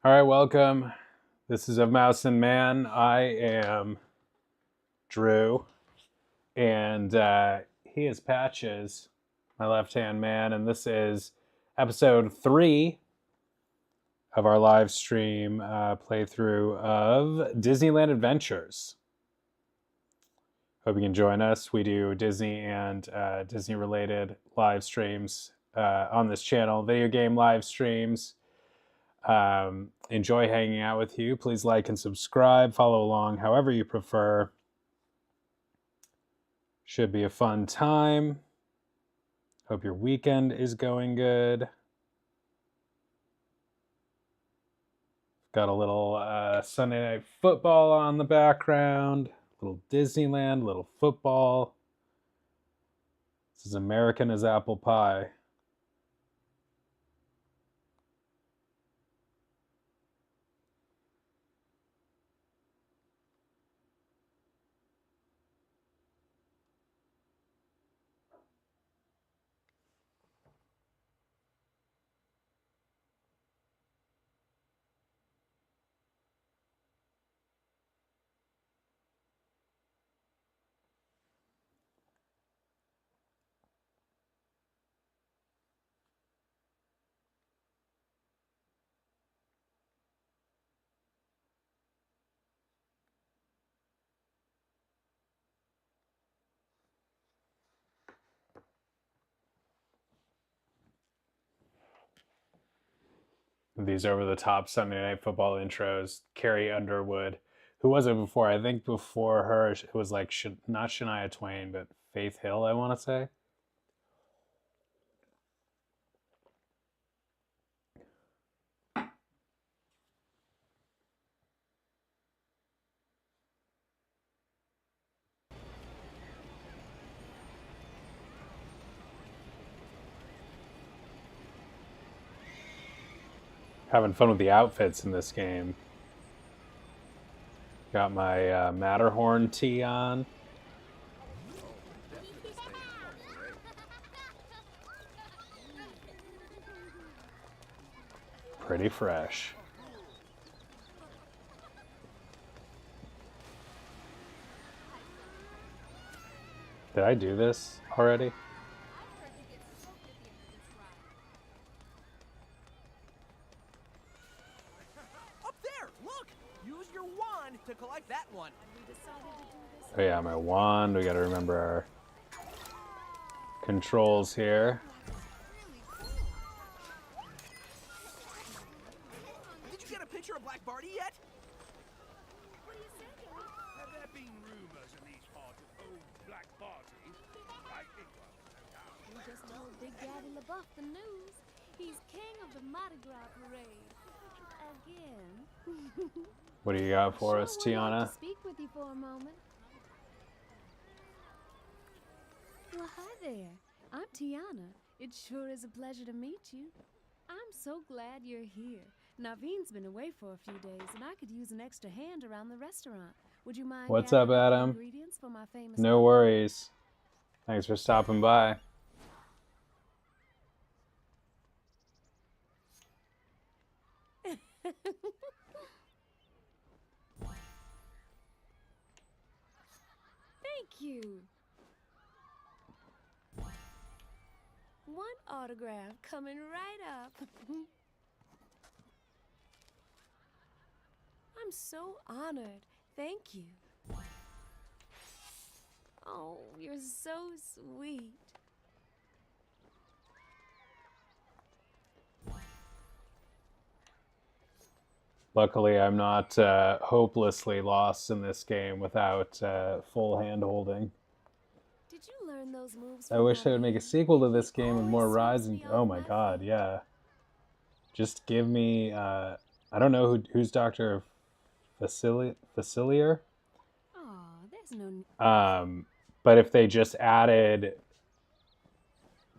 All right, welcome. This is Of Mouse and Man. I am Drew, and he is Patches, my left-hand man, and this is episode 3 of our live stream playthrough of Disneyland Adventures. Hope you can join us. We do Disney and Disney-related live streams on this channel, video game live streams. Enjoy hanging out with you. Please like and subscribe. Follow along however you prefer. Should be a fun time. Hope your weekend is going good. Got a little Sunday Night Football on the background. A little Disneyland, a little football. This is American as apple pie. These over-the-top Sunday Night Football intros. Carrie Underwood. Who was it before? I think before her, it was like, not Shania Twain, but Faith Hill, I want to say. Having fun with the outfits in this game. Got my Matterhorn tee on. Pretty fresh. Did I do this already? To collect that one. Oh yeah, my wand. We gotta remember our controls here. Did you get a picture of Black Barty yet? What do you say? Have there been rumors in these parts of old Black Barty? I think You just told Big Daddy LaBeouf the news. He's king of the Mardi Gras parade. Again. What do you got for us, Sure would like Tiana? to speak with you for a moment. Well, hi there. I'm Tiana. It sure is a pleasure to meet you. I'm so glad you're here. Naveen's been away for a few days, and I could use an extra hand around the restaurant. Would you mind What's up, gathering the Adam? ingredients for my famous No worries. Thanks for stopping by. Thank you. One autograph coming right up. I'm so honored. Thank you. Oh, you're so sweet. Luckily, I'm not hopelessly lost in this game without full hand-holding. Did you learn those moves? I wish they would make a sequel to this game with more rides and... Oh my god, yeah. Just give me... I don't know who's Dr. Facilier? Aw, there's no... But if they just added...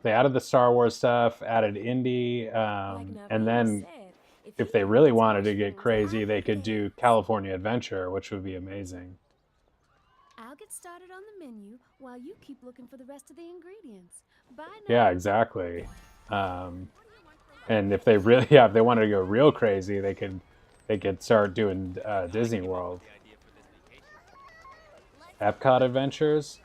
They added the Star Wars stuff, added Indy, and then... If they really wanted to get crazy, they could do California Adventure, which would be amazing. I'll get started on the menu while you keep looking for the rest of the ingredients. Bye now. Yeah, exactly. And if they really, if they wanted to go real crazy, they could they could start doing Disney World. Epcot Adventures.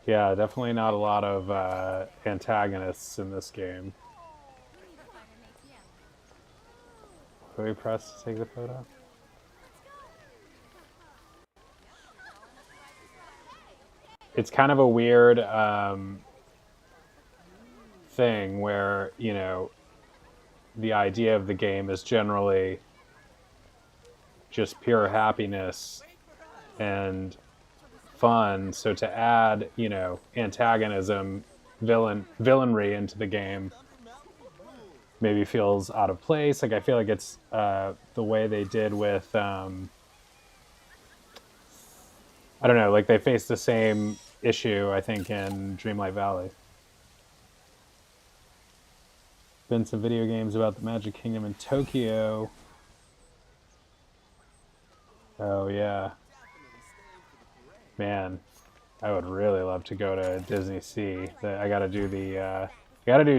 Yeah, definitely not a lot of antagonists in this game. Will we press to take the photo? It's kind of a weird thing where, you know, the idea of the game is generally just pure happiness and fun. So to add, you know, antagonism, villainry into the game maybe feels out of place. Like I feel like it's the way they did with I don't know, like they faced the same issue I think in Dreamlight Valley. Been some video games about the Magic Kingdom in Tokyo. Oh yeah. Man, I would really love to go to Disney Sea. I gotta do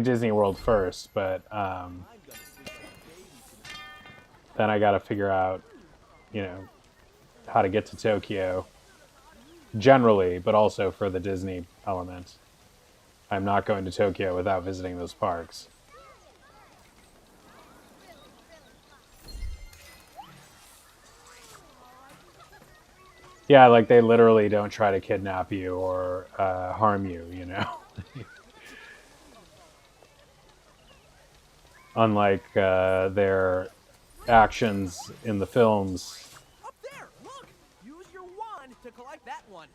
Disney World first, but then I gotta figure out, you know, how to get to Tokyo generally, but also for the Disney element. I'm not going to Tokyo without visiting those parks. Yeah, like they literally don't try to kidnap you or harm you, you know? Unlike their actions in the films. Up there, look! Use your wand to collect that one.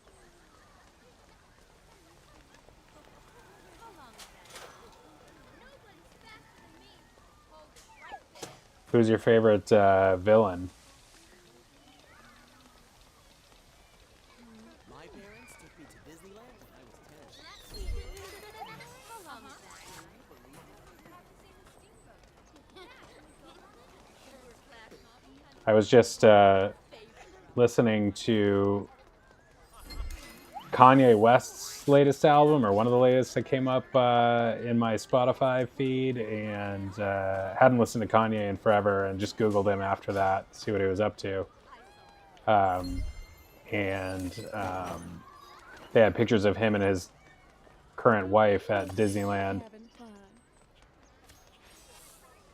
Who's your favorite villain? My parents took me to Disneyland when I was 10. I was just listening to Kanye West's latest album, or one of the latest that came up in my Spotify feed, and hadn't listened to Kanye in forever, and just Googled him after that to see what he was up to. They had pictures of him and his current wife at Disneyland,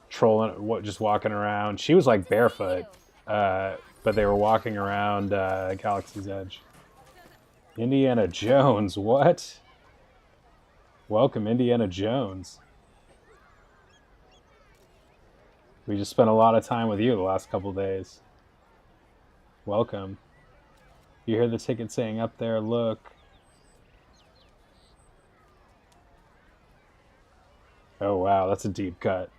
trolling, just walking around. She was like barefoot, but they were walking around Galaxy's Edge. Indiana Jones, what? Welcome, Indiana Jones. We just spent a lot of time with you the last couple days. Welcome. You hear the ticket saying up there, look. Oh wow, that's a deep cut.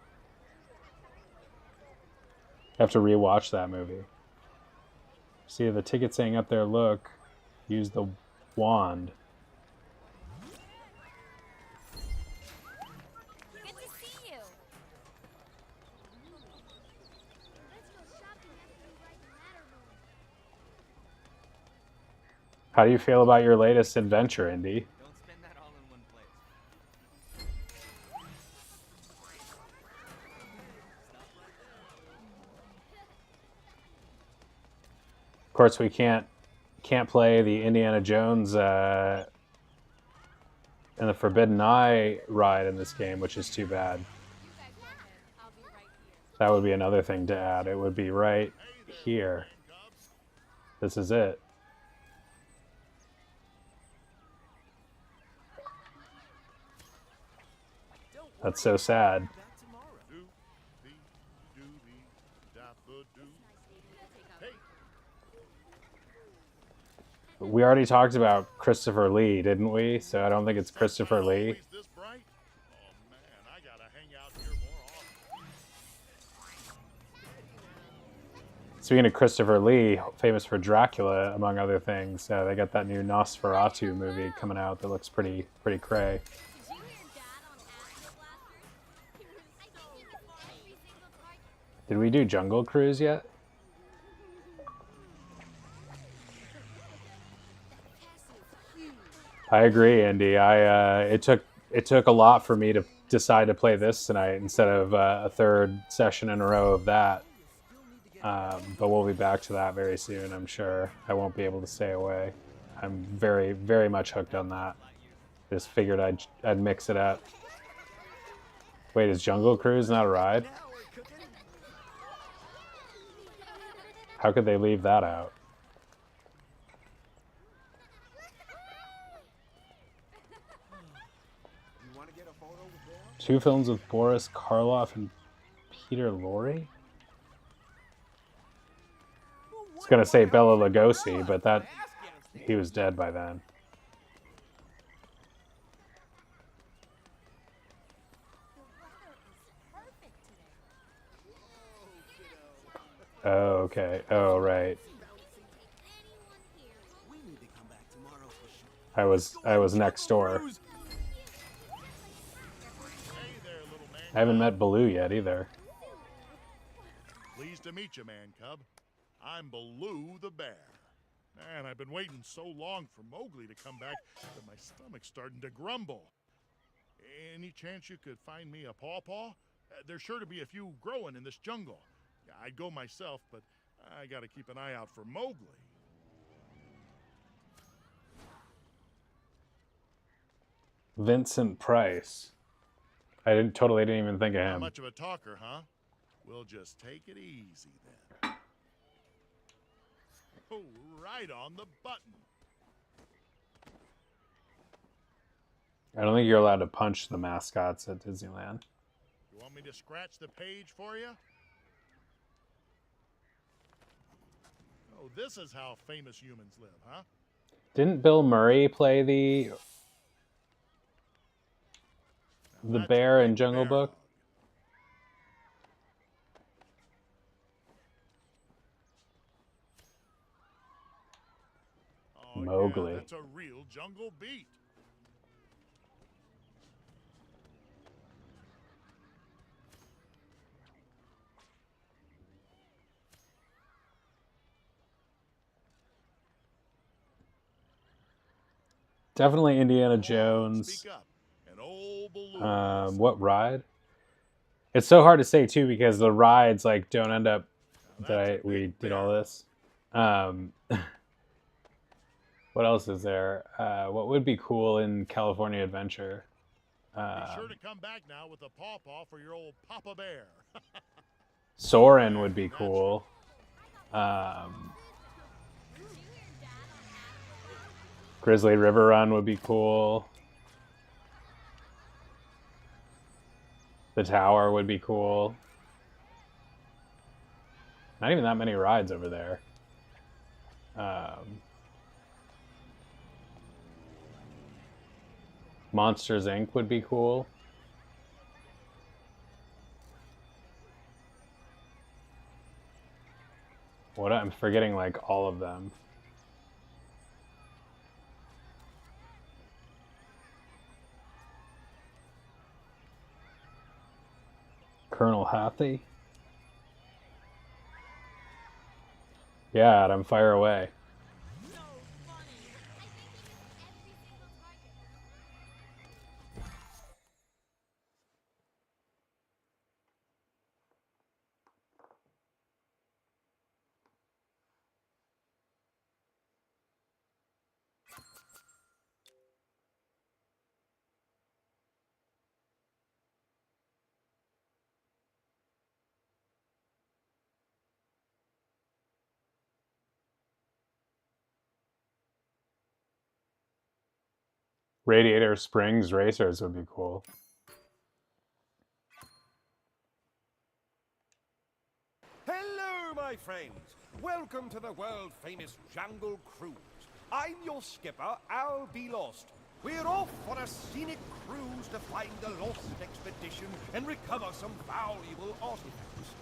I have to rewatch that movie. See the ticket saying up there, look. Use the wand. Good to see you. Let's go shopping after we ride the Matterhorn. How do you feel about your latest adventure, Indy? Don't spend that all in one place. Of course, we can't play the Indiana Jones and the Forbidden Eye ride in this game, which is too bad. That would be another thing to add. It would be right here. This is it. That's so sad. Back tomorrow. We already talked about Christopher Lee, didn't we? So I don't think it's Christopher Lee. Always this bright? Oh man, I gotta hang out here more often. Speaking of Christopher Lee, famous for Dracula, among other things, they got that new Nosferatu movie coming out that looks pretty cray. Did you hear Dad on Astro Blaster? I think you could every single part. Did we do Jungle Cruise yet? I agree, Andy. It took a lot for me to decide to play this tonight instead of a third session in a row of that. But we'll be back to that very soon, I'm sure. I won't be able to stay away. I'm very, very much hooked on that. Just figured I'd mix it up. Wait, is Jungle Cruise not a ride? How could they leave that out? Two films with Boris Karloff and Peter Lorre? I was gonna say Bela Lugosi, but that he was dead by then. Oh, okay. Oh, right. We need to come back tomorrow for sure. I was next door. Hey there, little man. I haven't met Baloo yet either. Pleased to meet you, man cub. I'm Baloo the bear. Man, I've been waiting so long for Mowgli to come back that my stomach's starting to grumble. Any chance you could find me a pawpaw? There's sure to be a few growing in this jungle. Yeah, I'd go myself, but I gotta keep an eye out for Mowgli. Vincent Price. I totally didn't even think of Not him. much of a talker, huh? We'll just take it easy then. Oh, right on the button. I don't think you're allowed to punch the mascots at Disneyland. You want me to scratch the page for you? Oh, this is how famous humans live, huh? Didn't Bill Murray play the Now that's a bear in big Jungle bear Book? hug. Oh, Mowgli. Yeah, that's a real jungle beat. Definitely Indiana Oh, Jones. speak up. An old balloon. What ride? It's so hard to say too because the rides like don't end up Now that's a that we big did all bear. this. What else is there? What would be cool in California Adventure? Be sure to come back now with a pawpaw for your old Papa Bear. Soarin' would be cool. Grizzly River Run would be cool. The Tower would be cool. Not even that many rides over there. Monsters Inc. would be cool. What I'm forgetting like all of them. Colonel Hathaway. Yeah, Adam, fire away. So funny. I think he hits every single target. Radiator Springs Racers would be cool. Hello, my friends. Welcome to the world-famous Jungle Cruise. I'm your skipper, Al Be Lost. We're off on a scenic cruise to find the lost expedition and recover some valuable artifacts.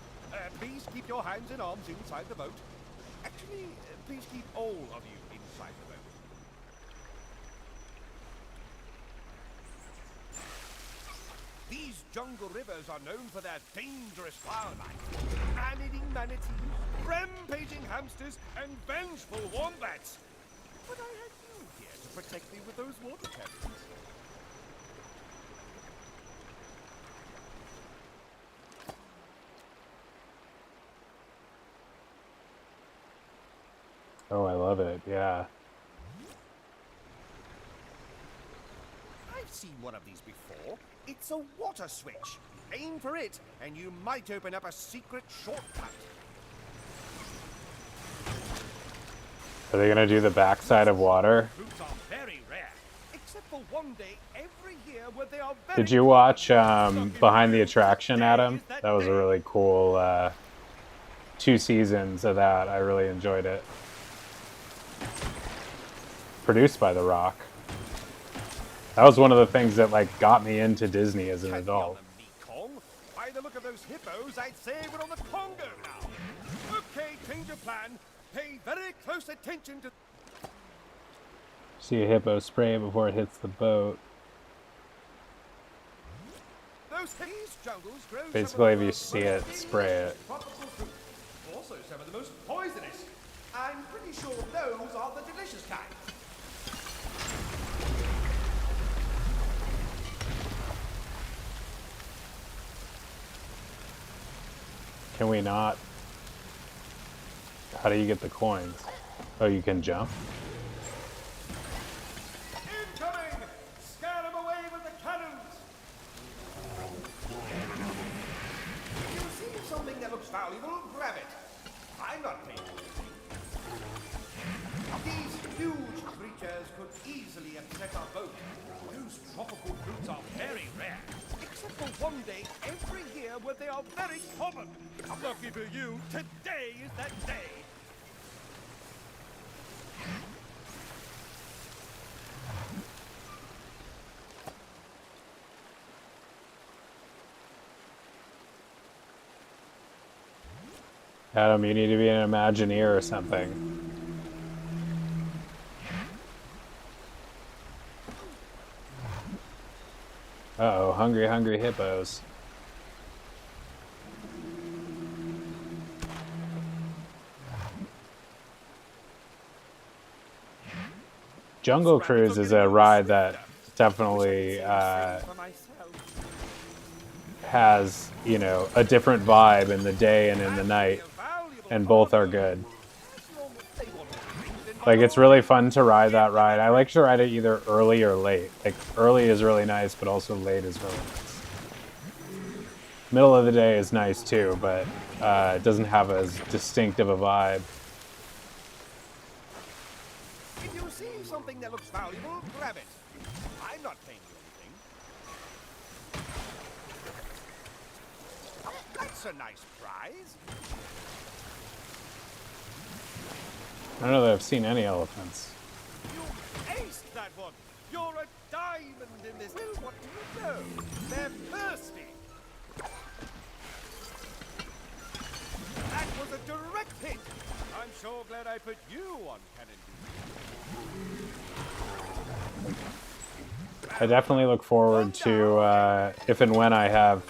Please keep your hands and arms inside the boat. Actually, please keep all of you inside the boat. These jungle rivers are known for their dangerous wildlife. Man-eating manatees, rampaging hamsters, and vengeful wombats. But I have you here to protect me with those water cannons. Oh, I love it. Yeah. I've seen one of these before. It's a water switch. Aim for it, and you might open up a secret shortcut. Are they gonna do the backside of water? Fruits are very rare, except for one day every year where they are very... Did you watch Behind the Attraction, Adam? That was a really cool 2 seasons of that. I really enjoyed it. Produced by The Rock. That was one of the things that like got me into Disney as an adult. By the look of those hippos, I'd say we're on the Congo now. Okay, change of plan. Pay very close attention to... See a hippo spray it before it hits the boat. Those jungles grow Basically, if you see it, spray it. Also some of the most poisonous. I'm pretty sure those are the delicious kind. Can we not? How do you get the coins? Oh, you can jump? Incoming! Scare them away with the cannons! If you see something that looks valuable, grab it. I'm not paying for it. These huge creatures could easily upset our boat. Those tropical fruits are very rare. Except for one day every year where they are very common. Lucky for you, today is that day. Adam, you need to be an Imagineer or something. Uh-oh, hungry, hungry hippos. Jungle Cruise is a ride that definitely has, you know, a different vibe in the day and in the night, and both are good. Like, it's really fun to ride that ride. I like to ride it either early or late. Like, early is really nice, but also late is really nice. Middle of the day is nice too, but it doesn't have as distinctive a vibe. If you see something that looks valuable, grab it. I'm not paying you anything. That's a nice prize. I don't know that I've seen any elephants. You aced that one. You're a diamond in this. Well, what do you know? They're thirsty. That was a direct hit. I'm sure glad I put you on cannon duty. I definitely look forward to, if and when I have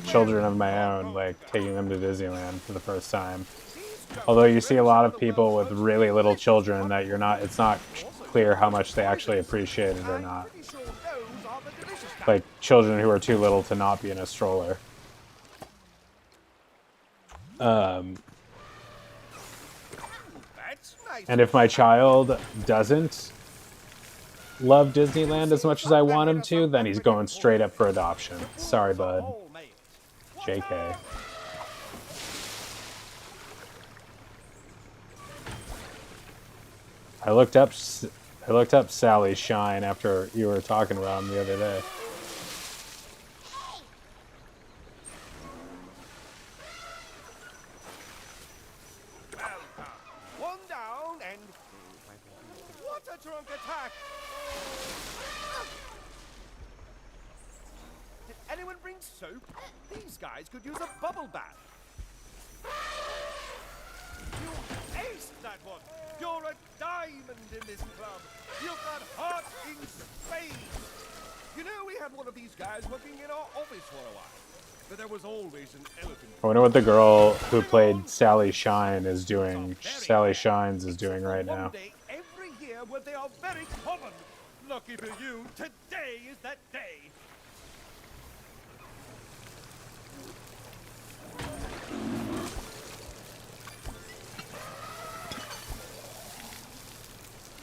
children of my own, like taking them to Disneyland for the first time. Although you see a lot of people with really little children that it's not clear how much they actually appreciate it or not. Like children who are too little to not be in a stroller. And if my child doesn't love Disneyland as much as I want him to, then he's going straight up for adoption. Sorry, bud. JK. I looked up Sally's Shine after you were talking about him the other day. One down and what a drunk attack! Did anyone bring soap? These guys could use a bubble bath. You aced that one. You're a diamond in this club. You've got heart in spades. You know, we had one of these guys working in our office for a while. But there was always an elephant. I wonder what the girl who played Sally Shine is doing. Sally Shines is doing right now. Every year where they are very common. Lucky for you, today is that day.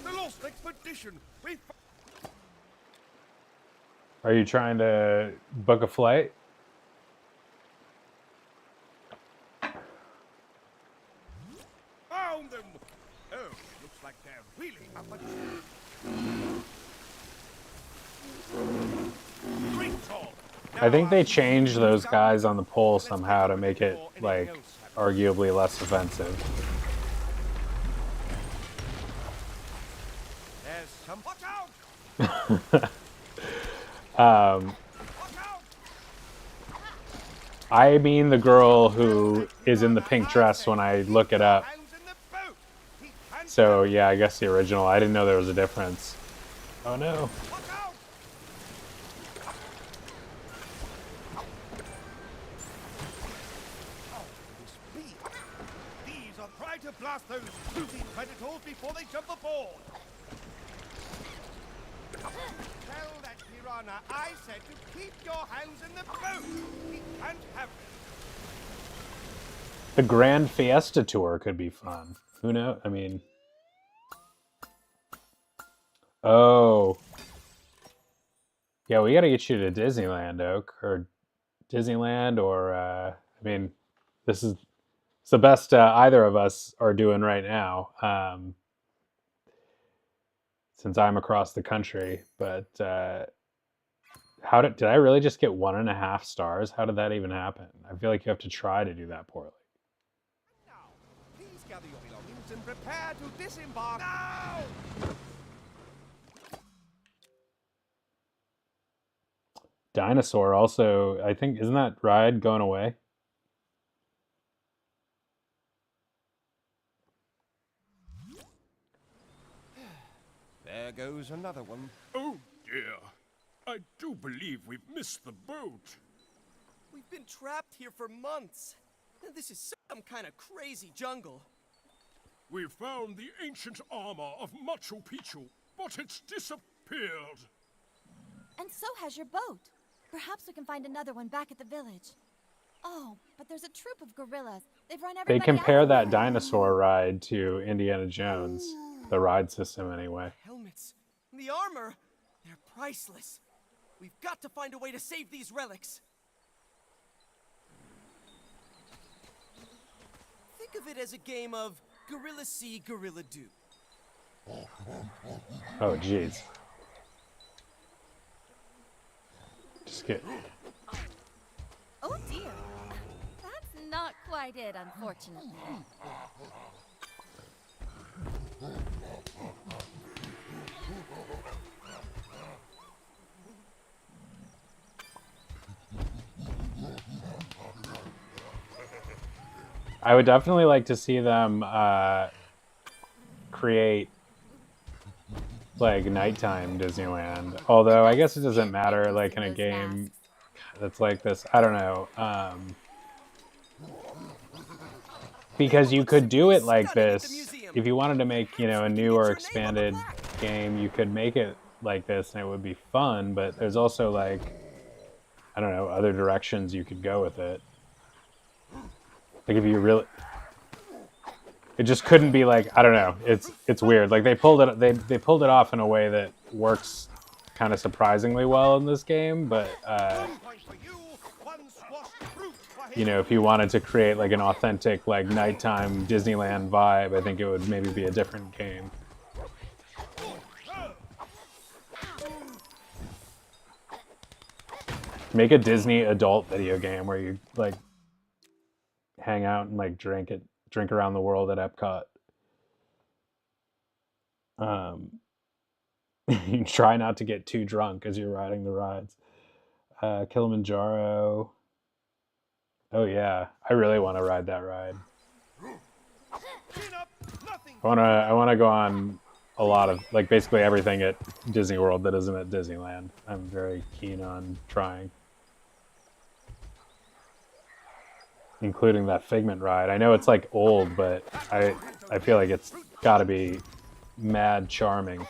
The Lost Expedition. We Are you trying to book a flight? found them. Oh, looks like they're really up a great job. I think they changed those guys on the pole somehow to make it, like, arguably less offensive. There's some. Watch out! Um, Watch out! I mean the girl who is in the pink dress when I look it up. Hands in the boat. He can't So, yeah, I guess the original. I didn't know there was a difference. Oh, no. watch out! Oh, this bee. These are trying to blast those toothy predators before they jump aboard. Tell that piranha I said to keep your hands in the boat. He can't have them. The Grand Fiesta Tour could be fun. Who knows? I mean... Oh. Yeah, we gotta get you to Disneyland, Oak. Or Disneyland, or... I mean, this is... It's the best either of us are doing right now. Since I'm across the country. But... how did I really just get 1.5 stars? How did that even happen? I feel like you have to try to do that poorly. Now, please gather your belongings and prepare to disembark now! Dinosaur also, I think, isn't that ride going away? There goes another one. Oh dear. I do believe we've missed the boat. We've been trapped here for months. This is some kind of crazy jungle. We found the ancient armor of Machu Picchu, but it's disappeared. And so has your boat. Perhaps we can find another one back at the village. Oh, but there's a troop of gorillas. They've run everybody They compare out. that dinosaur ride to Indiana Jones, the ride system anyway. Helmets, the armor, they're priceless. We've got to find a way to save these relics. Think of it as a game of Gorilla See, Gorilla Do. Oh, jeez. Just get... Oh dear. That's not quite it, unfortunately. I would definitely like to see them create like nighttime Disneyland. Although I guess it doesn't matter, like in a game that's like this. I don't know. Because you could do it like this. If you wanted to make, you know, a new or expanded game, you could make it like this and it would be fun, but there's also like, I don't know, other directions you could go with it. Like if you really, it just couldn't be like, I don't know. It's weird. Like they pulled it off in a way that works kind of surprisingly well in this game. But you know, if you wanted to create like an authentic like nighttime Disneyland vibe, I think it would maybe be a different game. Make a Disney adult video game where you like hang out and like drink around the world at Epcot. You try not to get too drunk as you're riding the rides. Kilimanjaro. Oh yeah, I really want to ride that ride. I want to go on a lot of like basically everything at Disney World that isn't at Disneyland. I'm very keen on trying. Including that Figment ride. I know it's like old, but I feel like it's got to be mad charming.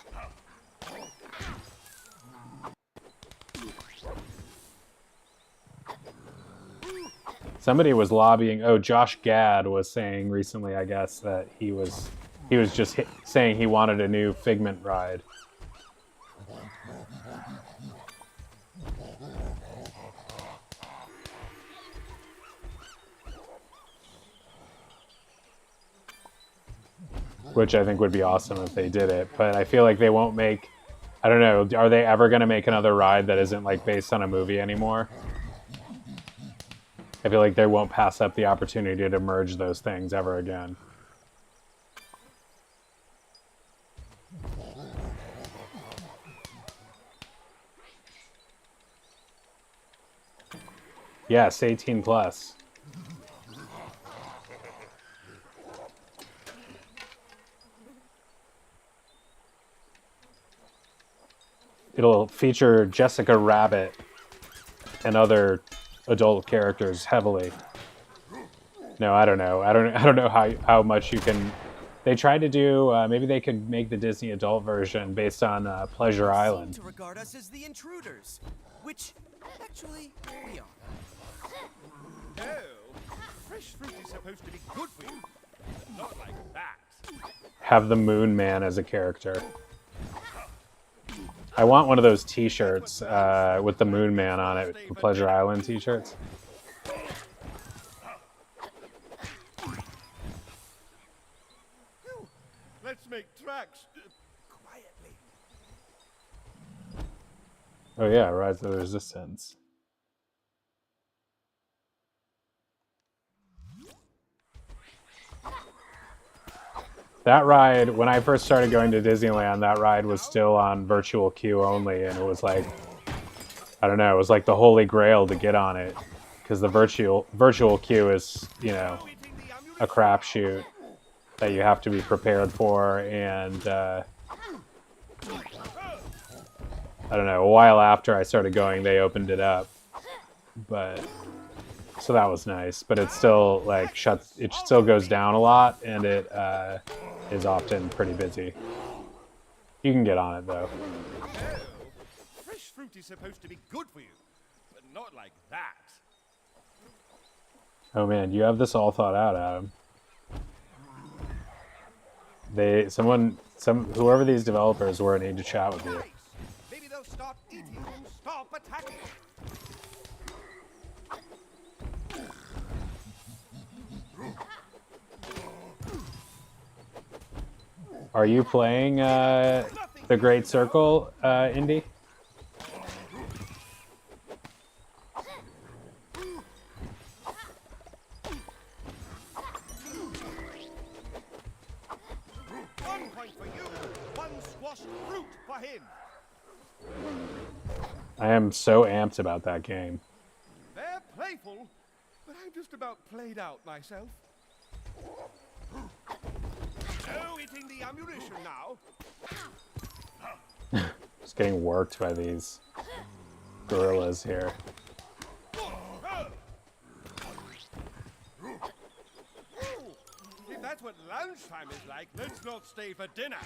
Somebody was lobbying. Oh, Josh Gad was saying recently, I guess, that he was just saying he wanted a new Figment ride. Which I think would be awesome if they did it, but I feel like they won't make. I don't know. Are they ever going to make another ride that isn't like based on a movie anymore? I feel like they won't pass up the opportunity to merge those things ever again. Yes, 18 plus. It'll feature Jessica Rabbit and other adult characters heavily. No, I don't know. I don't know how much you can. They tried to do. Maybe they could make the Disney adult version based on Pleasure Island. To regard us as the intruders, which actually we are. Oh, fresh fruit is supposed to be good for you, but not like that. Have the Moon Man as a character. I want one of those T-shirts with the Moon Man on it, the Pleasure Island T-shirts. Let's make tracks quietly. Oh yeah, Rise of the Resistance. That ride, when I first started going to Disneyland, that ride was still on virtual queue only, and it was like, I don't know, it was like the holy grail to get on it, because the virtual queue is, you know, a crapshoot that you have to be prepared for, and I don't know, a while after I started going, they opened it up, but so that was nice, but it still like it still goes down a lot, and it is often pretty busy. You can get on it though. Oh, fresh fruit is supposed to be good for you, but not like that. Oh man, you have this all thought out, Adam. Whoever these developers were need to chat with you. Nice. Maybe they'll start eating and stop attacking. Are you playing The Great Circle, Indy? One point for you, one squashed fruit for him. I am so amped about that game. They're playful, but I'm just about played out myself. No eating the ammunition now. Just getting worked by these gorillas here. If that's what lunchtime is like, let's not stay for dinner.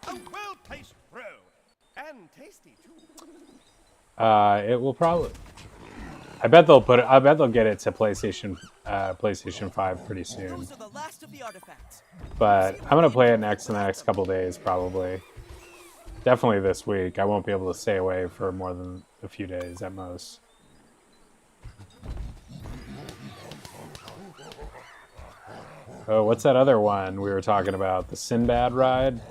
A well-placed throw. And tasty, too. It will probably. I bet they'll get it to PlayStation 5 pretty soon. Those are the last of the artifacts. But I'm gonna play it in the next couple days probably. Definitely this week. I won't be able to stay away for more than a few days at most. Oh, what's that other one we were talking about? The Sinbad ride?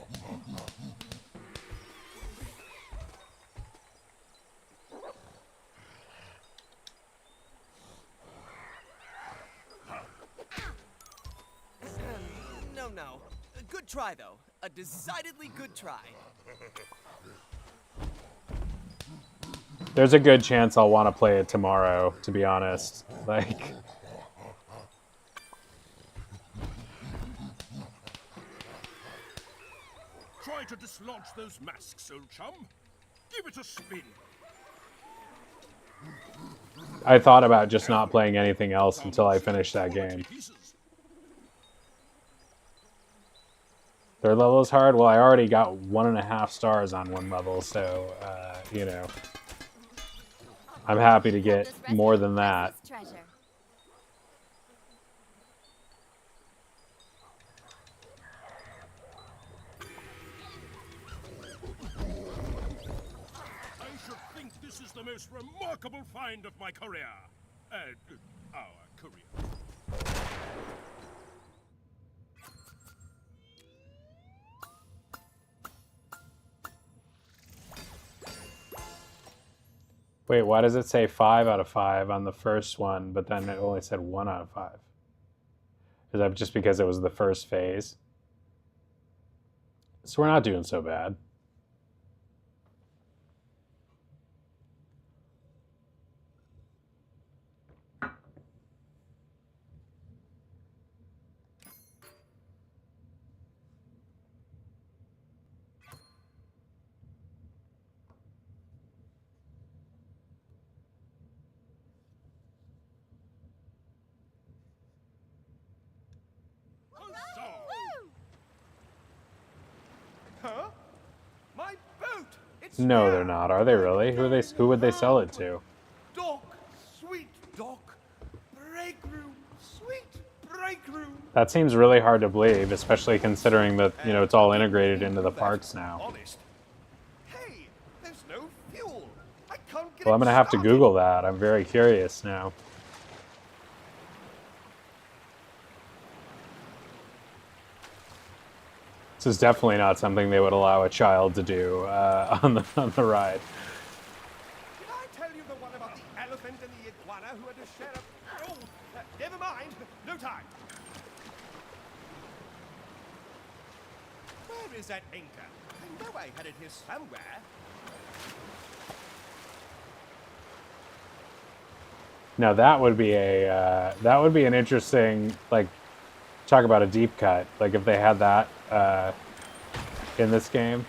No. A good try, though. A decidedly good try. There's a good chance I'll want to play it tomorrow, to be honest. Like... Try to dislodge those masks, old chum. Give it a spin. I thought about just not playing anything else until I finished that game. Pieces. Third level is hard? Well, I already got 1.5 stars on one level, so, you know. I'm happy to get more than that. Treasure. I should think this is the most remarkable find of my career. Our career. Wait, why does it say 5 out of 5 on the first one, but then it only said 1 out of 5? Is that just because it was the first phase? So we're not doing so bad. Huh? My boat! It's No, here! they're not. Are they really? Who would they sell it to? Dock, sweet dock. Break room, sweet break room. That seems really hard to believe, especially considering that, you know, it's all integrated into the parks now. Honest. Hey, there's no fuel. I can't get Well, I'm it going to have to started. Google that. I'm very curious now. This is definitely not something they would allow a child to do on the ride. Did I tell you the one about the elephant and the iguana who had to share a... Oh, never mind. No time. Where is that anchor? I know I had it here somewhere. Now that would be an interesting, like, talk about a deep cut. Like if they had that in this game.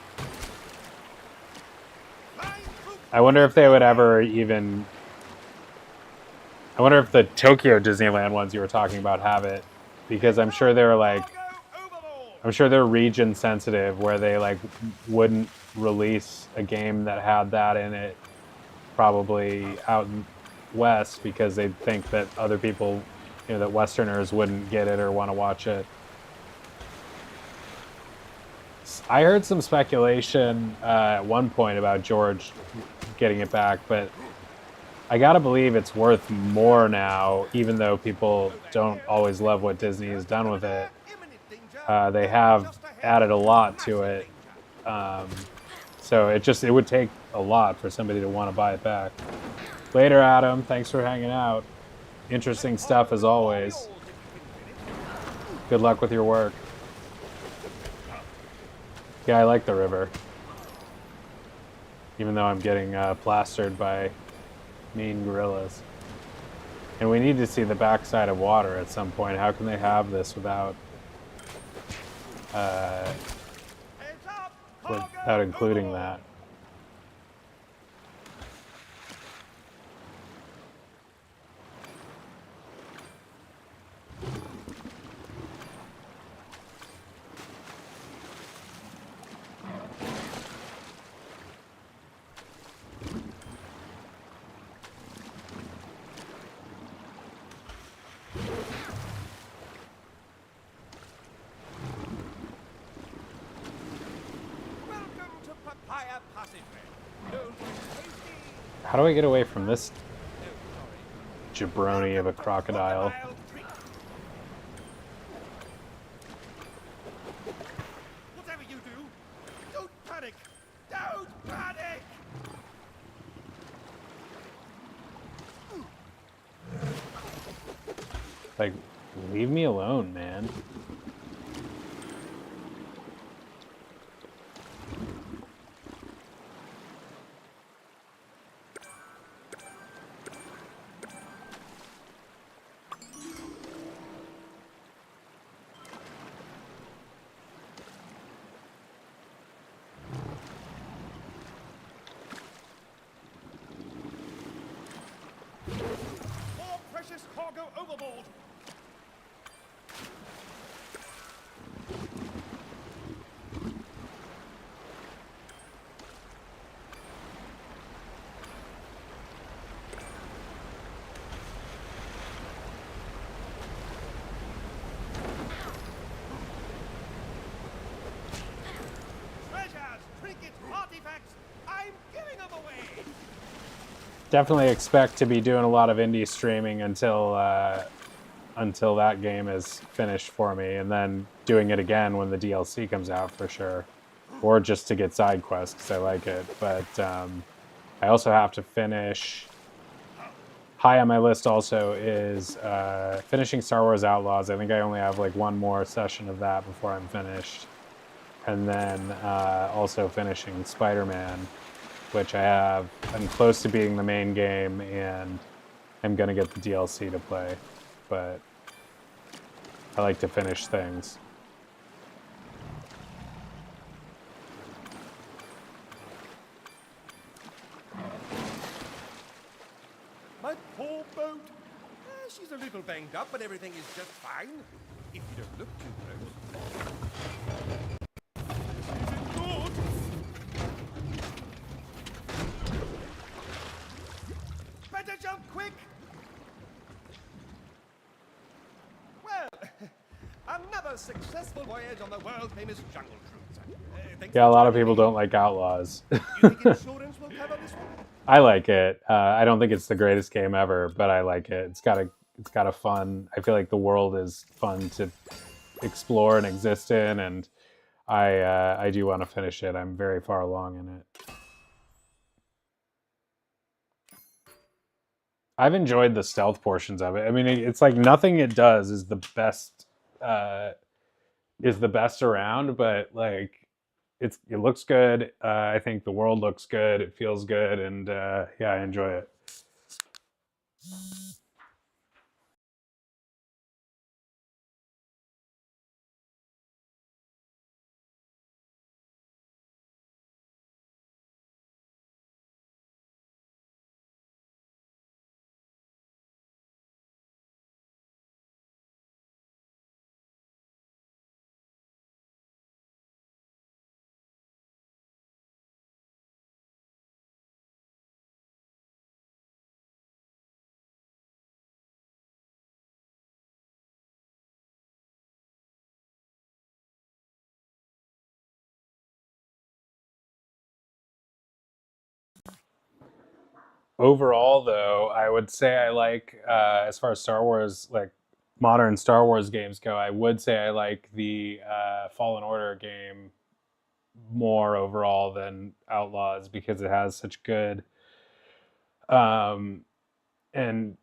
I wonder if they would ever even... I wonder if the Tokyo Disneyland ones you were talking about have it. Because I'm sure they're like... I'm sure they're region sensitive where they like wouldn't release a game that had that in it probably out in West because they'd think that other people, you know, that Westerners wouldn't get it or want to watch it. I heard some speculation at one point about George getting it back, but I gotta believe it's worth more now, even though people don't always love what Disney has done with it. They have added a lot to it. So it would take a lot for somebody to want to buy it back. Later, Adam. Thanks for hanging out. Interesting stuff as always. Good luck with your work. Yeah, I like the river. Even though I'm getting plastered by mean gorillas. And we need to see the backside of water at some point. How can they have this without including that? How do I get away from this jabroni of a crocodile? Whatever you do, don't panic! Don't panic! Like, leave me alone, man. More precious cargo overboard! definitely expect to be doing a lot of indie streaming until that game is finished for me, and then doing it again when the DLC comes out for sure, or just to get side quests because I like it. But I also have to finish. High on my list also is finishing Star Wars Outlaws. I think I only have like one more session of that before I'm finished. And then also finishing Spider-Man, which I'm close to beating the main game, and I'm going to get the DLC to play. But I like to finish things. My poor boat. She's a little banged up, but everything is just fine. If you don't look too close. Is it good? Better jump quick! Well, another successful voyage on the world-famous jungle cruise. Thanks Yeah, a for lot of joining people me. don't like Outlaws. You think insurance will cover this one? I like it. I don't think it's the greatest game ever, but I like it. It's got a fun. I feel like the world is fun to explore and exist in, and I do want to finish it. I'm very far along in it. I've enjoyed the stealth portions of it. I mean, it's like nothing it does is the best around, but like it looks good. I think the world looks good. It feels good, and yeah, I enjoy it. Overall, though, I would say I like, as far as Star Wars, like modern Star Wars games go, I would say I like the Fallen Order game more overall than Outlaws because it has such good and kind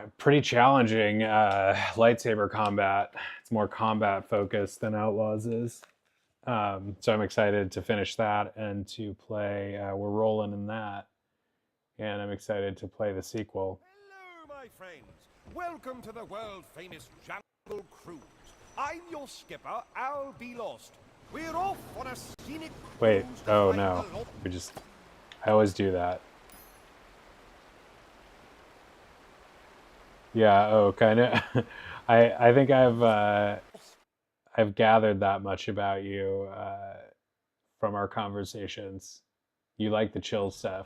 of pretty challenging lightsaber combat. It's more combat focused than Outlaws is. So I'm excited to finish that and to play. We're rolling in that. And I'm excited to play the sequel. Hello, my friends. Welcome to the world-famous jungle cruise. I'm your skipper, I'll be lost. We're off on a scenic Wait, cruise to oh find no. the I always do that. Yeah, oh, kind of. I think I've gathered that much about you from our conversations. You like the chill stuff.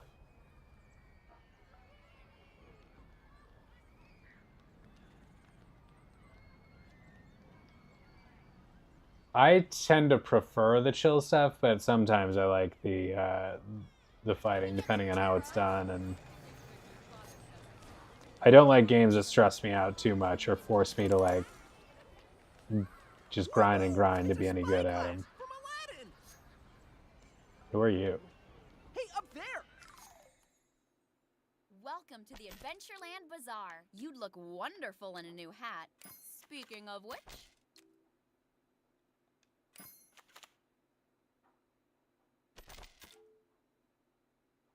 I tend to prefer the chill stuff, but sometimes I like the fighting, depending on how it's done. And I don't like games that stress me out too much or force me to like just grind and grind to be any good at them. From Aladdin! Who are you? Hey, up there! Welcome to the Adventureland Bazaar. You'd look wonderful in a new hat. Speaking of which...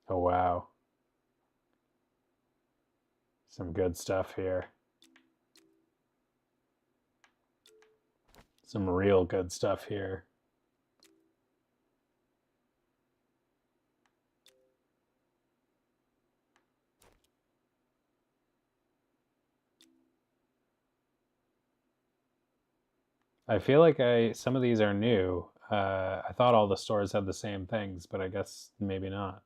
Oh wow. Some good stuff here. Some real good stuff here. I feel like some of these are new. I thought all the stores had the same things, but I guess maybe not.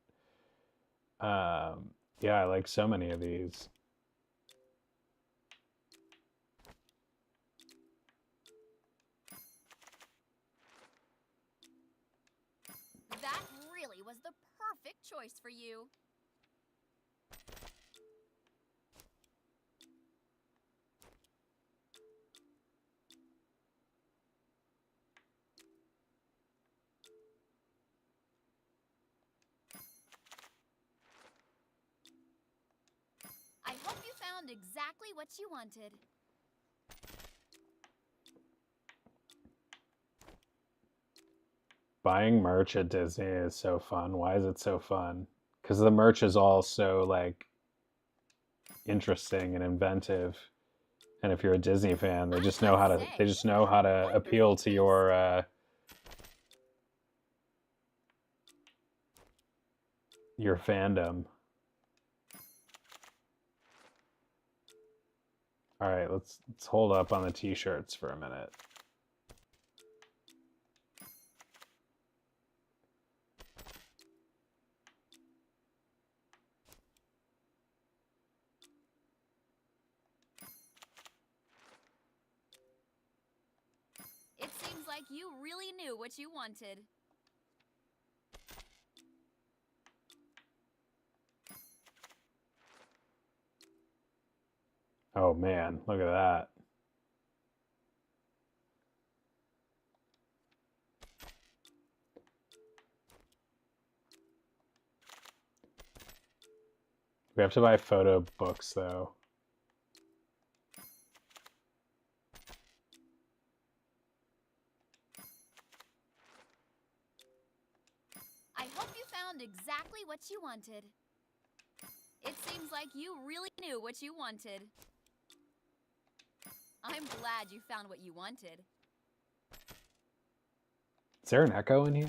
Yeah, I like so many of these. That really was the perfect choice for you. found exactly what you wanted. Buying merch at Disney is so fun. Why is it so fun? Because the merch is all so like interesting and inventive. And if you're a Disney fan, they just know how to appeal to your fandom. All right, let's hold up on the t-shirts for a minute. It seems like you really knew what you wanted. Oh man, look at that. We have to buy photo books though. I hope you found exactly what you wanted. It seems like you really knew what you wanted. I'm glad you found what you wanted. Is there an echo in here?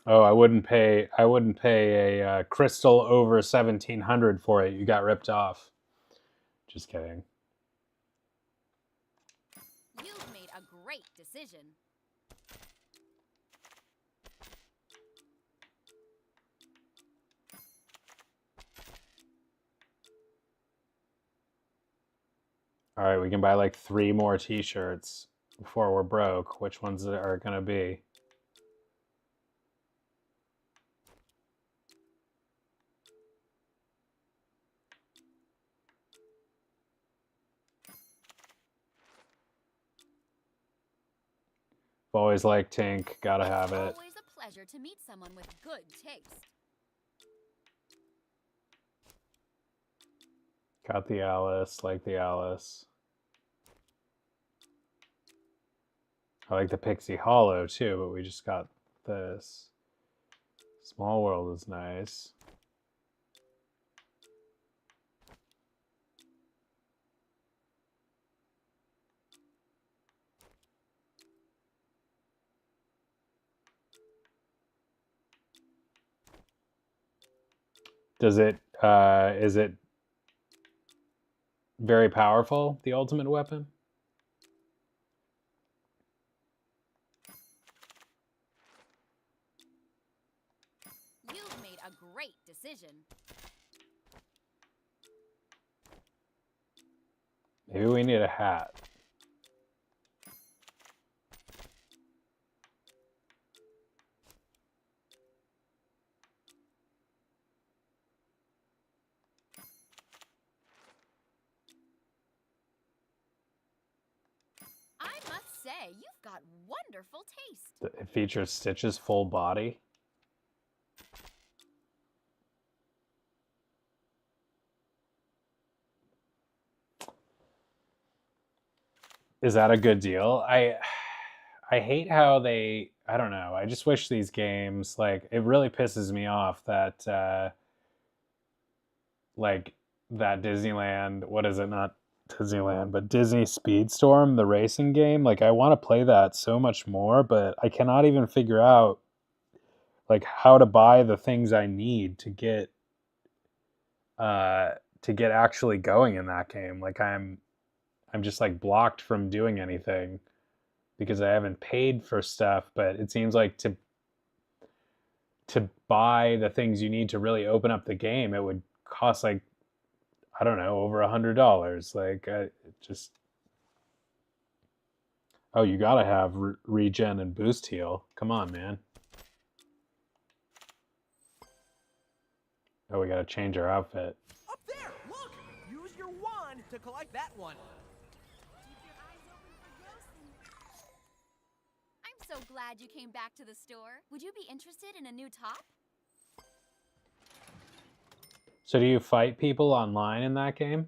Oh, I wouldn't pay a crystal over 1,700 for it. You got ripped off. Just kidding. You've made a great decision. All right, we can buy like 3 more t-shirts before we're broke. Which ones are going to be? I've always liked Tink. Gotta have it. It's always a pleasure to meet someone with good taste. Got the Alice. Like the Alice. I like the Pixie Hollow too, but we just got this. Small World is nice. Does it, is it very powerful, the ultimate weapon? You've made a great decision. Maybe we need a hat. I must say, you've got wonderful taste. It features Stitch's full body. Is that a good deal? I hate how they, I don't know. I just wish these games, like, it really pisses me off that like that Disneyland, what is it? Not Disneyland, but Disney Speedstorm, the racing game. Like, I want to play that so much more, but I cannot even figure out like how to buy the things I need to get actually going in that game. Like, I'm just like blocked from doing anything because I haven't paid for stuff, but it seems like to buy the things you need to really open up the game, it would cost like, I don't know, over $100. Like, it just, oh, you gotta have regen and boost heal. Come on, man. Oh, we gotta change our outfit. Up there, look! Use your wand to collect that one. I'm so glad you came back to the store. Would you be interested in a new top? So do you fight people online in that game?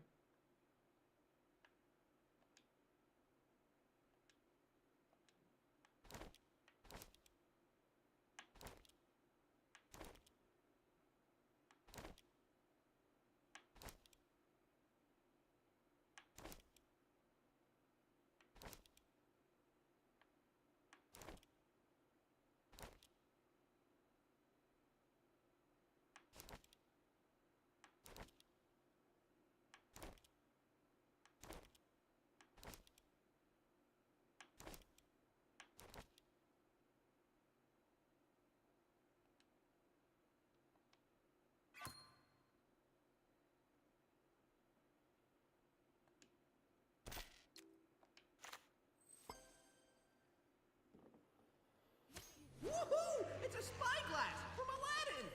Woohoo! It's a spyglass from Aladdin!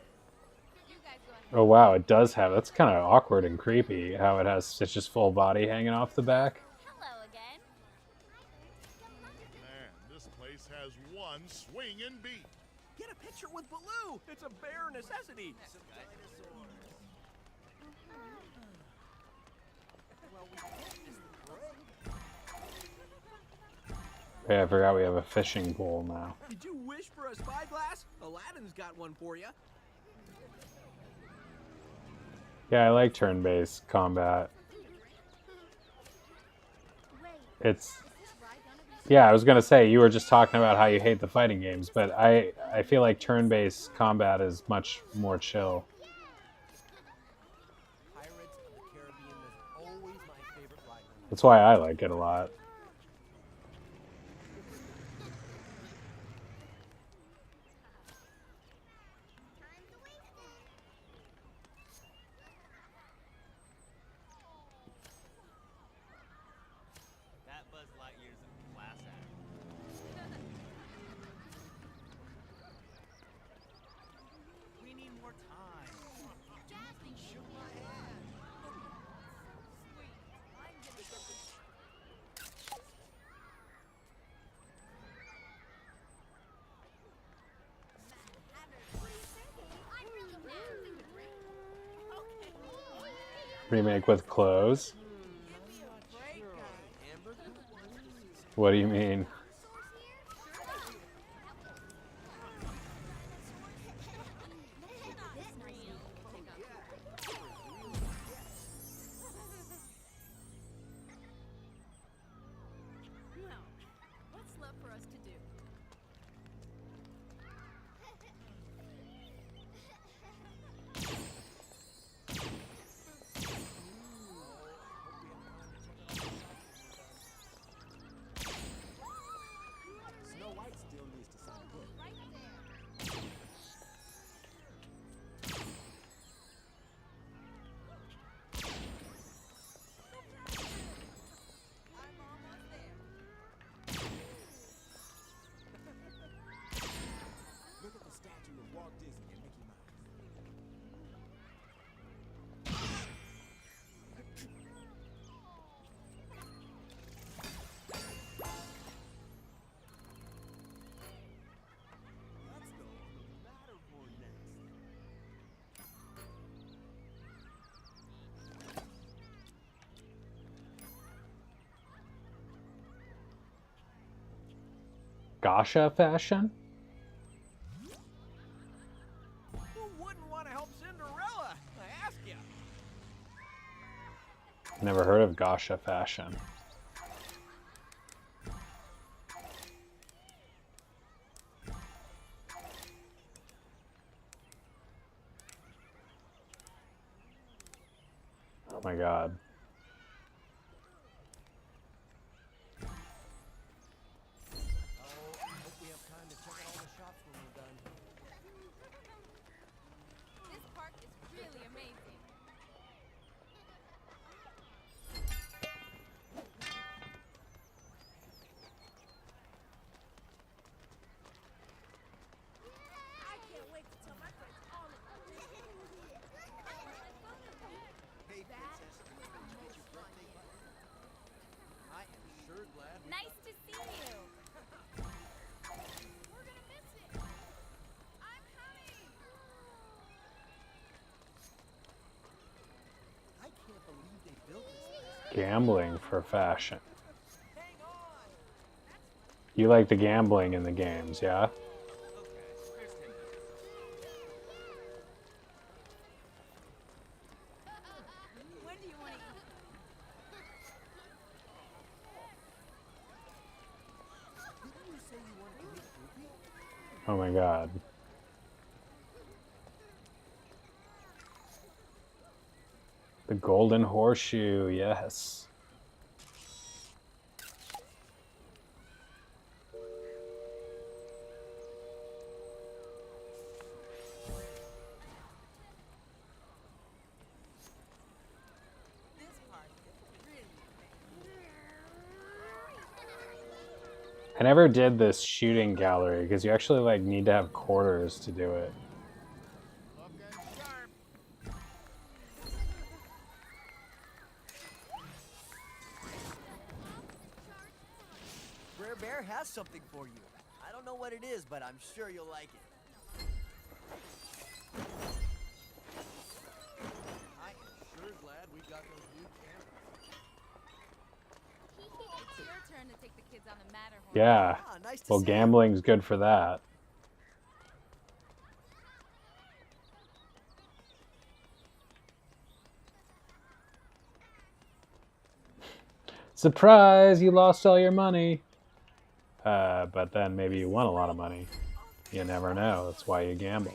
You guys go ahead. Oh wow, it does have, that's kind of awkward and creepy how it has Stitch's full body hanging off the back. Hello again. Man, this place has one swinging beat. Get a picture with Baloo! It's a bare necessity! Yeah, I forgot we have a fishing pole now. Did you wish for a spyglass? Aladdin's got one for you. Yeah, I like turn-based combat. It's, yeah, I was gonna say, you were just talking about how you hate the fighting games, but I feel like turn-based combat is much more chill. Pirates of the Caribbean was always my favorite ride. That's why I like it a lot. That Buzz Lightyear's a class act. We need more time. Jasmine shook my hand. Sweet. I'm gonna get this. Remake with clothes? What do you mean? Well, what's left for us to do? Gacha fashion? Who wouldn't want to help Cinderella? I ask you. Never heard of Gacha fashion. Oh my god. Hope we have time to check out all the shops when we're done. This park is really amazing. I can't wait to tell my friends all about this. Hey, Princess. Did you get your birthday button? I am sure glad we Nice to see you. We're gonna miss it. I'm coming. I can't believe they built this place. Gambling for fashion. You like the gambling in the games, yeah? When do you want to eat? Didn't you say you wanted to meet Goofy? Oh my god. The golden horseshoe, yes. This park is really I never did this shooting gallery because you actually like need to have quarters to do it. Looking sharp. Rare Bear has something for you. I don't know what it is, but I'm sure you'll like it. I am sure glad we got those new cameras. It's your turn to take the kids on the Matterhorn. Yeah. Ah, nice to Well, see you. gambling's good for that. Surprise! You lost all your money. But then maybe you won a lot of money. You never know. That's why you gamble.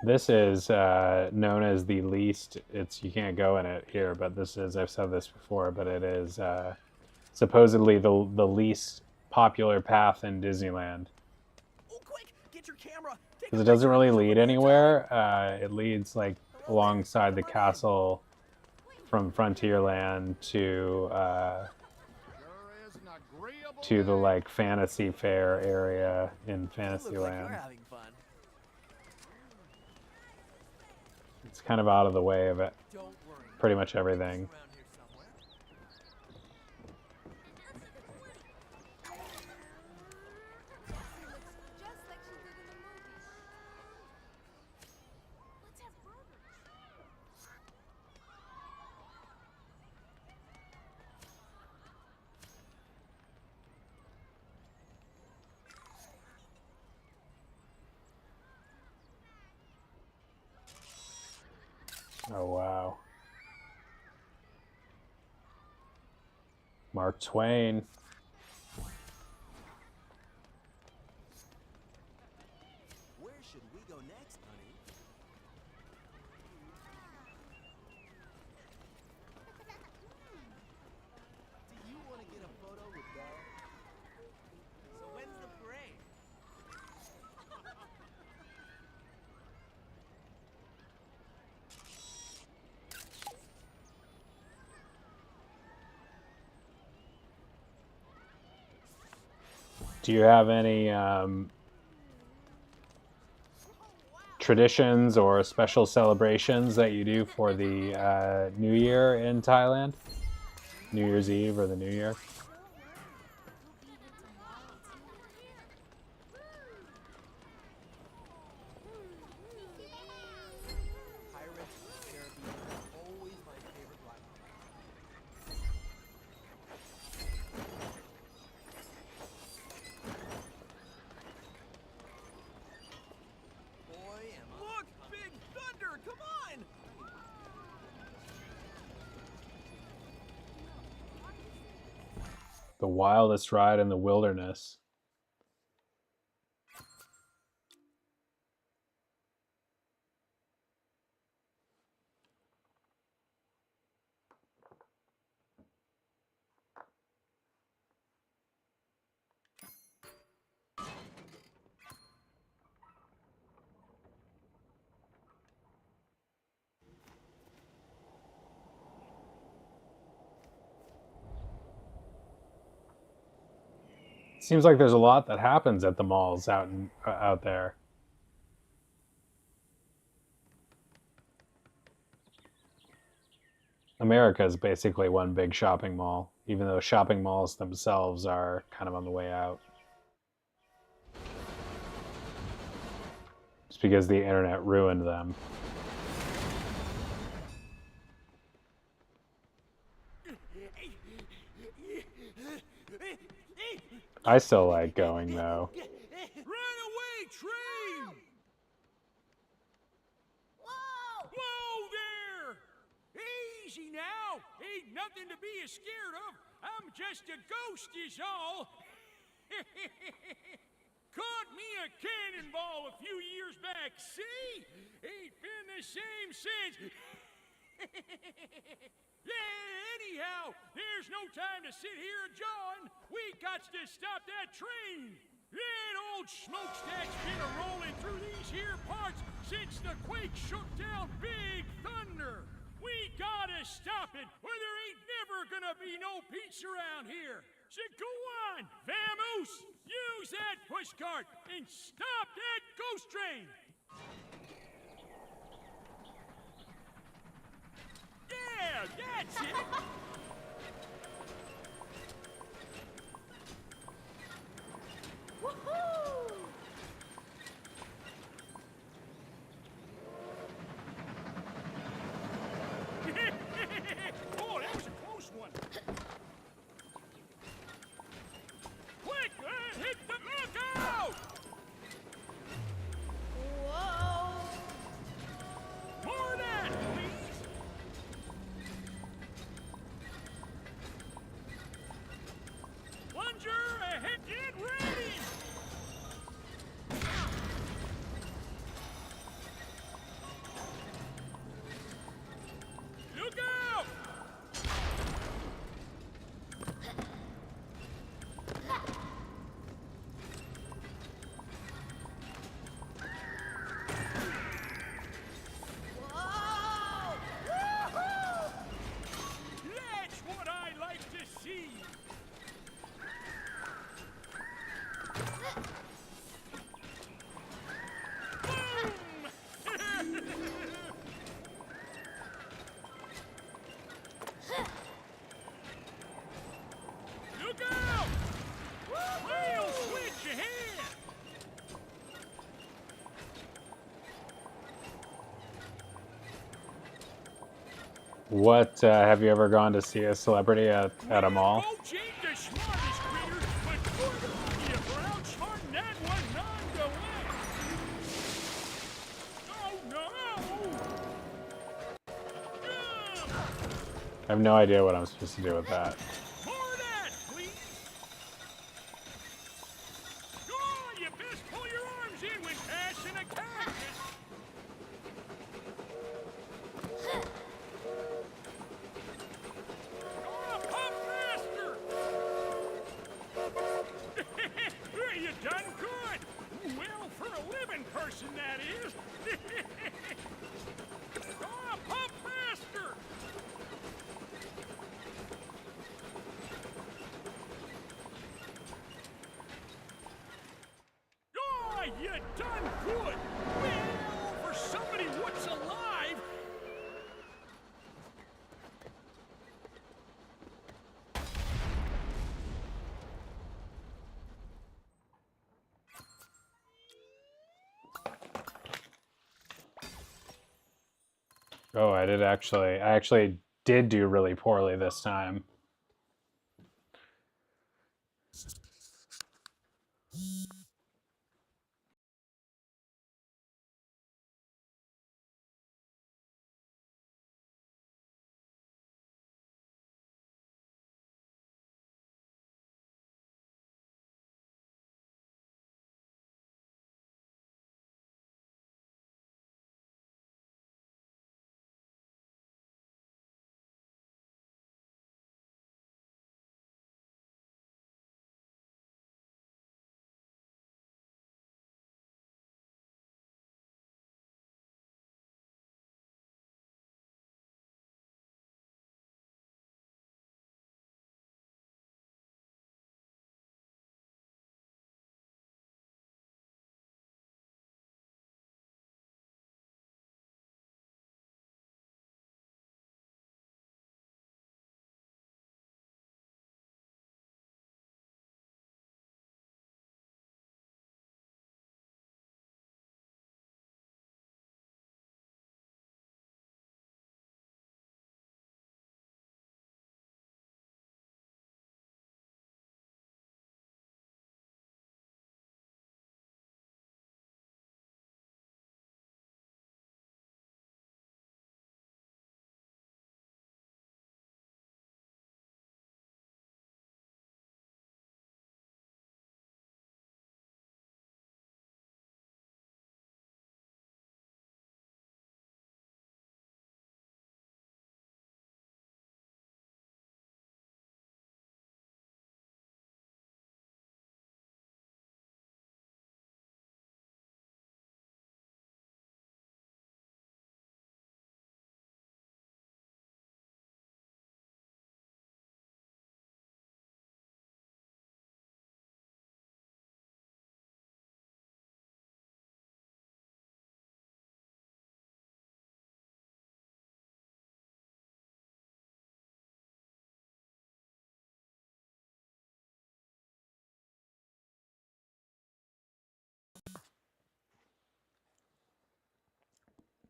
This is known as the least. You can't go in it here, but this is. I've said this before, but it is supposedly the least popular path in Disneyland. Oh, quick! Get your camera. Take Because a it doesn't picture. really Show lead me your anywhere. It leads like alongside the castle from Frontierland Sure is an agreeable to the day. like Fantasy Fair area in You look like you're Fantasyland. having fun. It's kind of out of the way of it. Don't worry. Pretty much everything. Around here somewhere. Just like she did in the movie. Let's have burgers. Oh wow. Mark Twain. Where should we go next, honey? Do you want to get a photo with Belle? So when's the parade? Do you have any traditions or special celebrations that you do for the New Year in Thailand? New Year's Eve or the New Year? Pirates of the Caribbean are always my favorite here! Come on! The wildest ride in the wilderness. Seems like there's a lot that happens at the malls out there. America is basically one big shopping mall, even though shopping malls themselves are kind of on the way out. It's because the internet ruined them. I still like going, though. Run away, train! Whoa! Whoa there! Easy now! Ain't nothing to be scared of. I'm just a ghost is all. Caught me a cannonball a few years back, see? Ain't been the same since. Yeah, anyhow, there's no time to sit here and jawing. We got to stop that train. That old smokestack's been a-rolling through these here parts since the quake shook down Big Thunder. We gotta stop it, or there ain't never gonna be no peace around here. So go on, Vamoose, use that pushcart and stop that ghost train. Yeah, that's it. Woohoo! Oh, that was a close one. Quick, hit the lookout! Whoa! More of that, please. Plunger ahead, get ready! Look out! Whoa! Woohoo! That's what I like to see. Look out! Rail switch ahead! What, have you ever gone to see a celebrity at a mall? Coach ain't the smartest critter, but good on you for outsmarting that one none to win. Oh no! I have no idea what I'm supposed to do with that. More of that, please. Oh, you best pull your arms in when passing a cactus. Oh, pump faster. You done good. Well, for a living person, that is. Oh, pump faster. Oh, you done good. Well, for somebody what's alive. Oh, I actually did do really poorly this time.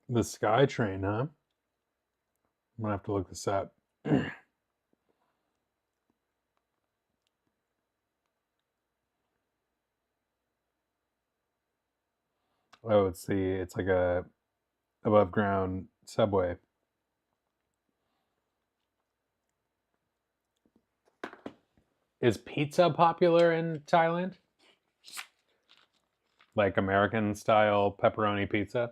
The Sky Train, huh? I'm gonna have to look this up. Oh, it's like a above ground subway. Is pizza popular in Thailand? Like American style pepperoni pizza?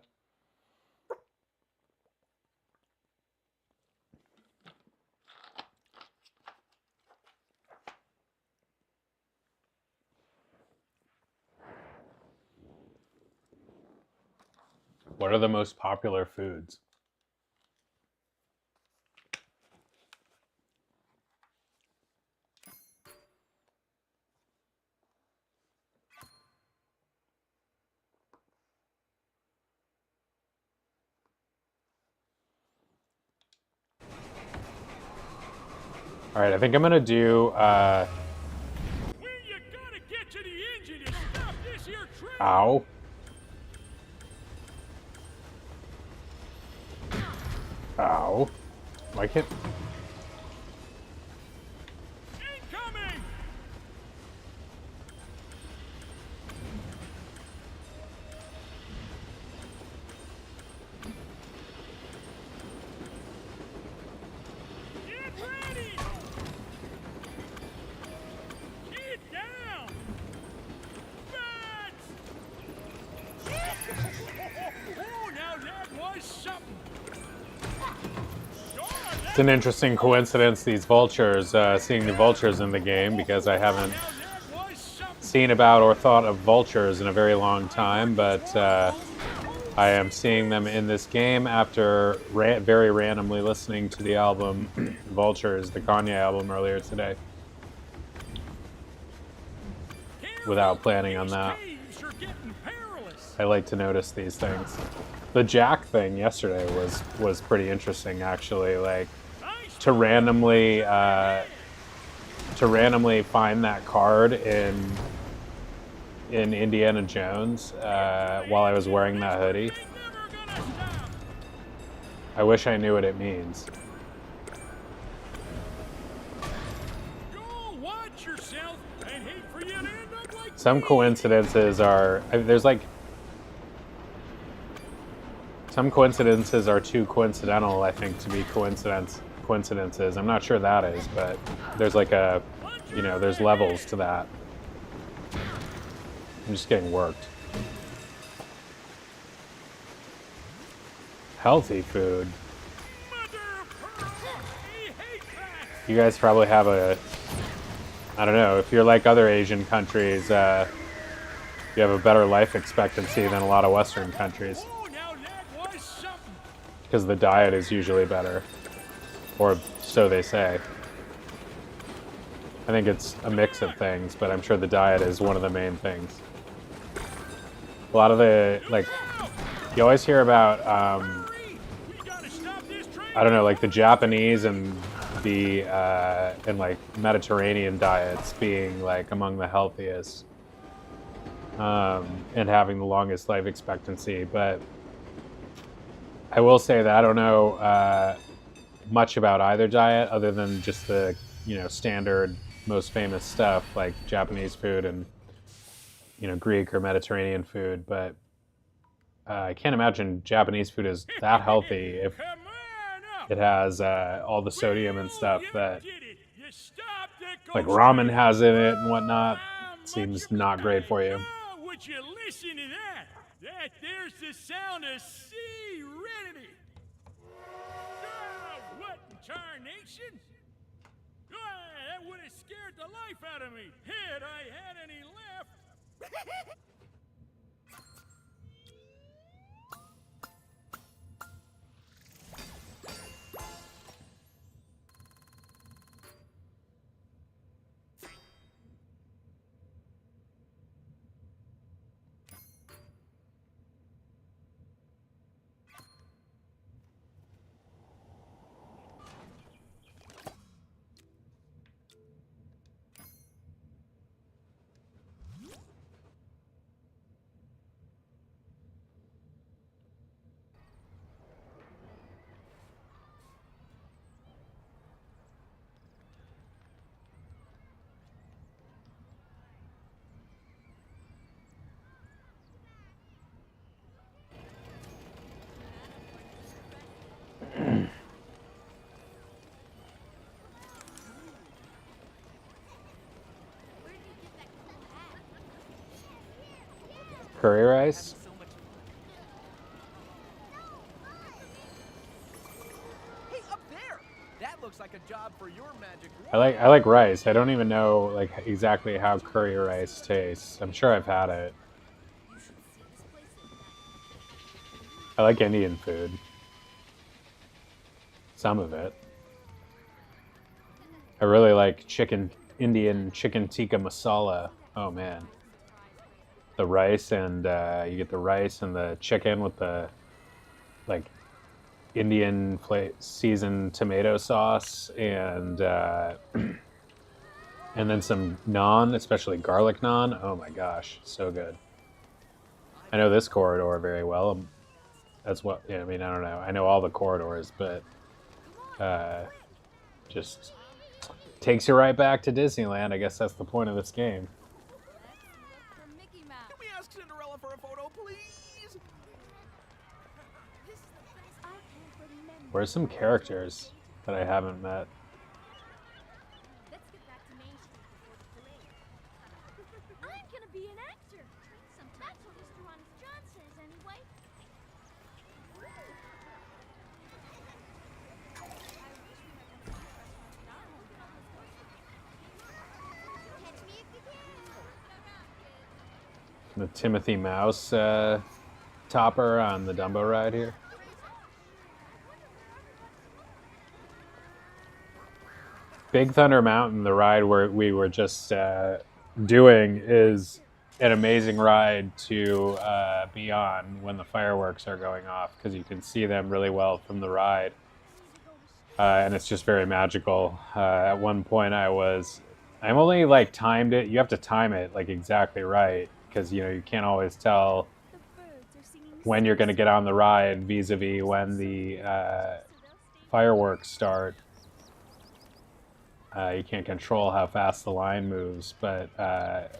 What are the most popular foods? All right, I think I'm gonna do. Well, you gotta get to the engine and stop this here train. Ow. Ow. Why can't? Incoming! Get ready! Get down! Bats! Oh, now that was something! It's an interesting coincidence, these vultures, seeing the vultures in the game, because I haven't seen about or thought of vultures in a very long time, but I am seeing them in this game after very randomly listening to the album Vultures, the Kanye album, earlier today, without planning on that. I like to notice these things. The Jack thing yesterday was pretty interesting, actually. Like to randomly find that card in Indiana Jones while I was wearing that hoodie. I wish I knew what it means. Some coincidences are some coincidences are too coincidental, I think, to be coincidences. I'm not sure that is, but there's like there's levels to that. I'm just getting worked. Healthy food. You guys probably have I don't know, if you're like other Asian countries, you have a better life expectancy than a lot of Western countries. Because the diet is usually better. Or so they say. I think it's a mix of things, but I'm sure the diet is one of the main things. A lot of you always hear about, I don't know, like the Japanese and the like Mediterranean diets being like among the healthiest and having the longest life expectancy. But I will say that I don't know much about either diet other than just the standard most famous stuff like Japanese food and Greek or Mediterranean food. But I can't imagine Japanese food is that healthy if it has all the sodium and stuff that like ramen has in it and whatnot. Seems not great for you. Would you listen to that? There's the sound of serenity. What in tarnation? That would have scared the life out of me. Had I had any left. Curry rice? So much fun. Hey, up there! That looks like a job for your magic wand. I like rice. I don't even know like exactly how curry rice tastes. I'm sure I've had it. I like Indian food. Some of it. I really like Indian chicken tikka masala. Oh man. The rice and you get the rice and the chicken with the like Indian seasoned tomato sauce and and then some naan, especially garlic naan. Oh my gosh, so good. I know this corridor very well. That's what, yeah, I mean, I don't know. I know all the corridors, but just takes you right back to Disneyland. I guess that's the point of this game. Can we ask Cinderella for a photo, please? Where's some characters that I haven't met? Let's get back to Main Street before the parade. I'm gonna be an actor. That's what Mr. Honest John says, anyway. Catch me if you can. The Timothy Mouse topper on the Dumbo ride here. Big Thunder Mountain, the ride where we were just doing, is an amazing ride to be on when the fireworks are going off because you can see them really well from the ride. And it's just very magical. At one point I'm only like timed it. You have to time it like exactly right because you can't always tell when you're going to get on the ride vis-a-vis when the fireworks start. You can't control how fast the line moves, but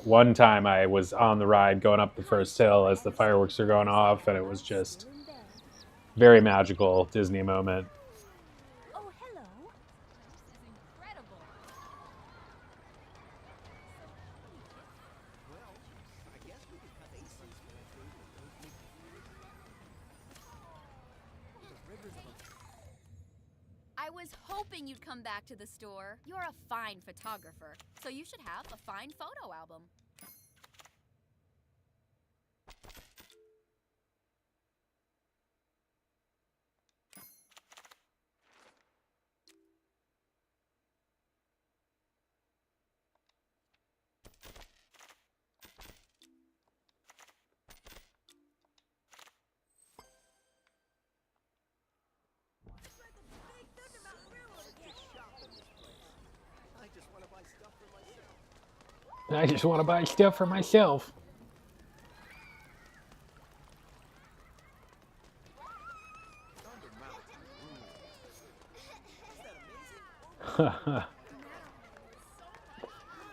one time I was on the ride going up the first hill as the fireworks are going off, and it was just very magical Disney moment. Oh, hello. This is incredible. Well, I guess we could cut aces for that food. I was hoping you'd come back to the store. You're a fine photographer, so you should have a fine photo album. I just want to buy stuff for myself.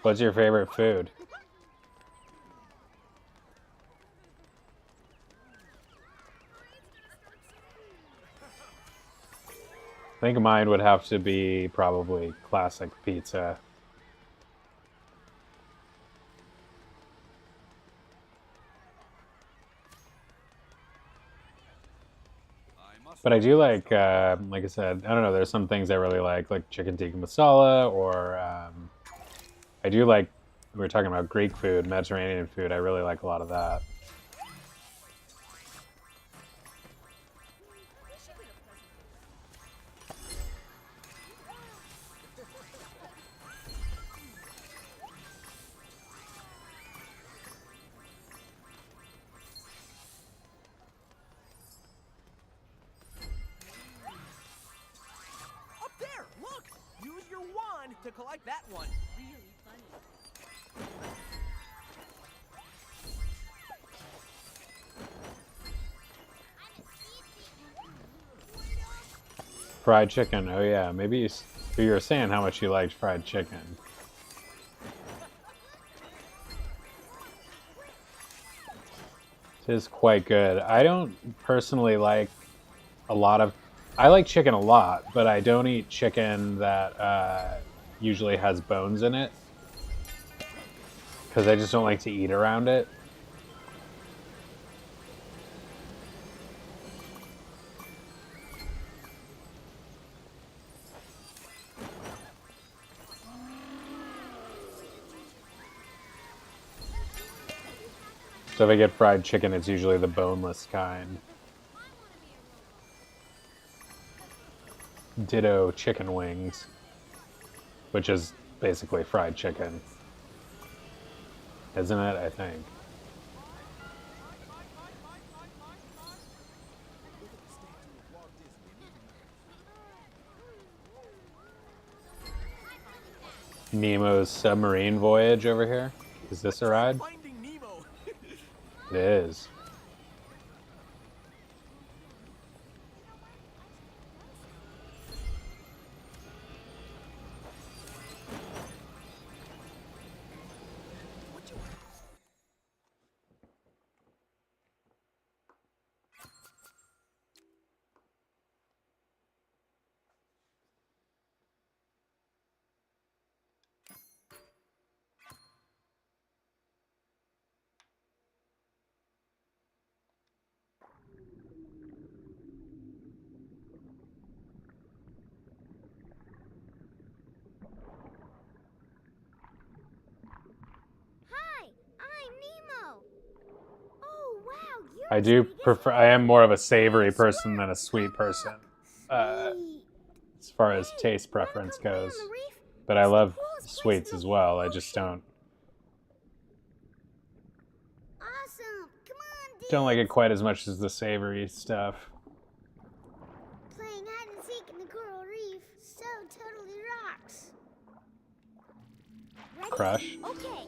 What's your favorite food? I think mine would have to be probably classic pizza. But I do like I said, I don't know, there's some things I really like chicken tikka masala, or I do like, we were talking about Greek food, Mediterranean food, I really like a lot of that. Up there, look! Use your wand to collect that one. Really funny. Fried chicken, oh yeah, maybe you were saying how much you liked fried chicken. It is quite good. I don't personally like I like chicken a lot, but I don't eat chicken that usually has bones in it because I just don't like to eat around it. So if I get fried chicken, it's usually the boneless kind. Ditto chicken wings, which is basically fried chicken. Isn't it? I think. Nemo's submarine voyage over here. Is this a ride? Finding Nemo. It is. Hi, I'm Nemo. Oh wow, you're I do prefer. I am more of a savory person than a sweet person, as far as taste preference goes. But I love sweets as well. I just don't Awesome. Come on, dude. don't like it quite as much as the savory stuff. Playing hide and seek in the coral reef so totally rocks. Ready? Crush. Okay.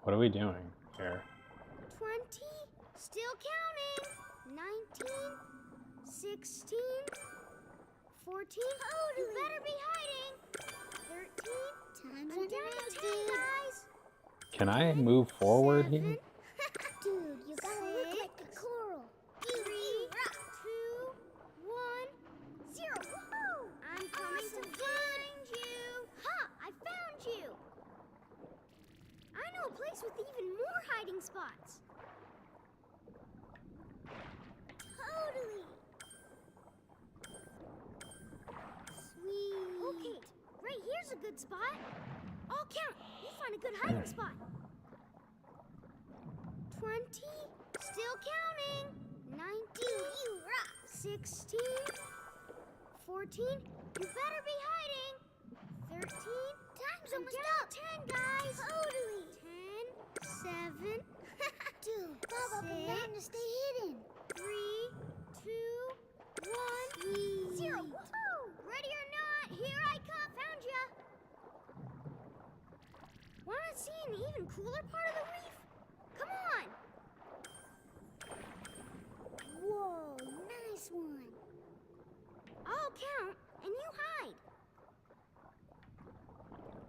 What are we doing here? 20. Still counting. 19. 16. 14. You better be hiding. 13. I'm down to 10, guys. Can I move forward here? Dude, you gotta look like the coral. 3, 2, 1, 0. Woohoo! I'm coming to find you. Ha! I found you. I know a place with even more hiding spots. Totally. Sweet. Okay, right here's a good spot. I'll count. You find a good hiding spot. 20. Still counting. 19. You rock. 16. 14. You better be hiding. 13. Time's almost up. 10, guys. Totally. 10. 7. Dude, Bob, I'm to stay hidden. 3, 2, 1, 0. Woohoo! Ready or not, here I come. Found ya. Wanna see an even cooler part of the reef? Come on. Whoa, nice one. I'll count and you hide.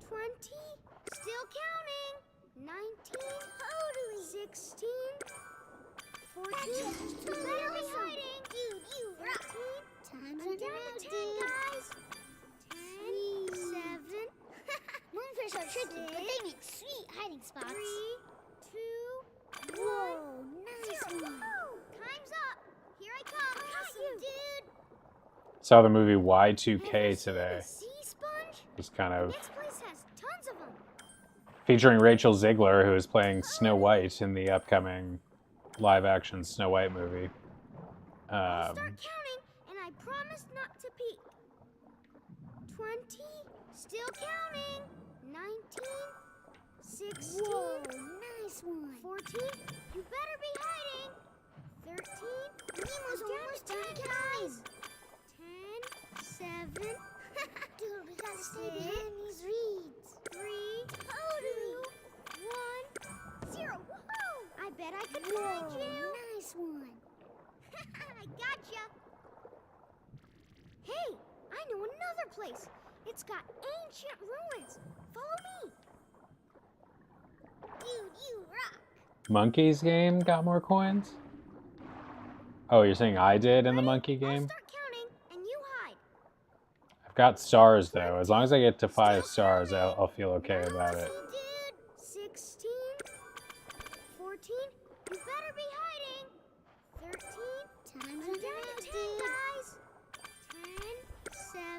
20. Still counting. 19. Totally. 16. 14. You better be hiding. Dude, you rock. 13. I'm down to 10, guys. 10. 7. Moonfish are tricky, but they make sweet hiding spots. 3, 2, 1. Whoa, nice one. Time's up. Here I come. Awesome, you, dude. Saw the movie Y2K today. Sea sponge? It's kind of This place has tons of them. featuring Rachel Ziegler, who is playing Snow White in the upcoming live-action Snow White movie. I'll start counting, and I promise not to peek. 20. Still counting. 19. 16. Whoa, nice one. 14. You better be hiding. 13. Nemo's almost done, guys. 10. 7. Dude, we gotta stay behind these reeds. 3, 2, 1, 0. Woohoo! I bet I could find you. Nice one. I gotcha. Hey, I know another place. It's got ancient ruins. Follow me. Dude, you rock. Monkey's game got more coins? Oh, you're saying I did in the monkey I'll game? start counting, and you hide. I've got stars, though. As long as I get to 5 stars, I'll feel okay about it. Dude, 16, 14. You better be hiding. 13. Time's down to 10, guys. 10, 7.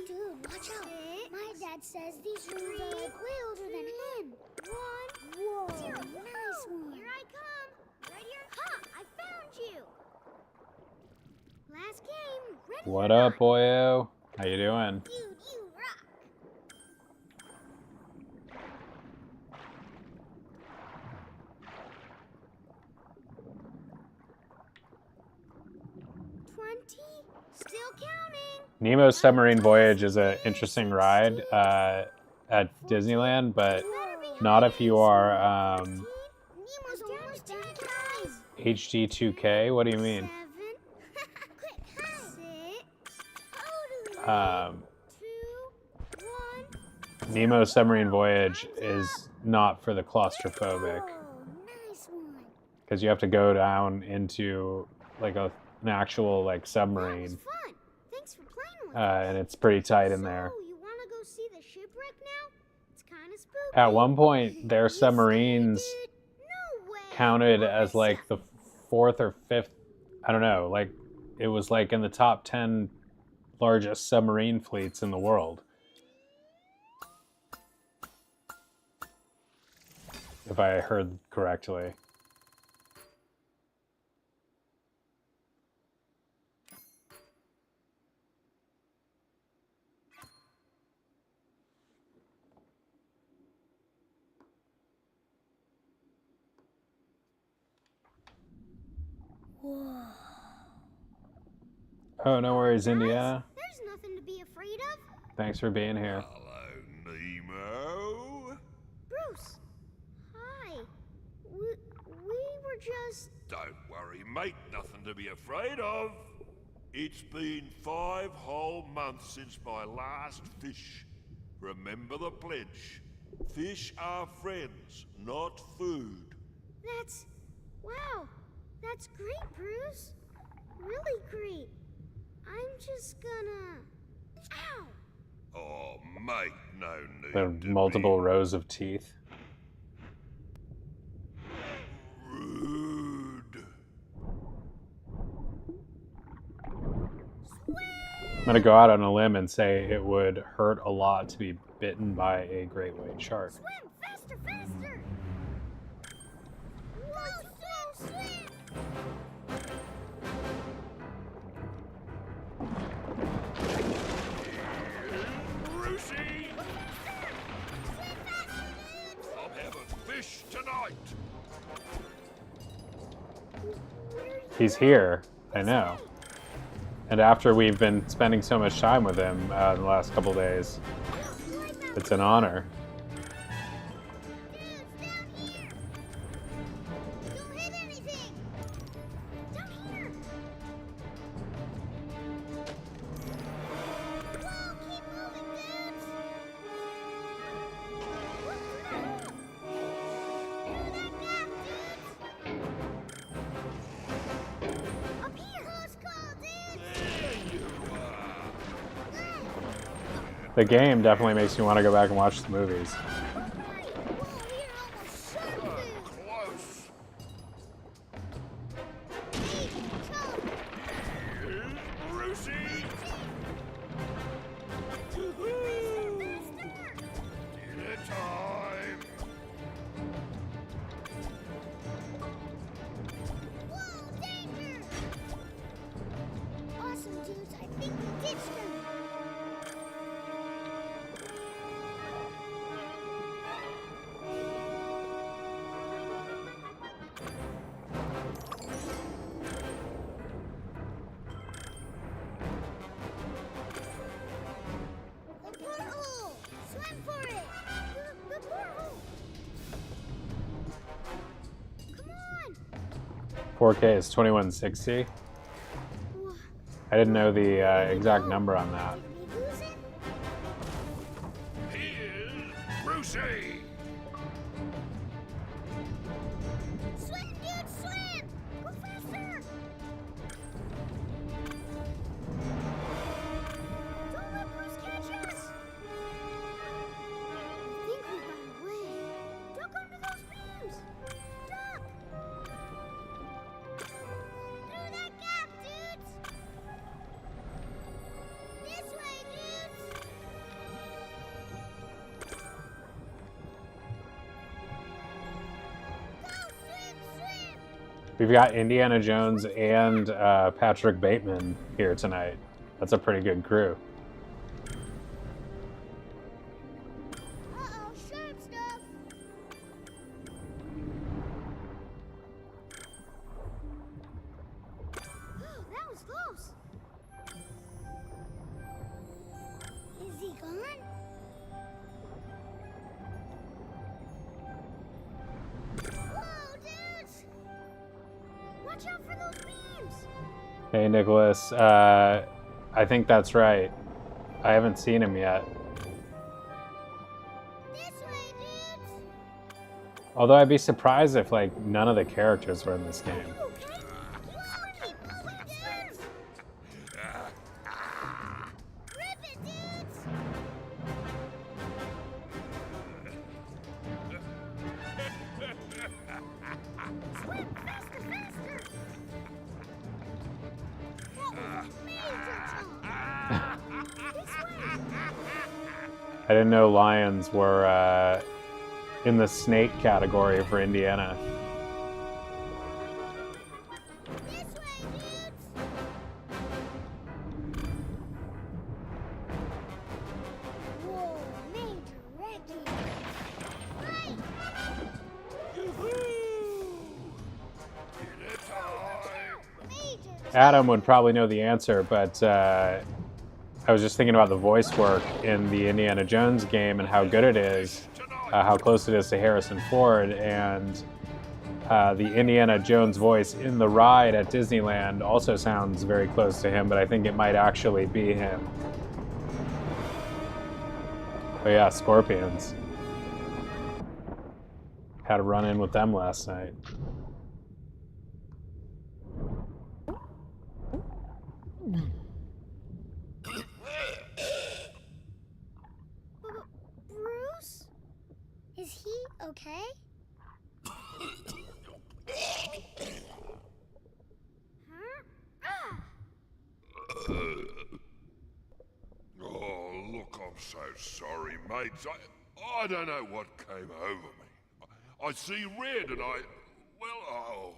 Dude, watch out. My dad says these rooms are like way older than him. 1. Whoa, nice one. Here I come. Right here. Ha! I found you. Last game. Ready What or up, not? boyo? How you doing? Dude, you rock. Still counting. Nemo's Submarine Voyage is an interesting ride at Disneyland, but not if you are Nemo's almost done, guys. HD2K. What do you mean? 7. Quick, 6. Um, 2, 1. Nemo's Submarine Voyage is not for the claustrophobic, Oh, nice one. because you have to go down into like an actual like That was submarine, fun. Thanks for playing with us. and it's pretty tight in there. So, you want to go see the shipwreck now? It's kind of spooky. At one point, their submarines No way. counted What as is like that? the fourth or fifth, I don't know, like it was like in the top 10 largest submarine fleets in the world, if I heard correctly. Whoa. Oh, no worries, Indiana. There's nothing to be afraid of. Thanks for being here. Hello, Nemo. Bruce. Hi. We were just... Don't worry, mate. Nothing to be afraid of. It's been 5 whole months since my last fish. Remember the pledge. Fish are friends, not food. That's... Wow. That's great, Bruce. Really great. I'm just gonna... Ow! Oh, mate, no need The to multiple rows of teeth. be rude. I'm gonna go out on a limb and say it would hurt a lot to be bitten by a great white shark. Swim! Faster, faster! Whoa, swim, swim! Brucey! I'm having fish tonight. He's here, I know. And after we've been spending so much time with him the last couple days, it's an honor. Dudes, down here! Don't hit anything! Down here! Whoa, keep moving, dudes! Look through that hole! Through that gap, dudes! Up here! Close call, dudes! The game definitely makes me want to go back and watch the movies. Whoa, here almost shark food! Close. Hey, Charlie! Here's Brucey. Dinner time. Whoa, danger! Awesome, dudes. I think we ditched them. The porthole! Swim for it! The porthole! Come on! 4K is 2160. Wha- I didn't know the exact number on that. Did we lose it? Here's Brucey. Swim, dude, swim! Go faster! Don't let Bruce catch us! I think we got away. Duck under those beams! Duck! Through that gap, dudes! This way! We've got Indiana Jones and Patrick Bateman here tonight. That's a pretty good crew. Uh-oh, sharp stuff. Oh, that was close. Is he gone? Whoa, dudes! Watch out for those beams! Hey, Nicholas. I think that's right. I haven't seen him yet. This way, dudes! Although I'd be surprised if like none of the characters were in this game. You okay? Whoa, keep moving, dudes! Rip it, dudes! Swim faster, faster! That was a major jump! This way! I didn't know lions were in the snake category for Indiana. This way, dudes! Whoa, major wrecking! Right! Major Adam would probably know the answer, but I was just thinking about the voice work in the Indiana Jones game and how good it is, how close it is to Harrison Ford, and the Indiana Jones voice in the ride at Disneyland also sounds very close to him, but I think it might actually be him. But yeah, scorpions. Had a run-in with them last night. Bruce? Is he okay? Huh? Ah! Oh, look, I'm so sorry, mates. I don't know what came over me. I see red and oh.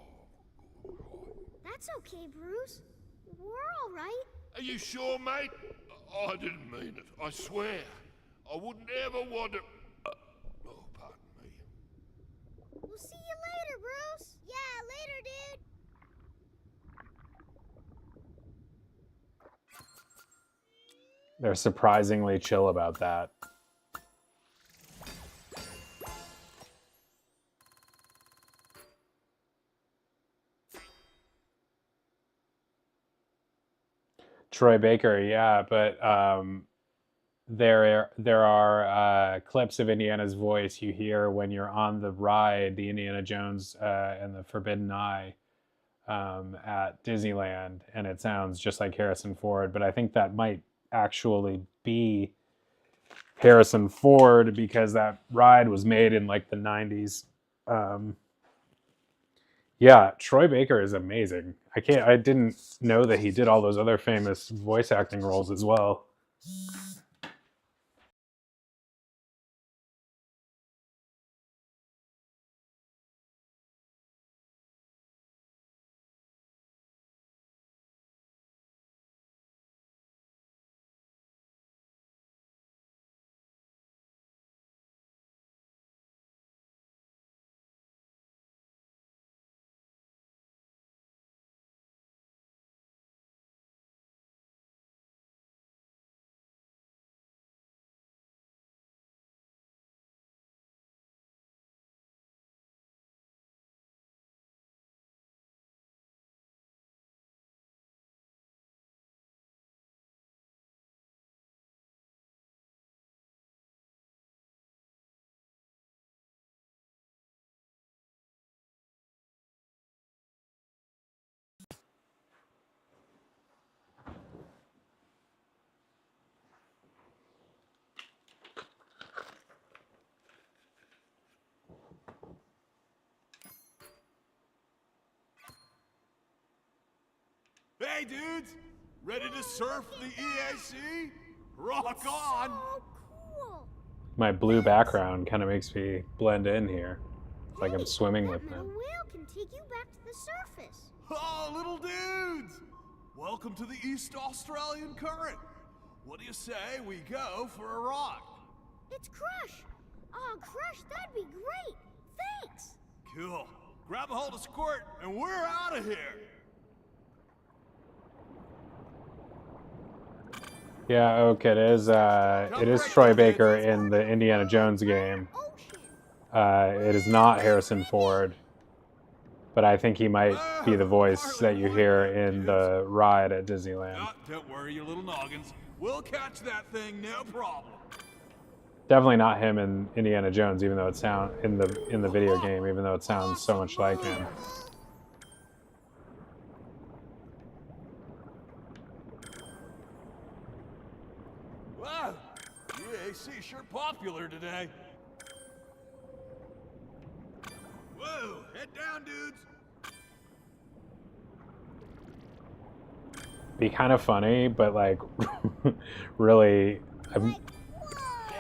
That's okay, Bruce. We're all right. Are you sure, mate? I didn't mean it, I swear. I wouldn't ever want to... Oh, pardon me. We'll see you later, Bruce. Yeah, later, dude. They're surprisingly chill about that. Troy Baker, yeah, but there are clips of Indiana's voice you hear when you're on the ride, the Indiana Jones and the Forbidden Eye at Disneyland, and it sounds just like Harrison Ford, but I think that might actually be Harrison Ford because that ride was made in like the 90s. Yeah, Troy Baker is amazing. I didn't know that he did all those other famous voice acting roles as well. Hey, dudes! Ready to surf the EAC? Rock on! Oh, cool. My blue background kind of makes me blend in here. It's like I'm Hey, swimming that with metal them. whale can take you back to the surface. Oh, little dudes! Welcome to the East Australian Current. What do you say we go for a ride? It's Crush. Oh, Crush, that'd be great. Thanks. Cool. Grab a hold of Squirt, and we're out of here. Yeah, okay, it is Troy Baker in the Indiana Jones game. It is not Harrison Ford, but I think he might be the voice that you hear in the ride at Disneyland. Oh, don't worry, your little noggins. We'll catch that thing, no problem. Definitely not him in Indiana Jones, even though it sounds in the video game, even though it sounds so much like him. Wow, EAC sure popular today. Whoa, head down, dudes. Be kind of funny, but like really,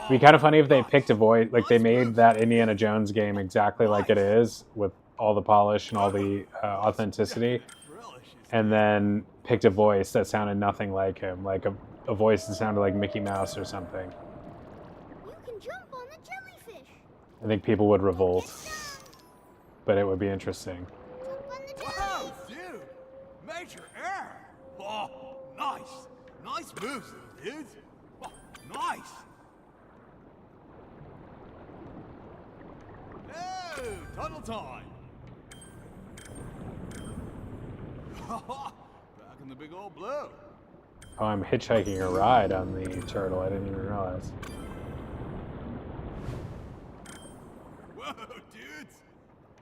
be kind of funny if they picked a voice, like they made that Indiana Jones game exactly like it is, with all the polish and all the authenticity, and then picked a voice that sounded nothing like him, like a voice that sounded like Mickey Mouse or something. You can jump on the jellyfish. I think people would revolt, but it would be interesting. Jump on the Wow, jellyfish. dude! Major error! Oh, nice! Nice moves, little dudes! Oh, nice! Oh, tunnel time! Back in the big old blue. Oh, I'm hitchhiking a ride on the turtle. I didn't even realize. Whoa, dudes!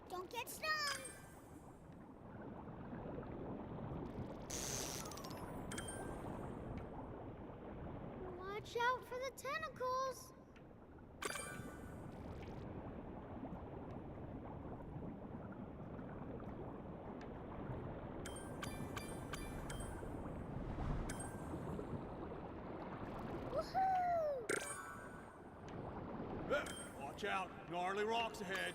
Don't get stung. Watch out for the tentacles. Woohoo! Watch out, gnarly rocks ahead.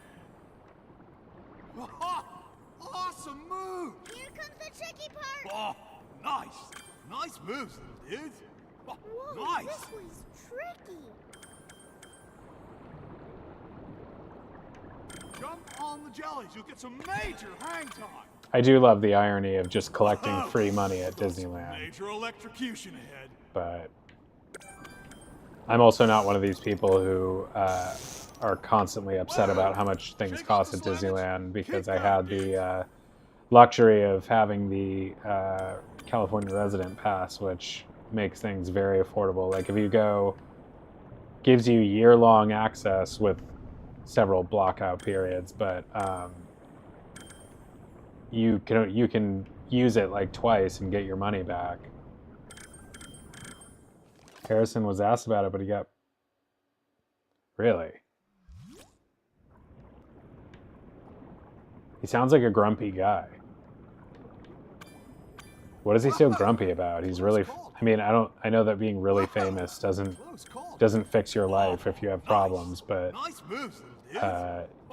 Awesome move! Here comes the tricky part. Oh, nice! Nice moves, little dudes! Oh, Whoa, nice! this was tricky. Jump on the jellies, you'll get some major hang time! I do love the irony of just collecting free money at Disneyland, Major electrocution ahead. but I'm also not one of these people who are constantly upset about how much things cost at Disneyland, because I had the luxury of having the California resident pass, which makes things very affordable. Like if you go, gives you year-long access with several block-out periods, but you can use it like twice and get your money back. Harrison was asked about it, but he got... Really? He sounds like a grumpy guy. What is he so grumpy about? He's really... I mean, I know that being really famous doesn't fix your life if you have problems, but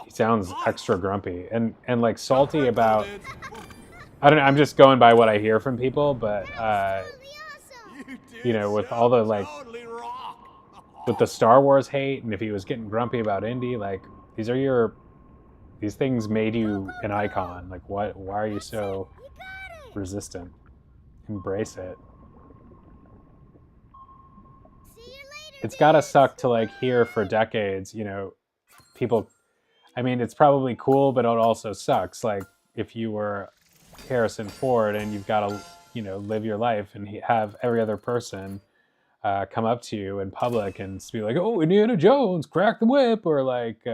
he sounds extra grumpy and like salty about... I don't know, I'm just going by what I hear from people, but you know, with all the like, with the Star Wars hate, and if he was getting grumpy about Indy, like these things made you an icon. Like, why are you so resistant? Embrace it. It's gotta suck to like hear for decades, you know, people, I mean, it's probably cool, but it also sucks. Like if you were Harrison Ford and you've got to, you know, live your life and have every other person come up to you in public and be like, oh, Indiana Jones, crack the whip, or like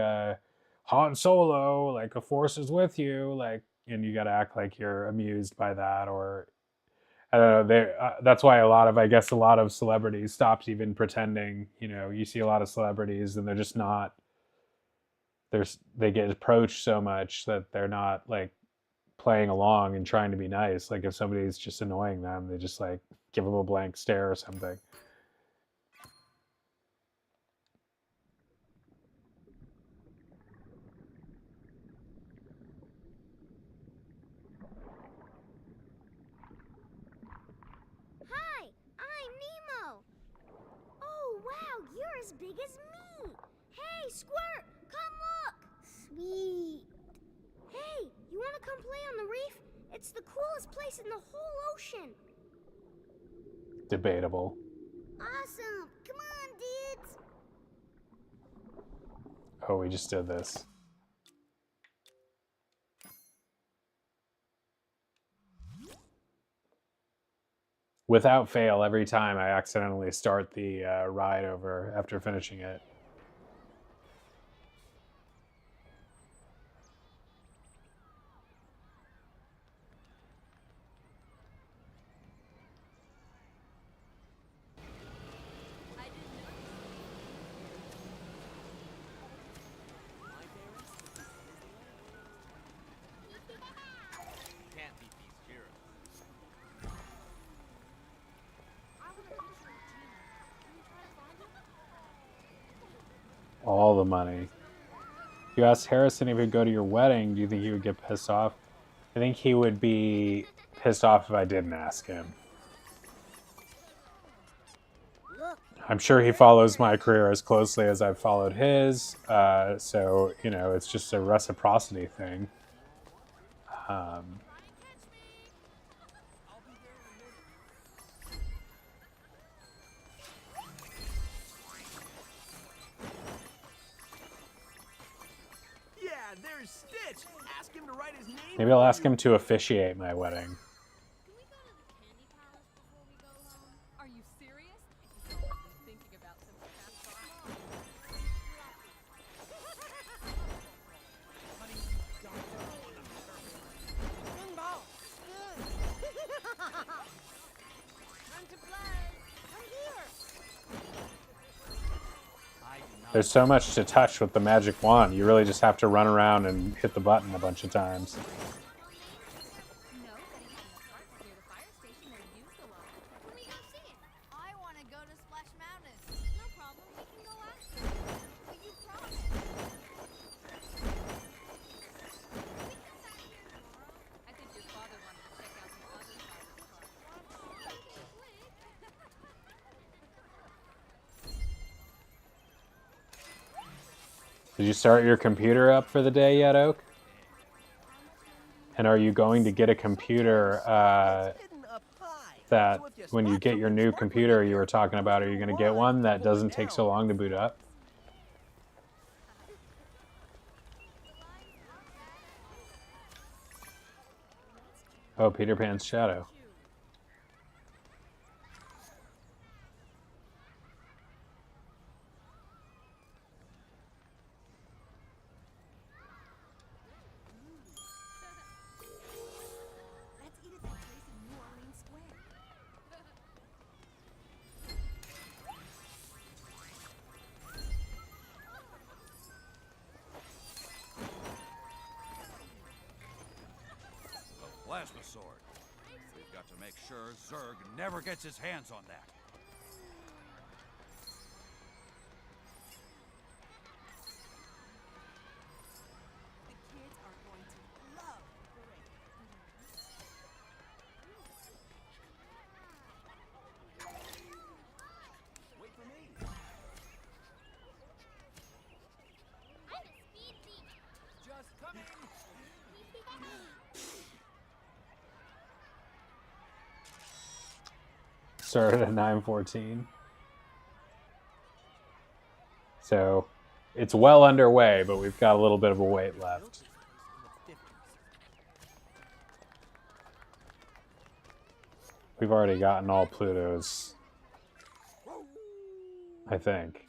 Han Solo, like a force is with you, like, and you got to act like you're amused by that, or I don't know. That's why I guess a lot of celebrities stopped even pretending. You know, you see a lot of celebrities and they're just not. They get approached so much that they're not like playing along and trying to be nice. Like if somebody's just annoying them, they just like give them a blank stare or something. big as me. Hey, Squirt, come look. Sweet. Hey, you want to come play on the reef? It's the coolest place in the whole ocean. Debatable. Awesome. Come on, dudes. Oh, we just did this. Without fail, every time I accidentally start the ride over after finishing it. Can't beat these heroes. All the money. You asked Harrison if he'd go to your wedding. Do you think he would get pissed off? I think he would be pissed off if I didn't ask him. I'm sure he follows my career as closely as I've followed his. So, you know, it's just a reciprocity thing. Yeah, there's Stitch. Ask him to write his name. Maybe I'll ask him to officiate my wedding. Can we go to the candy palace before we go home? Are you serious? It's all I've been thinking about since the past 5 Honey, you got to go on the Pinball. Time to play. Come here. I do not. There's so much to touch with the magic wand. You really just have to run around and hit the button a bunch of times. No, but he has enough parts near the fire station that are used a lot. Can we go see it? I want to go to Splash Mountain. No problem. We can go after. But you promised. We come back here tomorrow. I think your father wanted to check out the other side of the park. Did you start your computer up for the day yet, Oak? And are you going to get a computer that when you get your new computer you were talking about, are you going to get one that doesn't take so long to boot up? Oh, Peter Pan's shadow. Let's eat at that place in New Orleans Square. A plasma sword. We've got to make sure Zurg never gets his hands on that. The kids are going to love the parade. Wait for me. I'm a speed thief. Just coming. Started at 9:14. So it's well underway, but we've got a little bit of a wait left. We've already gotten all Pluto's, I think.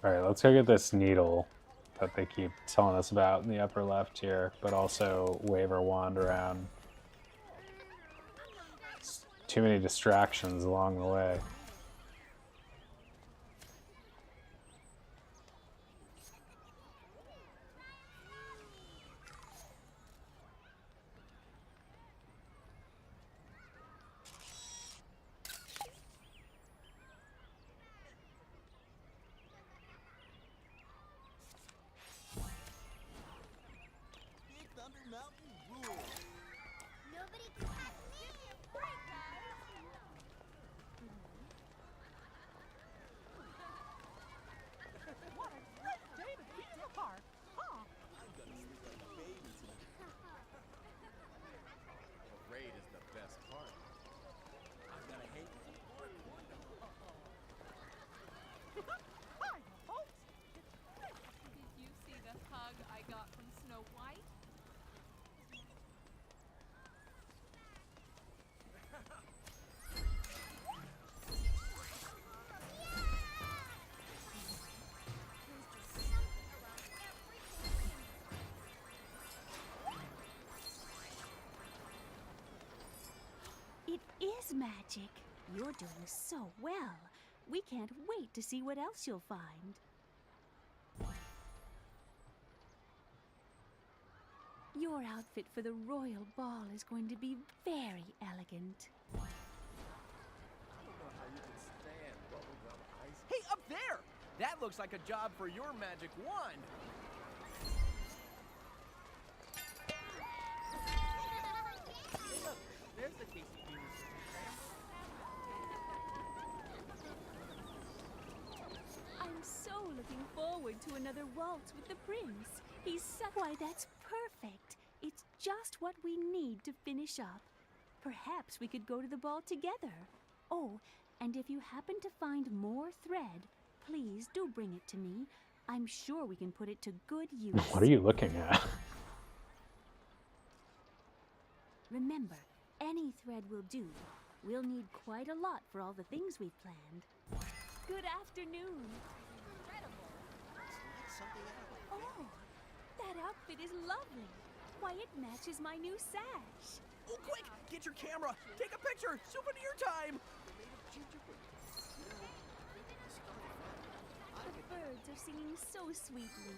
Alright, let's go get this needle that they keep telling us about in the upper left here, but also wave our wand around. It's too many distractions along the way. Nobody can catch me. What a great day to be in the park, huh? Parade is the best part. I'm gonna hate you. Hi, folks. Did you see the hug I got from Snow White? It is magic. You're doing so well. We can't wait to see what else you'll find. Your outfit for the royal ball is going to be very elegant. I don't know how you can stand bubblegum ice. Hey, up there! That looks like a job for your magic wand. Hey, look, there's the Casey Beamer I'm so looking forward to another waltz with the prince. He's so... Why, that's perfect. It's just what we need to finish up. Perhaps we could go to the ball together. Oh, and if you happen to find more thread, please do bring it to me. I'm sure we can put it to good use. What are you looking at? Remember, any thread will do. We'll need quite a lot for all the things we've planned. Good afternoon. Oh, that outfit is lovely. Why, it matches my new sash. Oh, quick! Get your camera! Take a picture! Souvenir time! The birds are singing so sweetly.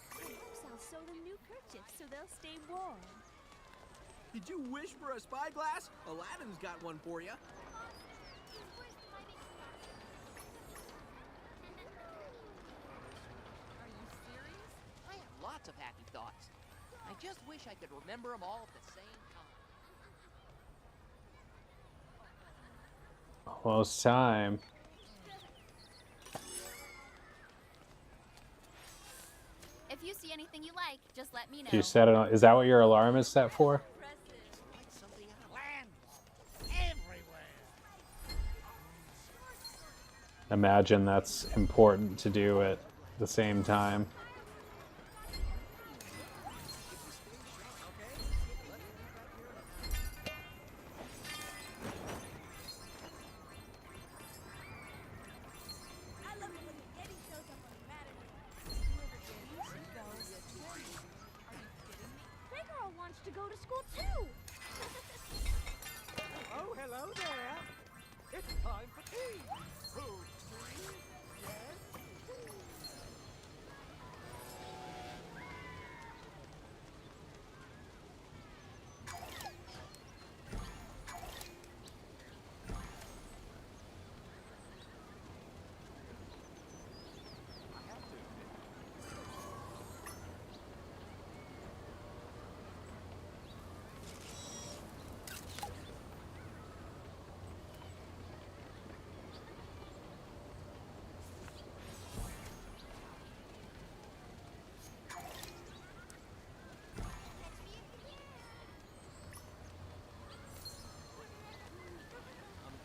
Perhaps I'll sew them new kerchiefs so they'll stay warm. Did you wish for a spyglass? Aladdin's got one for you. Are you serious? I have lots of happy thoughts. I just wish I could remember them all at the same time. Almost time. If you see anything you like, just let me know. You set it on. Is that what your alarm is set for? Imagine that's important to do at the same time. Playgirl wants to go to school too. Oh, hello there. It's time for tea. Food, please.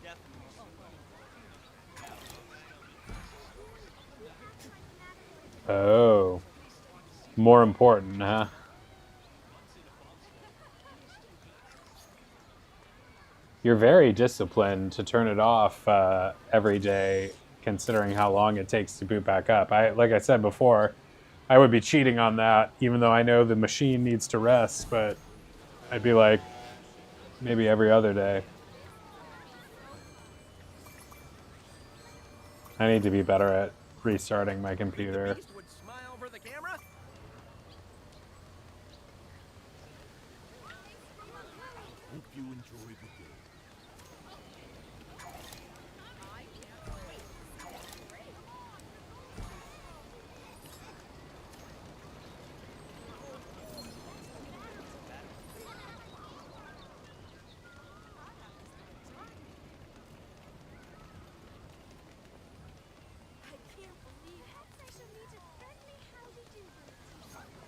Yes? Oh. More important, huh? You're very disciplined to turn it off every day considering how long it takes to boot back up. Like I said before, I would be cheating on that, even though I know the machine needs to rest, but I'd be like, maybe every other day. I need to be better at restarting my computer. Would smile for the camera. Hope you enjoy the game.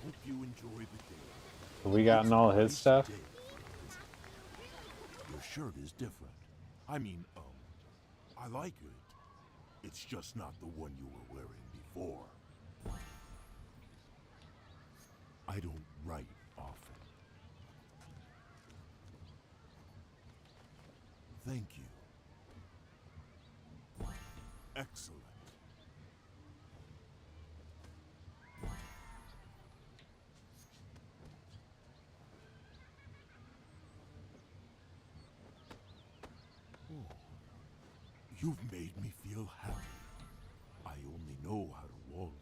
Hope you enjoy the day. Have we gotten all his stuff? Your shirt is different. I mean, I like it. It's just not the one you were wearing before. I don't write often. Thank you. Excellent. You've made me feel happy. I only know how to waltz.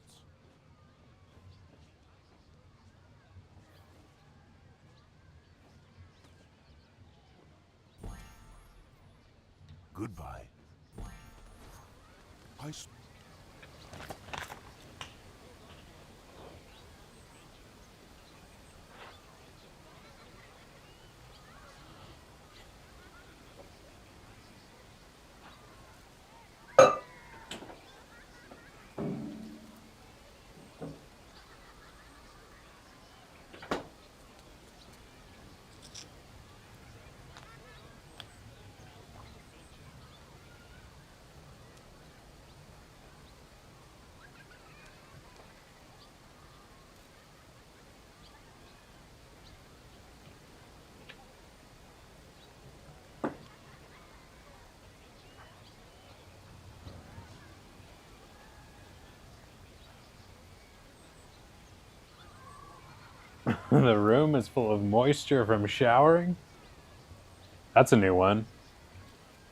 Goodbye. The room is full of moisture from showering? That's a new one.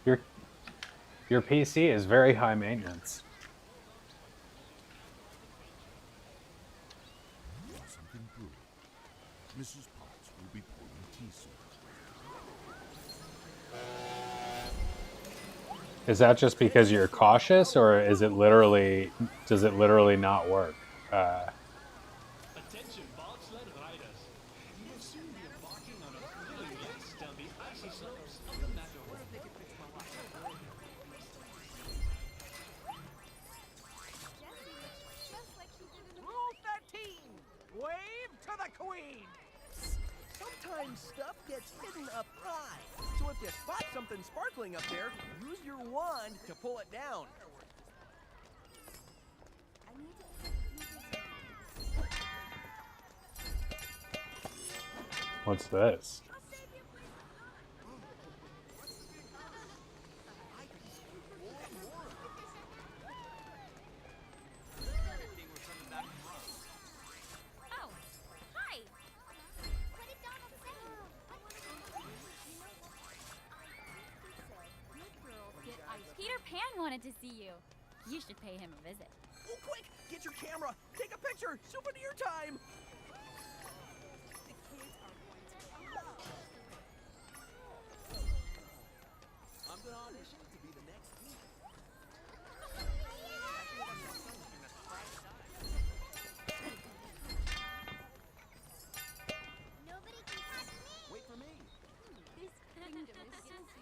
Your PC is very high maintenance. Something good. Mrs. Potts will be pouring tea soon. Is that just because you're cautious, or is it literally, does it literally not work? Attention, bobsled riders. You will soon be embarking on a thrilling race down the icy slopes of the Matterhorn. Rule 13. Wave to the queen. Sometimes stuff gets hidden up high. So if you spot something sparkling up there, use your wand to pull it down. What's this? Oh, hi. What did Donald say? Good girls get ice. Peter Pan wanted to see you. You should pay him a visit. Oh, quick! Get your camera. Take a picture. Souvenir time. I'm gonna audition to be the next king. Nobody can catch me. Wait for me. This kingdom is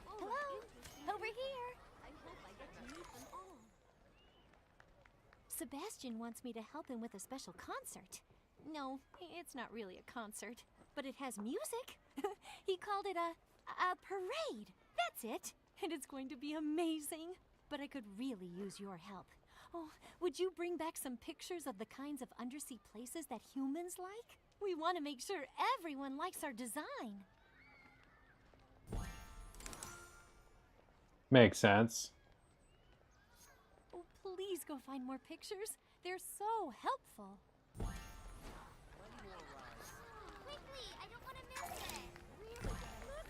Hello, over here. I hope I get to meet them all. Sebastian wants me to help him with a special concert. No, it's not really a concert, but it has music. He called it a parade. That's it. And it's going to be amazing. But I could really use your help. Oh, would you bring back some pictures of the kinds of undersea places that humans like? We want to make sure everyone likes our design. Makes sense. Oh, please go find more pictures? They're so helpful. Quickly, I don't want to miss it. Really, Look,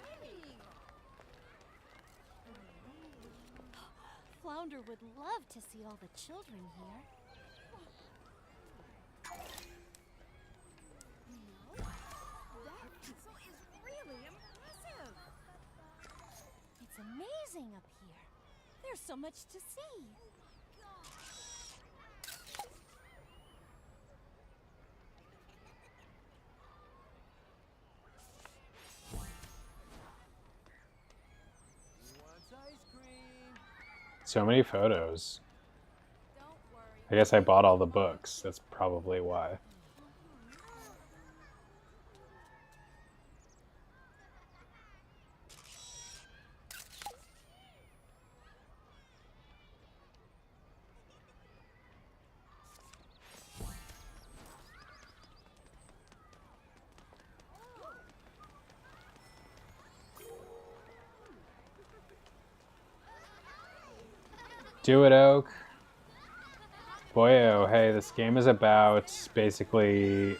honey. Flounder would love to see all the children here. That pixel is really impressive. It's amazing up here. There's so much to see. So many photos. I guess I bought all the books. That's probably why. Do it, Oak. Boyo, hey, this game is about basically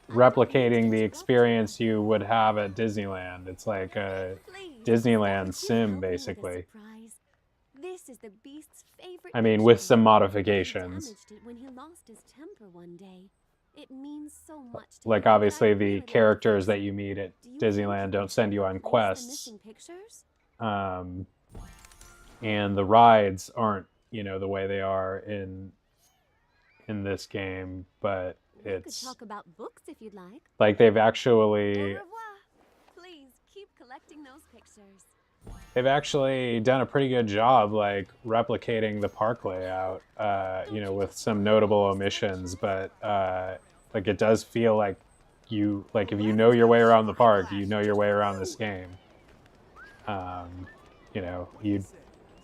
replicating the experience you would have at Disneyland. It's like a Disneyland sim, basically. This is the Beast's favorite. I mean, with some modifications. Damaged it when he lost his temper one day. It means so much to Like, him. obviously, the characters that you meet at Disneyland don't send you on quests. And the rides aren't, you know, the way they are in this game, but it's We could talk about books if you'd like they've actually Please keep collecting those pictures. they've actually done a pretty good job, like replicating the park layout, you know, with some notable omissions, but like it does feel like you, like if you know your way around the park, you know your way around this game. You know,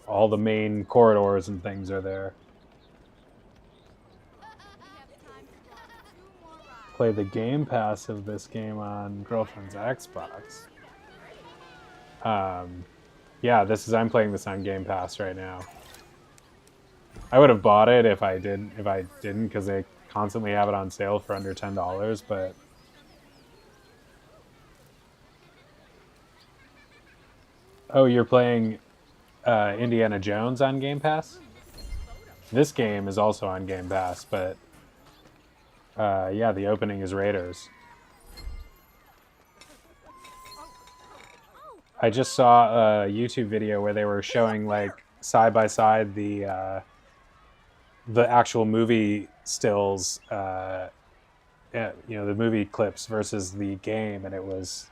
all the main corridors and things are there. Play the Game Pass of this game on girlfriend's Xbox. Yeah, I'm playing this on Game Pass right now. I would have bought it if I didn't, because they constantly have it on sale for under $10, but oh, you're playing Indiana Jones on Game Pass? This game is also on Game Pass, but yeah, the opening is Raiders. I just saw a YouTube video where they were showing, like, side by side the actual movie stills, you know, the movie clips versus the game, and it was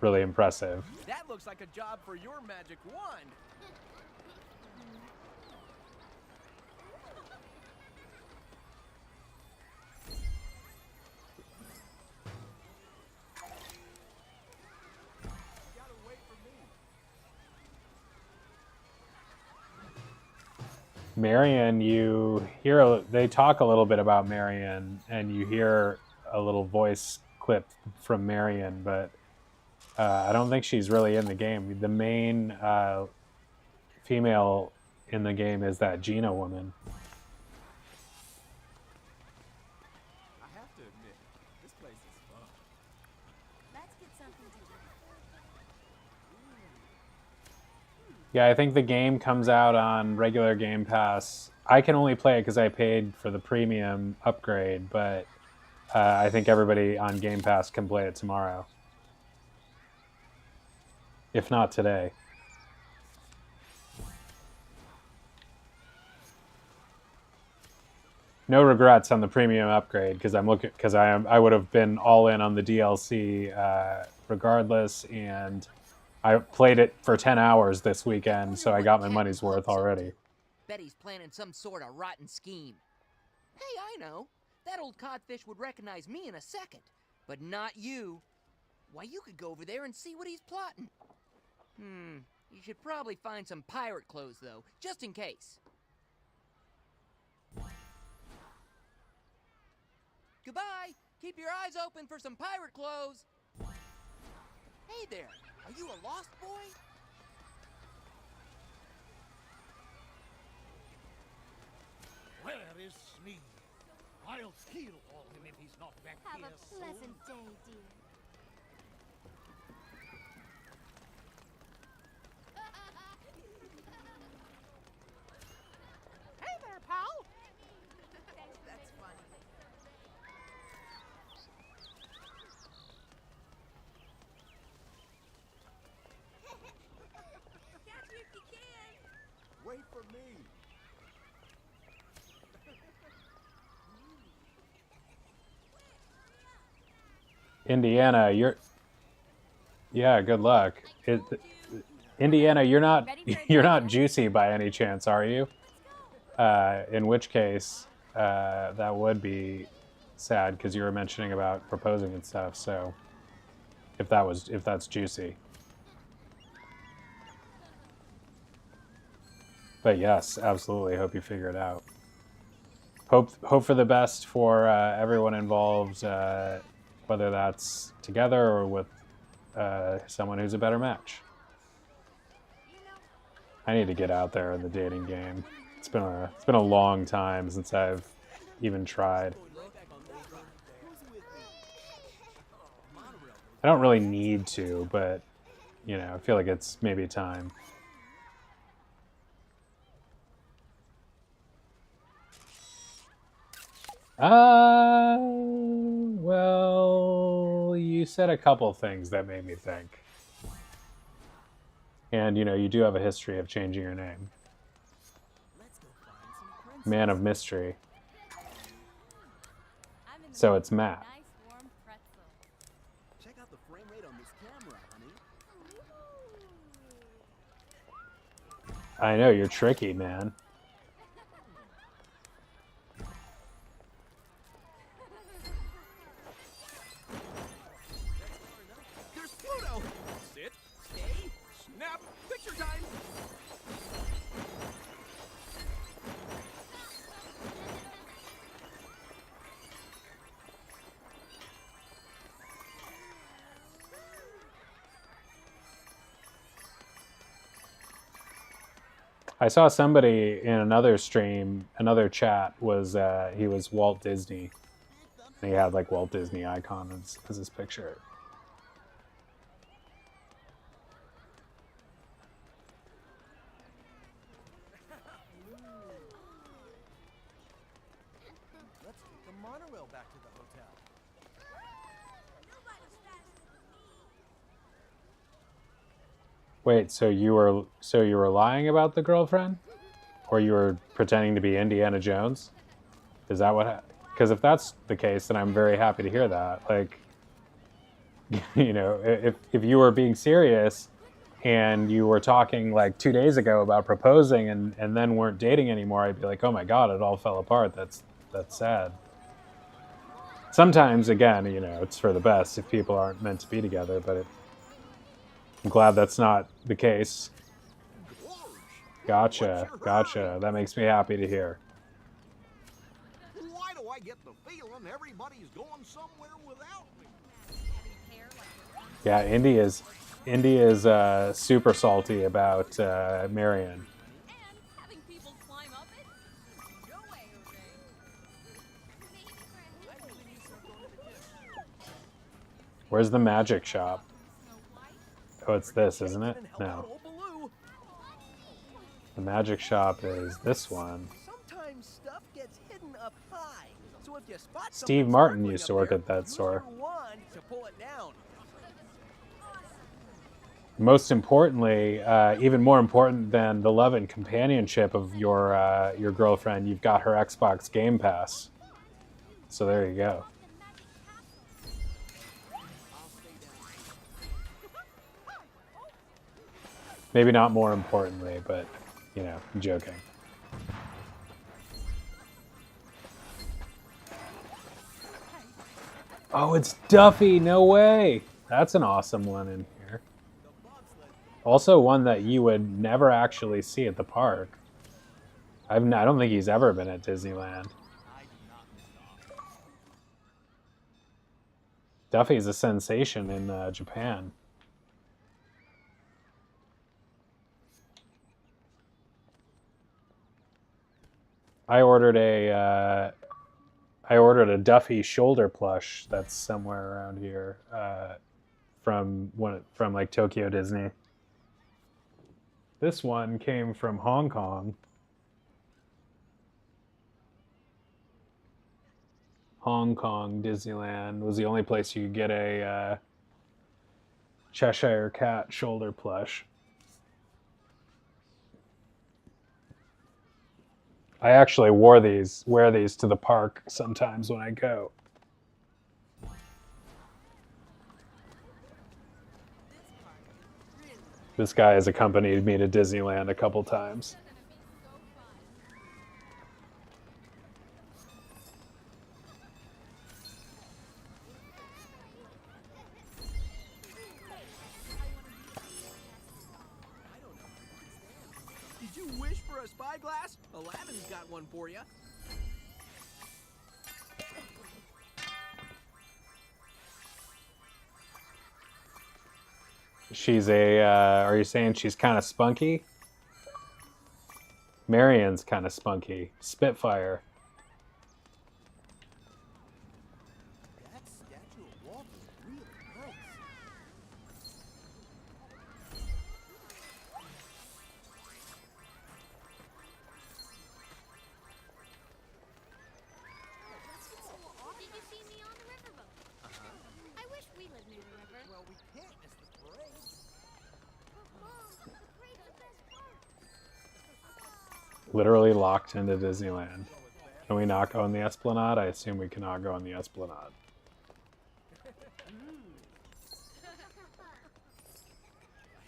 really impressive. That looks like a job for your magic wand. Marion, you hear, they talk a little bit about Marion, and you hear a little voice clip from Marion, but I don't think she's really in the game. The main female in the game is that Gina woman. I have to admit, this place is fun. Let's get something to drink. Yeah, I think the game comes out on regular Game Pass. I can only play it because I paid for the premium upgrade, but I think everybody on Game Pass can play it tomorrow. If not today. No regrets on the premium upgrade because I would have been all in on the DLC regardless, and I played it for 10 hours this weekend, so I got my money's worth already. Bet he's planning some sort of rotten scheme. Hey, I know. That old codfish would recognize me in a second, but not you. Why, you could go over there and see what he's plotting. You should probably find some pirate clothes, though, just in case. Goodbye! Keep your eyes open for some pirate clothes! Hey there! Are you a lost boy? Where is Smee? I'll keel-haul him if he's not back Have here a soon. pleasant day, dear. Hey there, pal! That's funny. Catch me if you can. Wait for me. Indiana, you're... Yeah, good luck. Indiana, you're not you're not juicy by any chance, are you? In which case, that would be sad because you were mentioning about proposing and stuff. So, if that's juicy, but yes, absolutely. Hope you figure it out. Hope for the best for everyone involved, whether that's together or with someone who's a better match. I need to get out there in the dating game. It's been a long time since I've even tried. I don't really need to, but you know, I feel like it's maybe time. Well, you said a couple things that made me think. And, you know, you do have a history of changing your name. Man of mystery. So it's Matt. Check out the frame rate on this camera, honey. I know, you're tricky, man. There's Pluto! Sit, stay, snap, picture time! I saw somebody in another stream, another chat, was he was Walt Disney. And he had like Walt Disney icon as his picture. Let's take the monorail back to the hotel. Wait, so you were lying about the girlfriend, or you were pretending to be Indiana Jones? Is that what? Because if that's the case, then I'm very happy to hear that. Like, you know, if you were being serious, and you were talking like 2 days ago about proposing, and then weren't dating anymore, I'd be like, oh my god, it all fell apart. That's sad. Sometimes, again, you know, it's for the best if people aren't meant to be together, but I'm glad that's not the case. Gotcha. That makes me happy to hear. Why do I get the feeling everybody's going somewhere without me? Yeah, Indy is super salty about Marion. Having people climb up it? No way, Jose. Where's the magic shop? Oh, it's this, isn't it? No. The magic shop is this one. Sometimes stuff gets hidden up high. So if you spot Steve Martin used to work at that store. one to pull it down. Most importantly, even more important than the love and companionship of your girlfriend, you've got her Xbox Game Pass. So there you go. Maybe not more importantly, but, you know, I'm joking. Oh, it's Duffy! No way! That's an awesome one in here. Also one that you would never actually see at the park. I don't think he's ever been at Disneyland. Duffy's a sensation in Japan. I ordered a Duffy shoulder plush that's somewhere around here from like Tokyo Disney. This one came from Hong Kong. Hong Kong Disneyland was the only place you could get a Cheshire Cat shoulder plush. I actually wear these to the park sometimes when I go. This guy has accompanied me to Disneyland a couple times. Did you wish for a spyglass? Aladdin's got one for you. She's a, are you saying she's kind of spunky? Marion's kind of spunky. Spitfire. That statue of Walt is really nice. Did you see me on the riverboat? I wish we lived near the river. Well, we can't miss the parade. But Mom, the parade's the best part. Literally locked into Disneyland. Can we not go on the Esplanade? I assume we cannot go on the Esplanade. I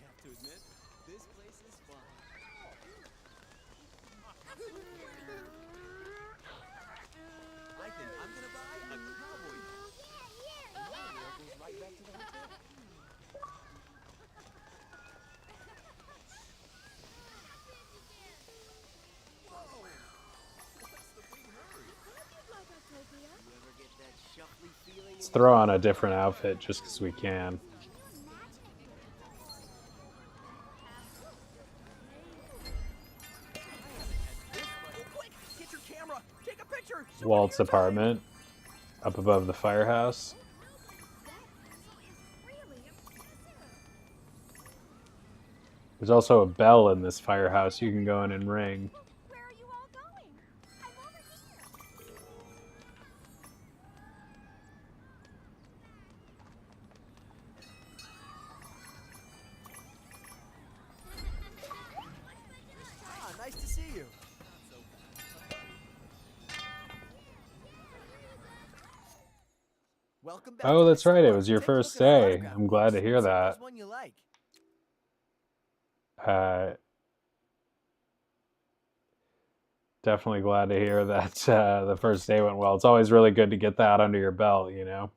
have to admit, this place is fun. I think I'm gonna buy a cowboy hat. And that goes right back to the hotel. Whoa! What's the big hurry? You ever get that shuffly feeling? Let's throw on a different outfit just because we can. Quick, get your camera. Take a picture. Walt's apartment up above the firehouse. There's also a bell in this firehouse you can go in and ring. Where are you all going? I'm over here. Ah, nice to see you. Welcome back. Oh, to the that's right. It store. was your Take a look first at our day. autograph I'm glad to books. hear See that. which one you like. Definitely glad to hear that the first day went well. It's always really good to get that under your belt, you know,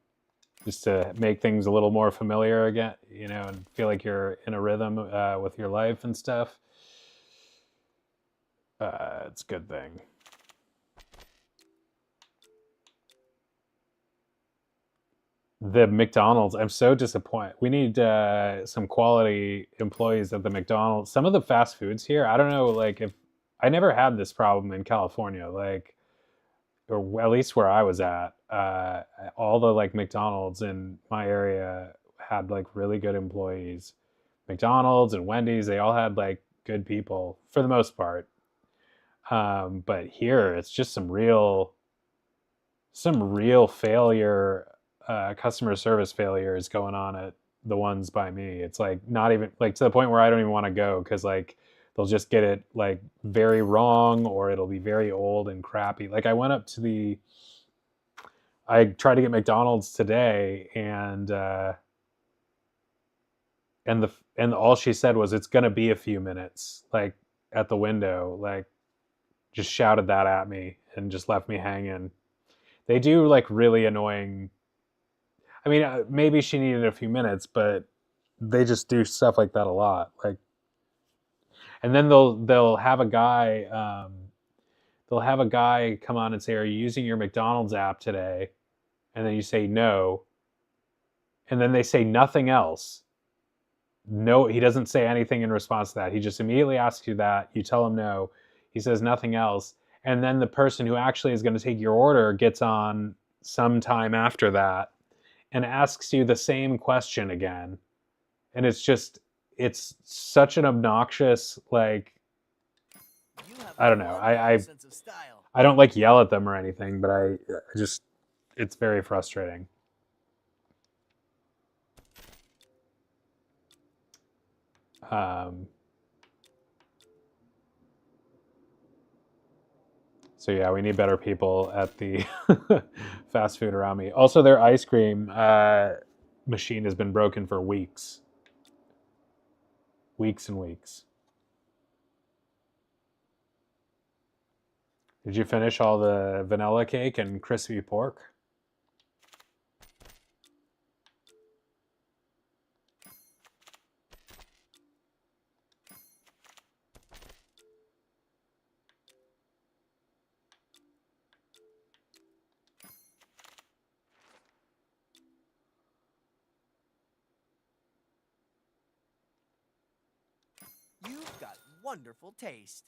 just to make things a little more familiar again, you know, and feel like you're in a rhythm with your life and stuff. It's a good thing. The McDonald's, I'm so disappointed. We need some quality employees at the McDonald's. Some of the fast foods here, I don't know, like if I never had this problem in California, like, or at least where I was at, all the like McDonald's in my area had like really good employees. McDonald's and Wendy's, they all had like good people for the most part. But here it's just some real failure, customer service failure is going on at the ones by me. It's like not even like to the point where I don't even want to go because like they'll just get it like very wrong or it'll be very old and crappy. Like I went up to I tried to get McDonald's today and all she said was it's gonna be a few minutes, like at the window, like just shouted that at me and just left me hanging. They do like really annoying. I mean, maybe she needed a few minutes, but they just do stuff like that a lot. Like, and then they'll have a guy come on and say, "Are you using your McDonald's app today?" And then you say no, and then they say nothing else. No, he doesn't say anything in response to that. He just immediately asks you that. You tell him no. He says nothing else, and then the person who actually is going to take your order gets on sometime after that and asks you the same question again. And it's such an obnoxious, like, I don't know. I don't like yell at them or anything, but I just, it's very frustrating. So yeah, we need better people at the fast food around me. Also, their ice cream machine has been broken for weeks. Weeks and weeks. Did you finish all the vanilla cake and crispy pork? You've got wonderful taste.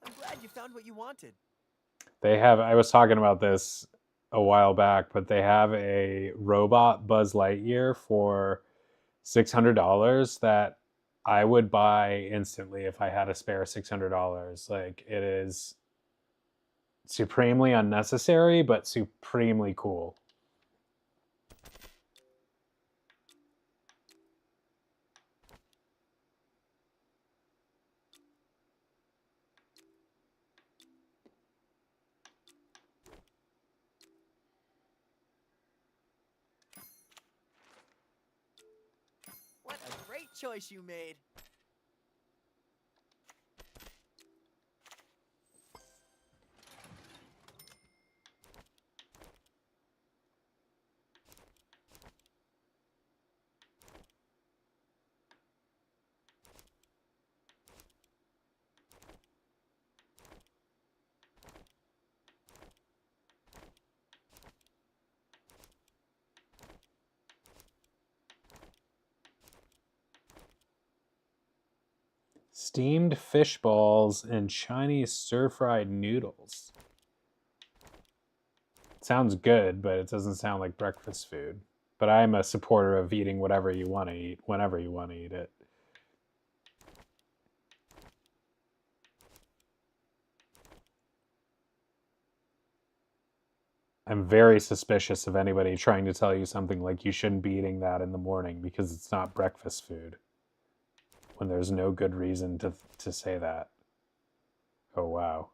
I'm glad you found what you wanted. They have, I was talking about this a while back, but they have a robot Buzz Lightyear for $600 that I would buy instantly if I had a spare $600. Like, it is supremely unnecessary, but supremely cool. What a great choice you made. Steamed fish balls and Chinese stir-fried noodles. Sounds good, but it doesn't sound like breakfast food. But I'm a supporter of eating whatever you want to eat, whenever you want to eat it. I'm very suspicious of anybody trying to tell you something like you shouldn't be eating that in the morning because it's not breakfast food, when there's no good reason to say that. Oh, wow.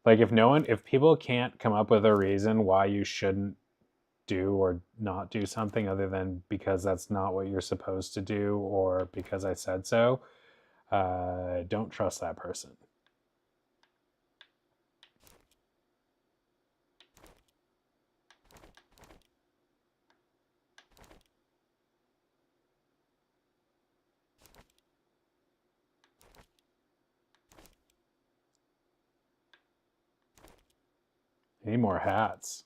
Like, if people can't come up with a reason why you shouldn't do or not do something other than because that's not what you're supposed to do or because I said so, don't trust that person. I need more hats.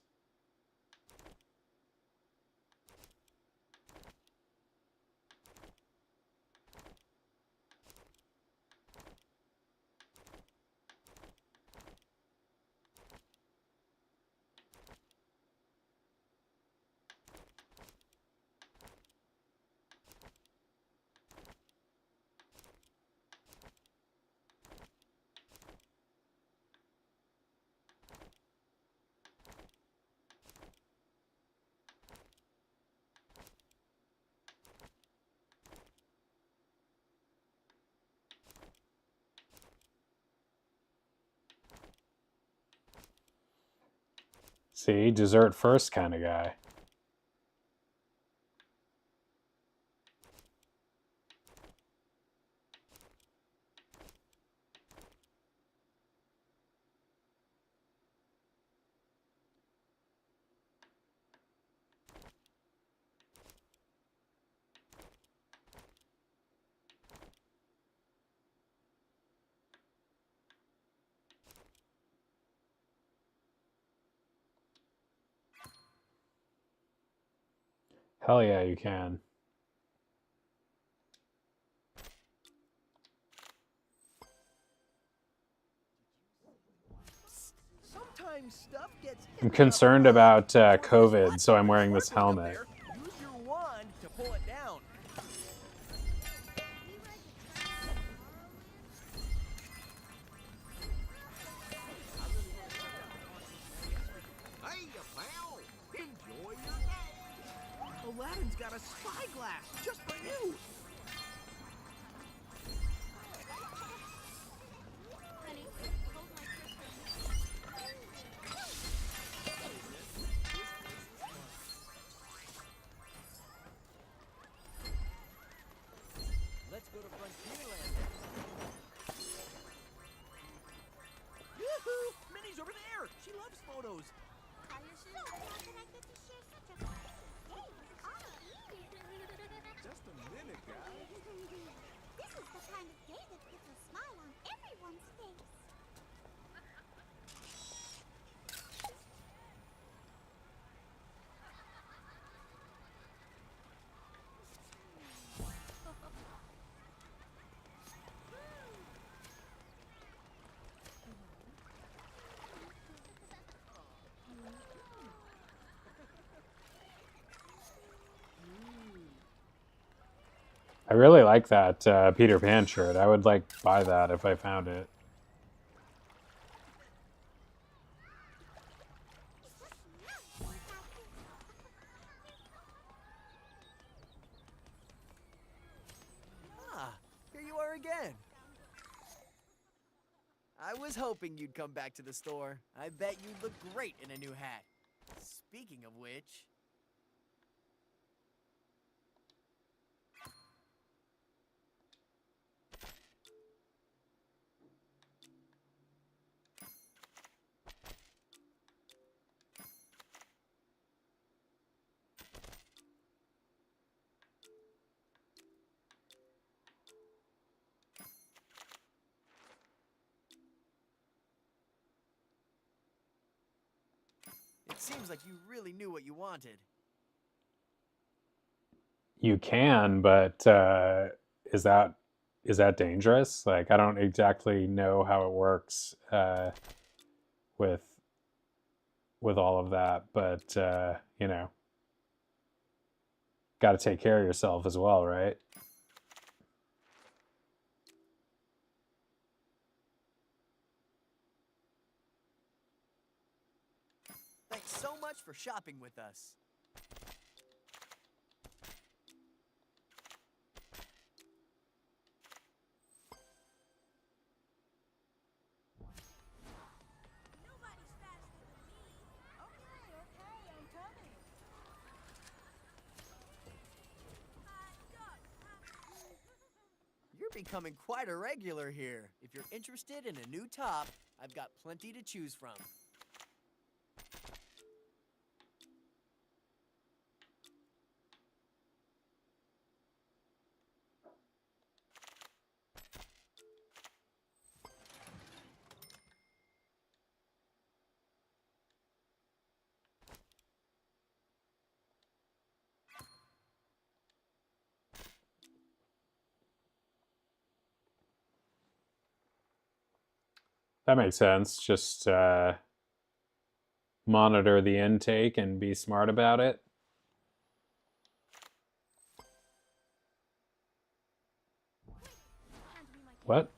See, dessert first kind of guy. Hell yeah, you can. Sometimes stuff gets I'm hidden up concerned high, about so if you COVID, spot so I'm something wearing this sparkling up helmet. there, use your wand to pull it down. Hey, pal! Enjoy your day! Aladdin's got a spyglass just for you. Let's go to Frontierland. Yoo-hoo! Minnie's over there. She loves photos. Just a minute, guys. This is the kind of day that puts a smile on everyone's face. I really like that Peter Pan shirt. I would like buy that if I found it. Ah, here you are again. I was hoping you'd come back to the store. I bet you'd look great in a new hat. Speaking of which... It seems like you really knew what you wanted. You can, but is that dangerous? Like, I don't exactly know how it works with all of that, but you know, got to take care of yourself as well, right? Thanks so much for shopping with us. You're becoming quite a regular here. If you're interested in a new top, I've got plenty to choose from. That makes sense. Just monitor the intake and be smart about it. What?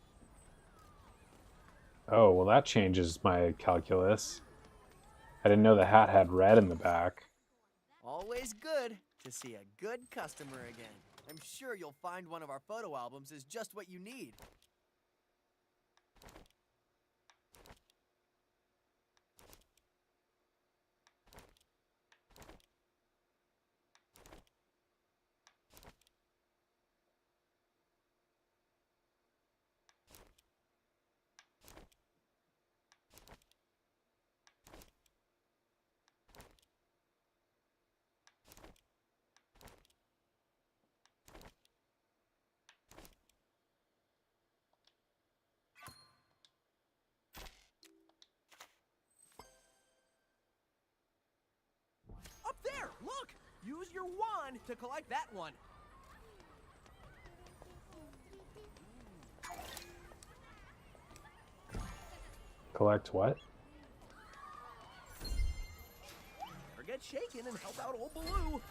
Oh, well, that changes my calculus. I didn't know the hat had red in the back. Always good to see a good customer again. I'm sure you'll find one of our photo albums is just what you need. use your wand to collect that one. Collect what? Or get shaken and help out old Baloo.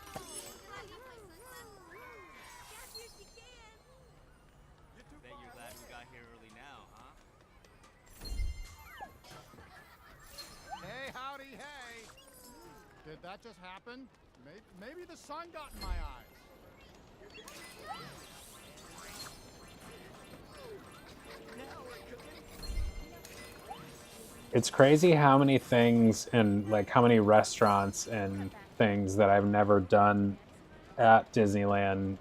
Bet you're glad we got here early now, huh? Hey, howdy, hey! Did that just happen? Maybe the sun got in my eyes. It's crazy how many things and like how many restaurants and things that I've never done at Disneyland,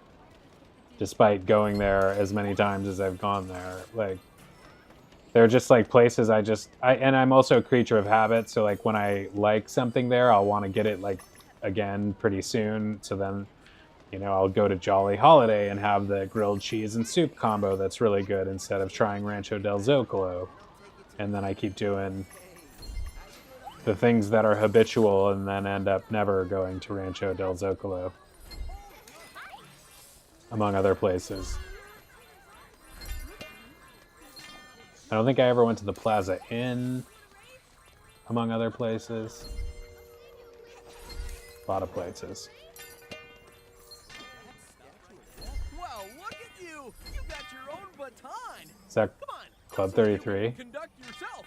despite going there as many times as I've gone there. Like, they're just like places and I'm also a creature of habit. So like when I like something there, I'll want to get it like again pretty soon. So then, you know, I'll go to Jolly Holiday and have the grilled cheese and soup combo that's really good instead of trying Rancho del Zocalo. And then I keep doing the things that are habitual and then end up never going to Rancho del Zocalo, among other places. I don't think I ever went to the Plaza Inn, among other places. A lot of places. Whoa, look at you! You got your own baton! Is that Come on, Club 33? conduct yourself!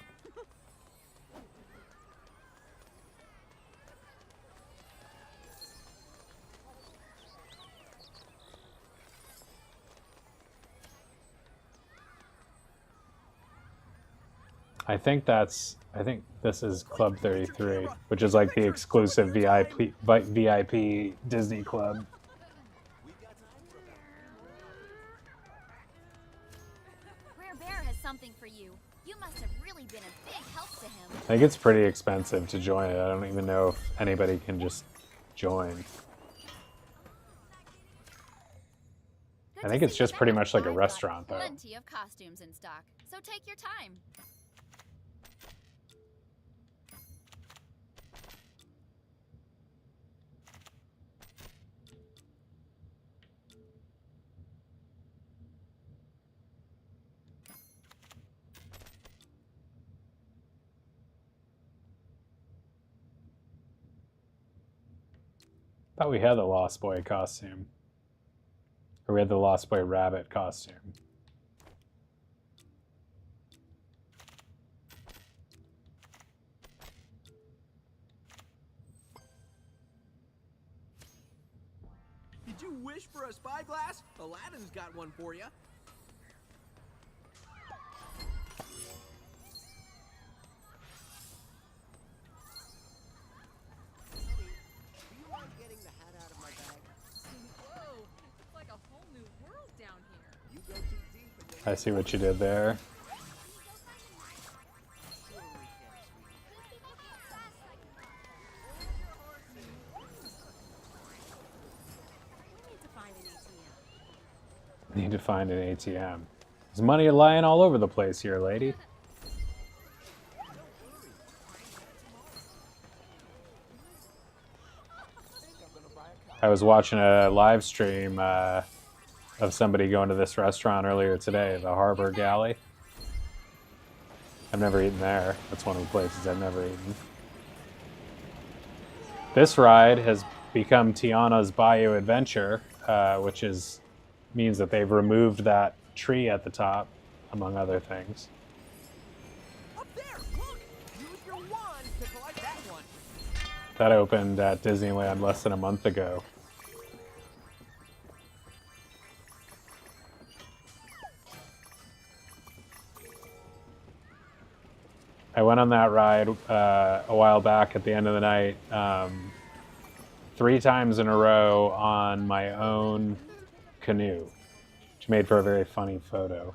I think this is Club 33, which is like the exclusive VIP Disney Club. Rare Bear has something for you. You must have really been a big help to him. I think it's pretty expensive to join it. I don't even know if anybody can just join. I think it's just pretty much like a restaurant, though. Plenty of costumes in stock, so take your time. Thought we had the Lost Boy costume. Or we had the Lost Boy rabbit costume. Did you wish for a spyglass? Aladdin's got one for you. Whoa, it's like a whole new world down here. You go too deep and I see what you did there. Need to find an ATM. There's money lying all over the place here, lady. I was watching a live stream of somebody going to this restaurant earlier today, the Harbor Galley. I've never eaten there. That's one of the places I've never eaten. This ride has become Tiana's Bayou Adventure, which means that they've removed that tree at the top, among other things. Up there, look! Use your wand to collect that one. That opened at Disneyland less than a month ago. I went on that ride a while back at the end of the night, 3 times in a row on my own canoe, which made for a very funny photo.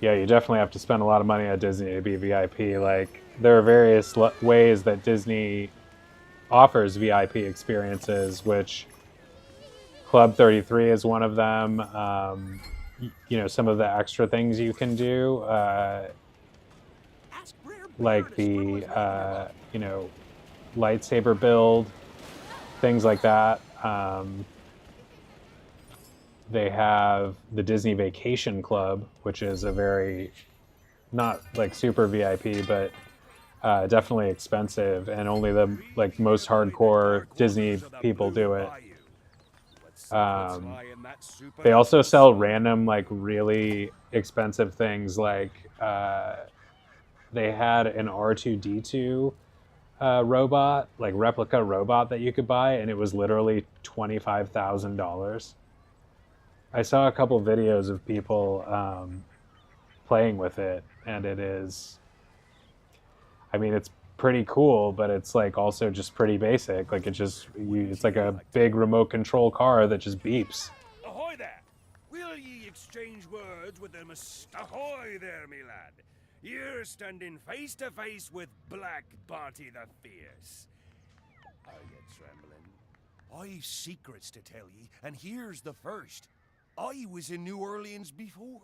Yeah, you definitely have to spend a lot of money at Disney to be VIP. Like, there are various ways that Disney offers VIP experiences, which Club 33 is one of them. You know, some of the extra things you can do, like the, you know, lightsaber build, things like that. They have the Disney Vacation Club, which is a very, not like super VIP, but definitely expensive, and only the like most hardcore Disney people do it. They also sell random like really expensive things, like they had an R2-D2 robot, like replica robot that you could buy, and it was literally $25,000. I saw a couple videos of people playing with it, and it is, I mean, it's pretty cool, but it's like also just pretty basic. Like it's like a big remote control car that just beeps. Ahoy there! Will ye exchange words with them? Ahoy there, me lad! You're standing face to face with Black Barty the Fierce. Are you trembling? I've secrets to tell ye, and here's the first. I was in New Orleans before,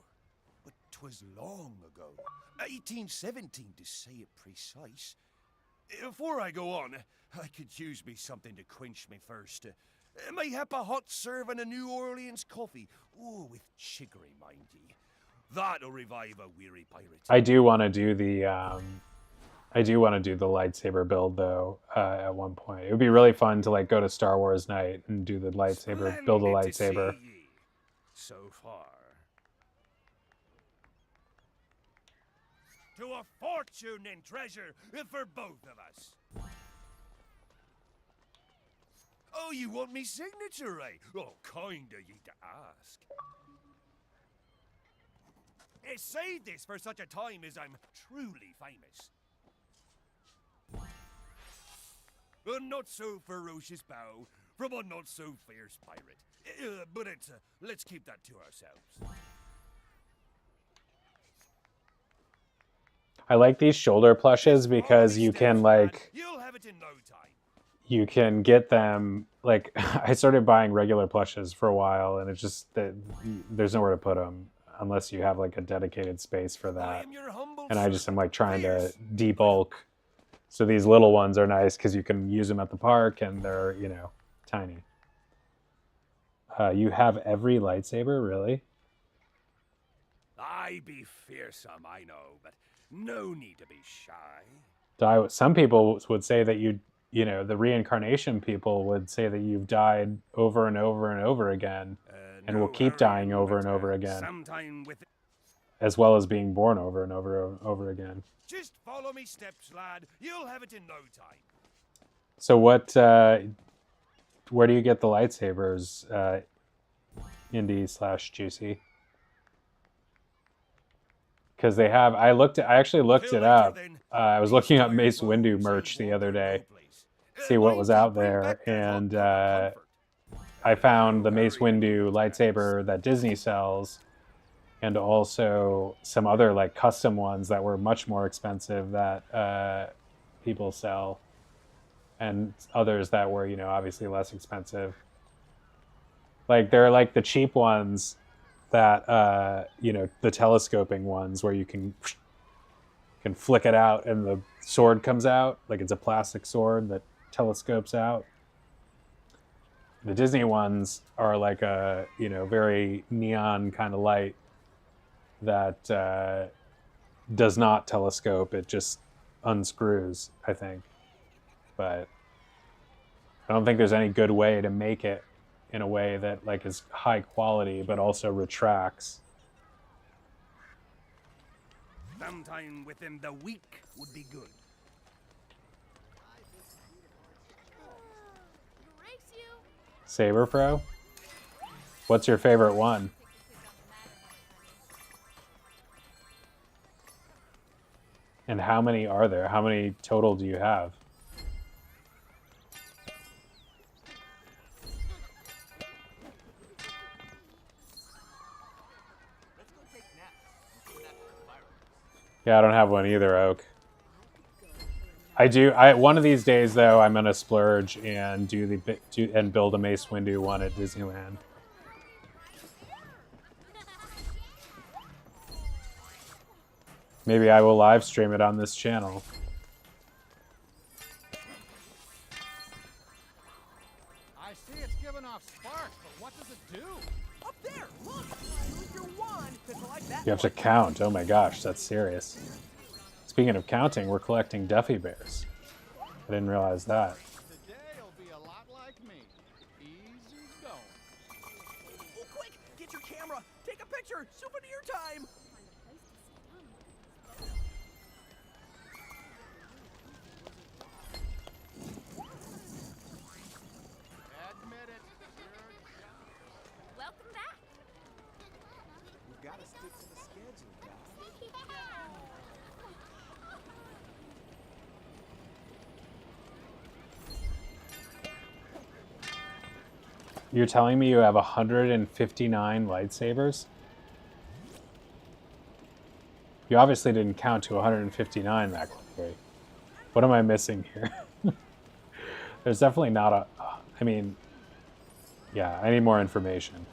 but 'twas long ago. 1817 to say it precise. Before I go on, I could use me something to quench me thirst. Mayhap a hot serving of New Orleans coffee. Oh, with chicory, mind ye. That'll revive a weary pirate. I do want to do the lightsaber build though. At one point, it would be really fun to like go to Star Wars night and do the lightsaber, build a lightsaber. So far. To a fortune and treasure for both of us. Oh, you want me signature, eh? Oh, kind of ye to ask. Save this for such a time as I'm truly famous. A not so ferocious bow from a not so fierce pirate. But let's keep that to ourselves. I like these shoulder plushes because you can like, You'll have it in no time. you can get them like, I started buying regular plushes for a while, and it's just that there's nowhere to put them unless you have like a dedicated space for that. And I just am like trying to debulk. So these little ones are nice because you can use them at the park, and they're, you know, tiny. You have every lightsaber, really? I be fearsome, I know, but no need to be shy. Some people would say that you know, the reincarnation people would say that you've died over and over and over again, and will keep dying over and over again, as well as being born over and over again. Just follow me steps, lad. You'll have it in no time. So what? Where do you get the lightsabers, Indy/Juicy? Because they have. I actually looked it up. I was looking up Mace Windu merch the other day, see what was out there, and I found the Mace Windu lightsaber that Disney sells, and also some other like custom ones that were much more expensive that people sell, and others that were, you know, obviously less expensive. Like they're like the cheap ones that you know, the telescoping ones where you can flick it out and the sword comes out, like it's a plastic sword that telescopes out. The Disney ones are like a, you know, very neon kind of light that does not telescope. It just unscrews, I think. But I don't think there's any good way to make it in a way that like is high quality but also retracts. Sometime within the week would be good. Saber Pro? What's your favorite one? And how many are there? How many total do you have? Yeah, I don't have one either, Oak. I do. One of these days, though, I'm gonna splurge and and build a Mace Windu one at Disneyland. Maybe I will live stream it on this channel. What does it do? Up there, look! Use your wand to collect that. You have to count. Oh my gosh, that's serious. Speaking of counting, we're collecting Duffy Bears. I didn't realize that. Today'll be a lot like me. Easy going. Oh, quick! Get your camera! Take a picture! Souvenir time! Admit it. Welcome back. We've got to stick to the schedule, guys. You're telling me you have 159 lightsabers? You obviously didn't count to 159 that quickly. What am I missing here? There's definitely not a... I mean... Yeah, I need more information.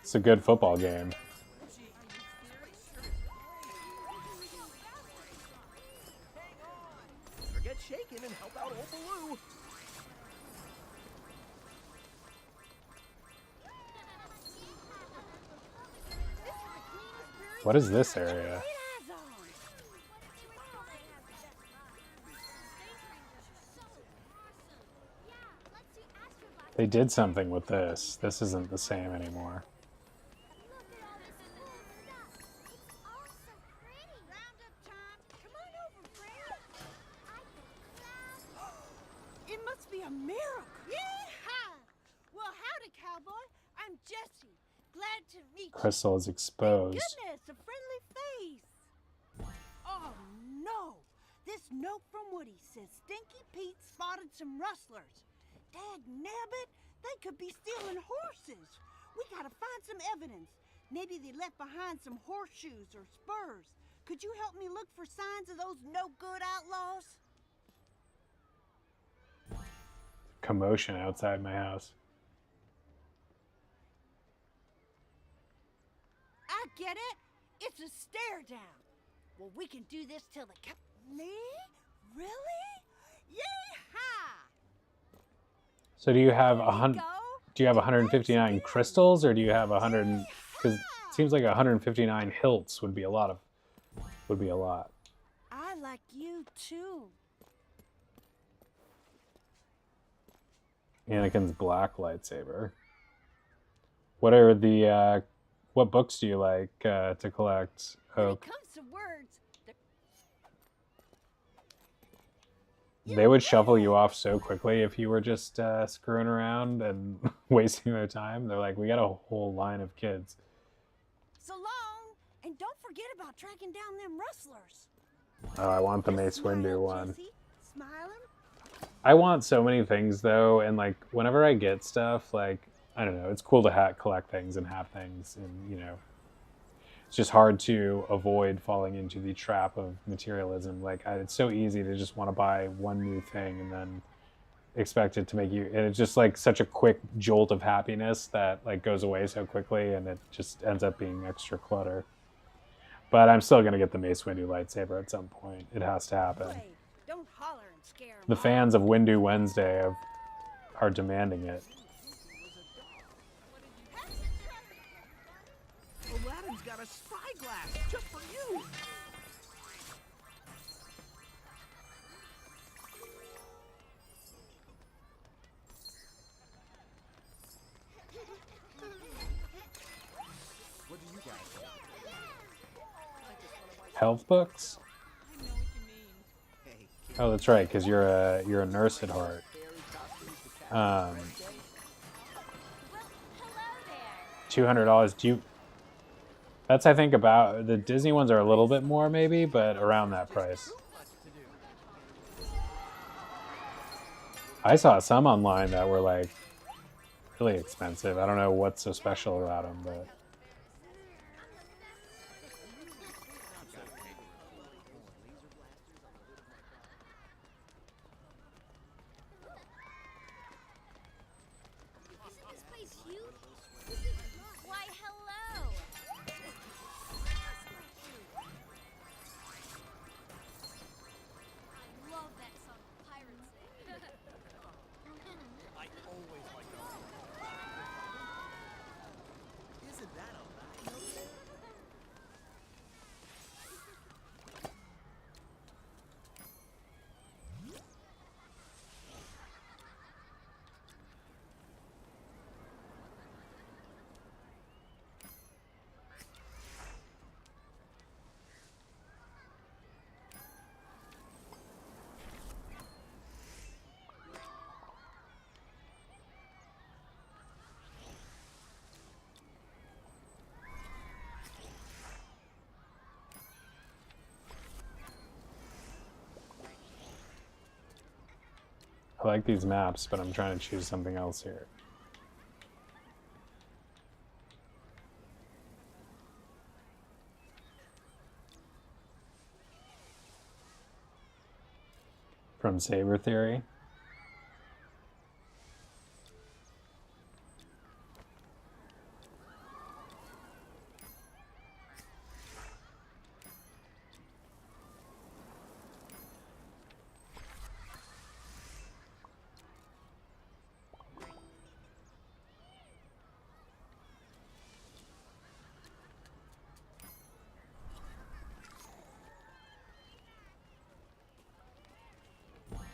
It's a good football game. Get shaken and help out old Baloo. What is this area? They did something with this. This isn't the same anymore. It must be a miracle. Yeehaw! Well, howdy, cowboy. I'm Jesse. Glad to meet you. Crystal is exposed. Goodness, a friendly face. Oh, no. This note from Woody says Stinky Pete spotted some rustlers. Dad nabbit, they could be stealing horses. We gotta find some evidence. Maybe they left behind some horseshoes or spurs. Could you help me look for signs of those no-good outlaws? Commotion outside my house. I get it. It's a stare down. Well, we can do this till the Me? Really? Yeehaw! So do you have 159 crystals, or do you have 100? Because it seems like 159 hilts would be a lot. I like you too. Anakin's black lightsaber. What are the what books do you like to collect? When it comes to words, They would shuffle you off so quickly if you were just screwing around and wasting their time. They're like, we got a whole line of kids. so long, and don't forget about tracking down them rustlers. Oh, I want the Mace Windu one. Jesse, smiling? I want so many things though, and like whenever I get stuff, like I don't know, it's cool to collect things and have things, and you know, it's just hard to avoid falling into the trap of materialism. Like it's so easy to just want to buy one new thing and then expect it to make you, and it's just like such a quick jolt of happiness that like goes away so quickly, and it just ends up being extra clutter. But I'm still gonna get the Mace Windu lightsaber at some point. It has to happen. Don't holler and scare 'em The fans of Windu Wednesday are demanding it. Aladdin's got a spyglass just for you. What do you guys think? Health books? Oh, that's right, because you're a nurse at heart. $200. Do you? That's I think about the Disney ones are a little bit more maybe, but around that price. I saw some online that were like really expensive. I don't know what's so special about them, but. Isn't this place huge? Why, hello! I like these maps, but I'm trying to choose something else here. From Saber Theory.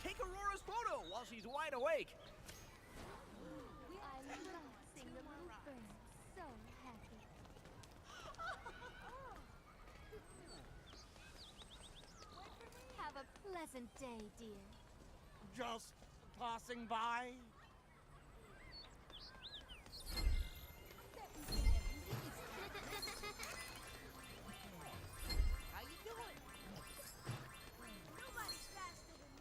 Take Aurora's photo while she's wide awake. I love seeing the little birds so happy. Have a pleasant day, dear. Just passing by. How you doing?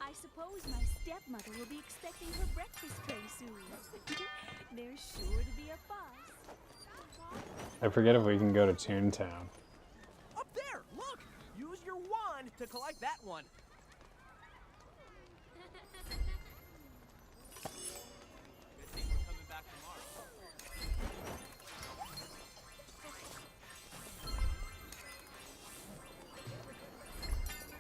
I suppose my stepmother will be expecting her breakfast tray soon. There's sure to be a fuss. I forget if we can go to Toontown. Up there, look! Use your wand to collect that one. Good thing we're coming back tomorrow.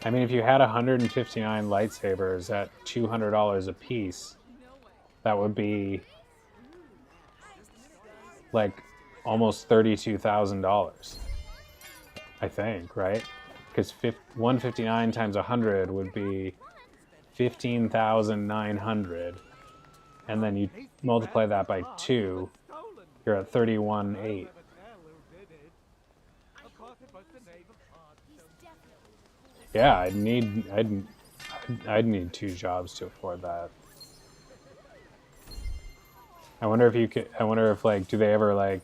I mean, if you had 159 lightsabers at $200 a piece, that would be like almost $32,000. I think, right? Because 159 times 100 would be 15,900, and then you multiply that by 2, you're at 31,800. Yeah, I'd need 2 jobs to afford that. I wonder if you could. I wonder if like, do they ever like?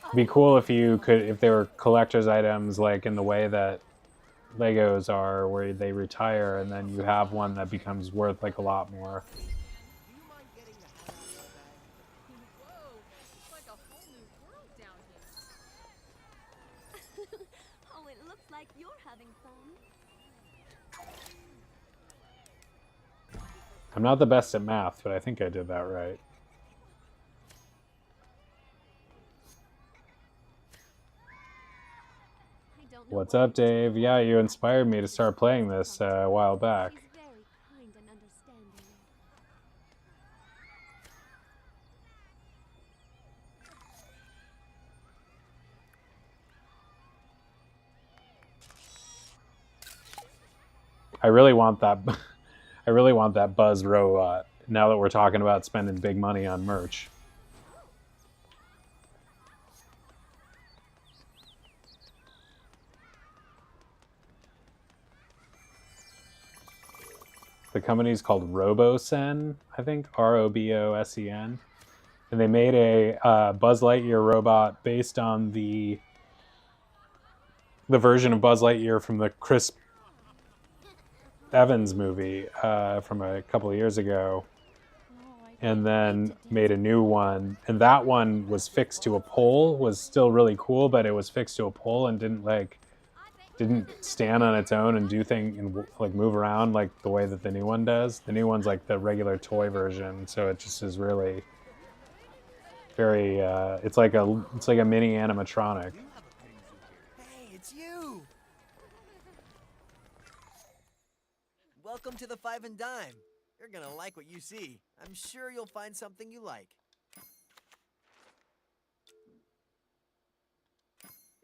It'd be cool if you could, if they were collector's items, like in the way that Legos are, where they retire and then you have one that becomes worth like a lot more. Whoa, it's like a whole new world down here. Oh, it looks like you're having fun. I'm not the best at math, but I think I did that right. What's up, Dave? Yeah, you inspired me to start playing this a while back. She's very kind and understanding. I really want that. I really want that Buzz robot. Now that we're talking about spending big money on merch. The company's called RoboSen, I think, ROBOSEN, and they made a Buzz Lightyear robot based on the version of Buzz Lightyear from the Chris Evans movie from a couple of years ago, and then made a new one, and that one was fixed to a pole, was still really cool, but it was fixed to a pole and didn't stand on its own and do things and like move around like the way that the new one does. The new one's like the regular toy version, so it just is really very it's like a mini animatronic. Hey, it's you! Welcome to the Five and Dime. You're gonna like what you see. I'm sure you'll find something you like.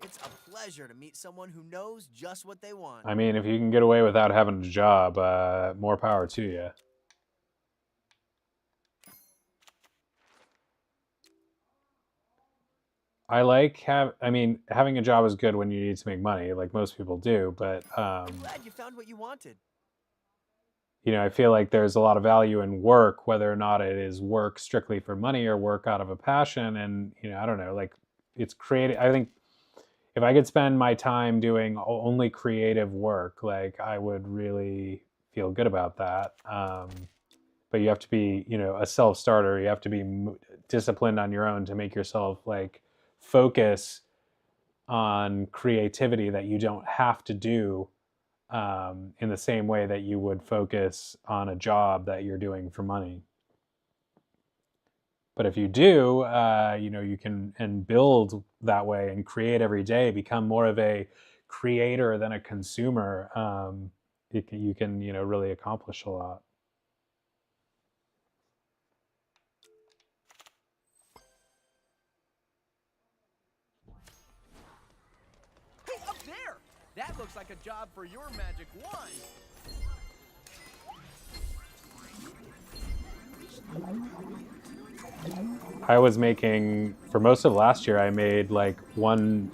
It's a pleasure to meet someone who knows just what they want. I mean, if you can get away without having a job, more power to you. I like having a job is good when you need to make money, like most people do, but I'm glad you found what you wanted. you know, I feel like there's a lot of value in work, whether or not it is work strictly for money or work out of a passion. And, you know, I don't know, like it's creative. I think if I could spend my time doing only creative work, like I would really feel good about that. But you have to be, a self-starter. You have to be disciplined on your own to make yourself like focus on creativity that you don't have to do in the same way that you would focus on a job that you're doing for money. But if you do, you can and build that way and create every day, become more of a creator than a consumer. You can really accomplish a lot. Hey, up there! That looks like a job for your magic wand. I was making, for most of last year, I made like one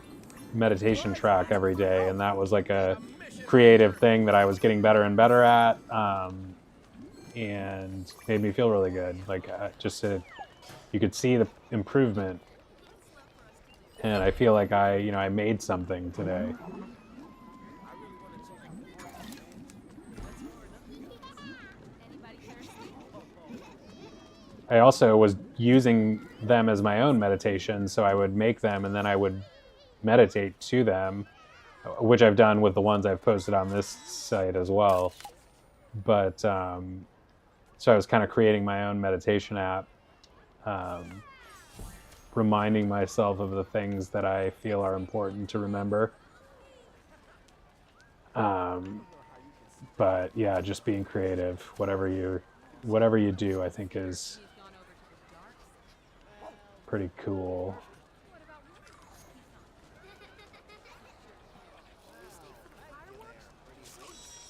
meditation track every day, and that was like a creative thing that I was getting better and better at, and made me feel really good. Like you could see the improvement, and I feel like I made something today. I also was using them as my own meditation, so I would make them and then I would meditate to them, which I've done with the ones I've posted on this site as well. But so I was kind of creating my own meditation app, reminding myself of the things that I feel are important to remember. But yeah, just being creative, whatever you do, I think is pretty cool.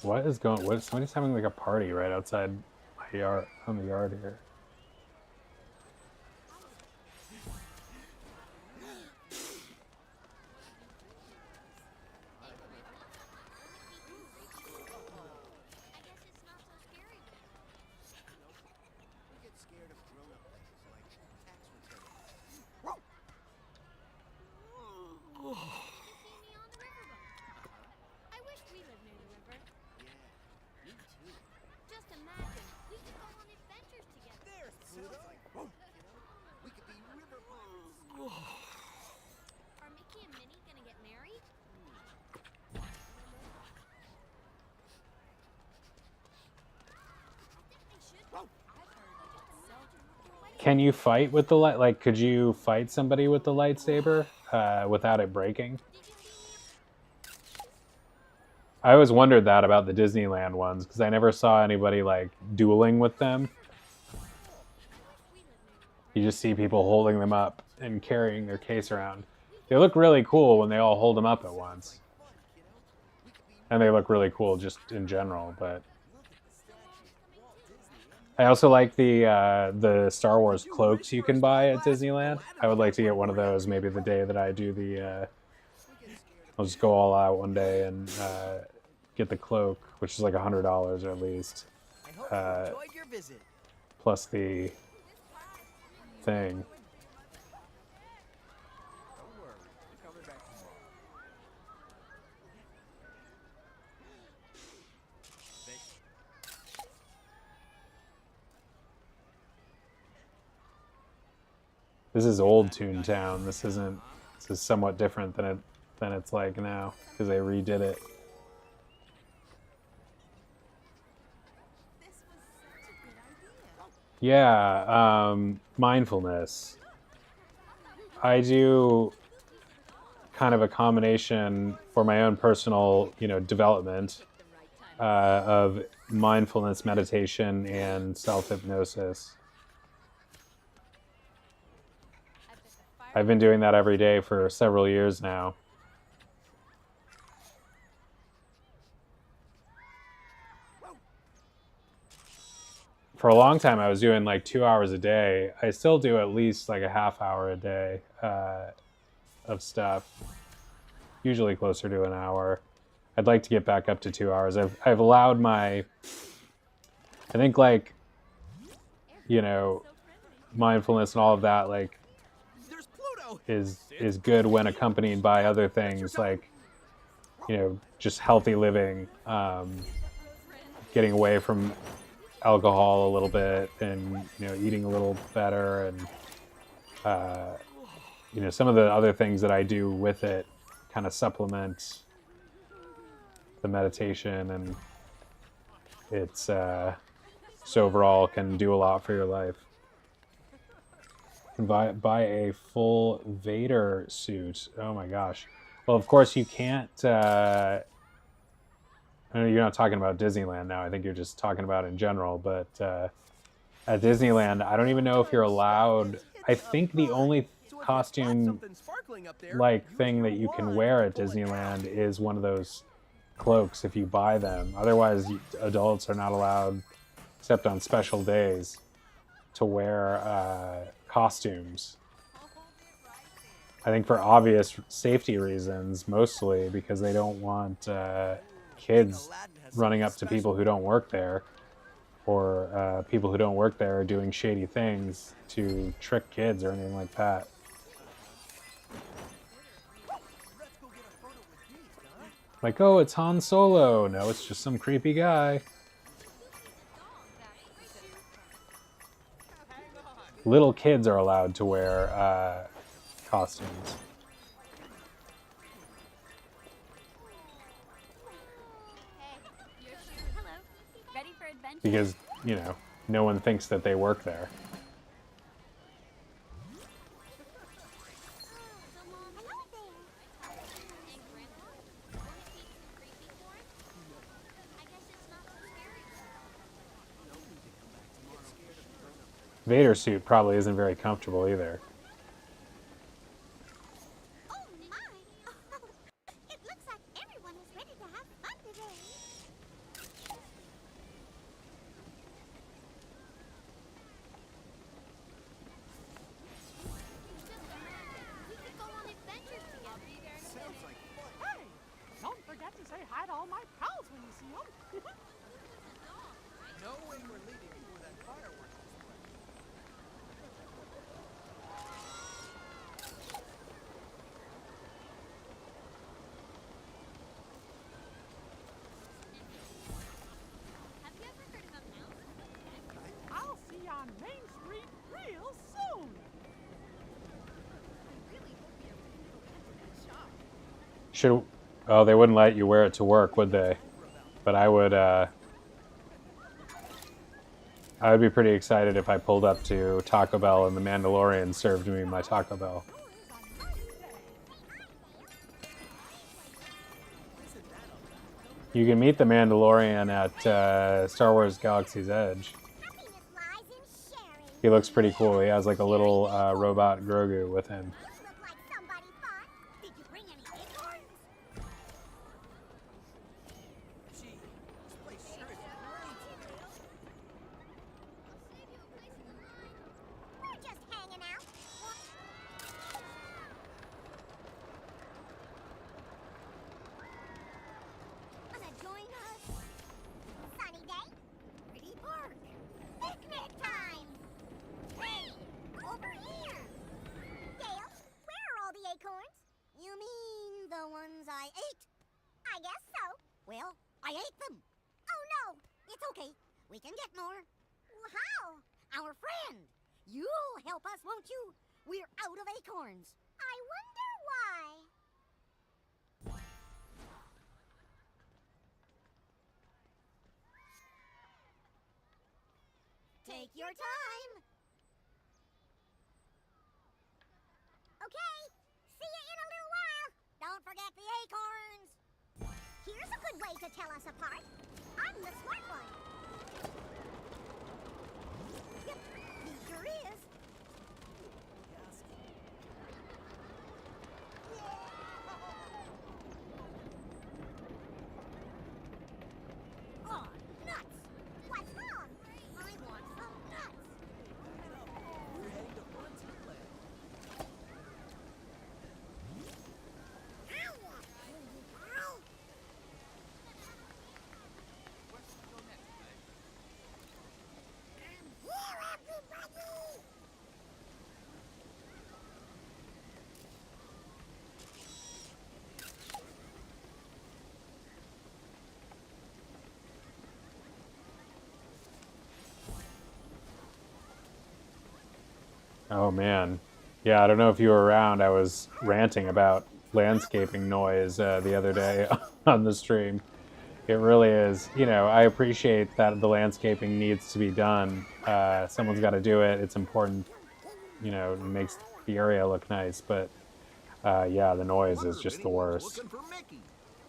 What is going? What? Somebody's having like a party right outside my yard, on the yard here. Can you fight with the light? Like, could you fight somebody with the lightsaber without it breaking? I always wondered that about the Disneyland ones because I never saw anybody like dueling with them. You just see people holding them up and carrying their case around. They look really cool when they all hold them up at once. And they look really cool just in general, but I also like the Star Wars cloaks you can buy at Disneyland. I would like to get one of those maybe the day that I do the... I'll just go all out one day and get the cloak, which is like $100 at least. Plus the thing. This is old Toontown. This is somewhat different than it's like now because they redid it. Yeah, mindfulness. I do kind of a combination for my own personal, development of mindfulness meditation and self-hypnosis. I've been doing that every day for several years now. For a long time, I was doing like 2 hours a day. I still do at least like a half hour a day of stuff. Usually closer to an hour. I'd like to get back up to 2 hours. I've allowed I think like, mindfulness and all of that, like, is good when accompanied by other things like, just healthy living, getting away from alcohol a little bit, and eating a little better, and some of the other things that I do with it kind of supplement the meditation, and it's so overall can do a lot for your life. Buy a full Vader suit. Oh my gosh. Well, of course you can't. I know you're not talking about Disneyland now. I think you're just talking about in general. But at Disneyland, I don't even know if you're allowed. I think the only costume thing that you can wear at Disneyland is one of those cloaks if you buy them. Otherwise, adults are not allowed, except on special days, to wear costumes. I think for obvious safety reasons, mostly because they don't want kids running up to people who don't work there, or people who don't work there doing shady things to trick kids or anything like that. Like, oh, it's Han Solo. No, it's just some creepy guy. Little kids are allowed to wear costumes. Because, no one thinks that they work there. Vader suit probably isn't very comfortable either. It looks like everyone is ready to have fun today. We could go on adventures together. Sounds like fun. Hey, don't forget to say hi to all my pals when you see them. No way we're leaving before that fireworks display. Have you ever heard of a mouse? I'll see you on Main Street real soon. Oh, they wouldn't let you wear it to work, would they? But I would be pretty excited if I pulled up to Taco Bell and the Mandalorian served me my Taco Bell. You can meet the Mandalorian at Star Wars Galaxy's Edge. He looks pretty cool. He has like a little robot Grogu with him. You mean the ones I ate? I guess so. Well, I ate them. Oh no, it's okay. We can get more. How? Our friend. You'll help us, won't you? We're out of acorns. I wonder why. Take your time. Okay. See you in a little while. Don't forget the acorns. Here's a good way to tell us apart. I'm the smart one. Yep, he sure is. Oh, nuts! What's wrong? I want some nuts. We're heading to Frontierland. Here, everybody! Oh man. Yeah, I don't know if you were around. I was ranting about landscaping noise the other day on the stream. It really is. You know, I appreciate that the landscaping needs to be done. Someone's got to do it. It's important. You know, it makes the area look nice. But yeah, the noise is just the worst. Looking for Mickey.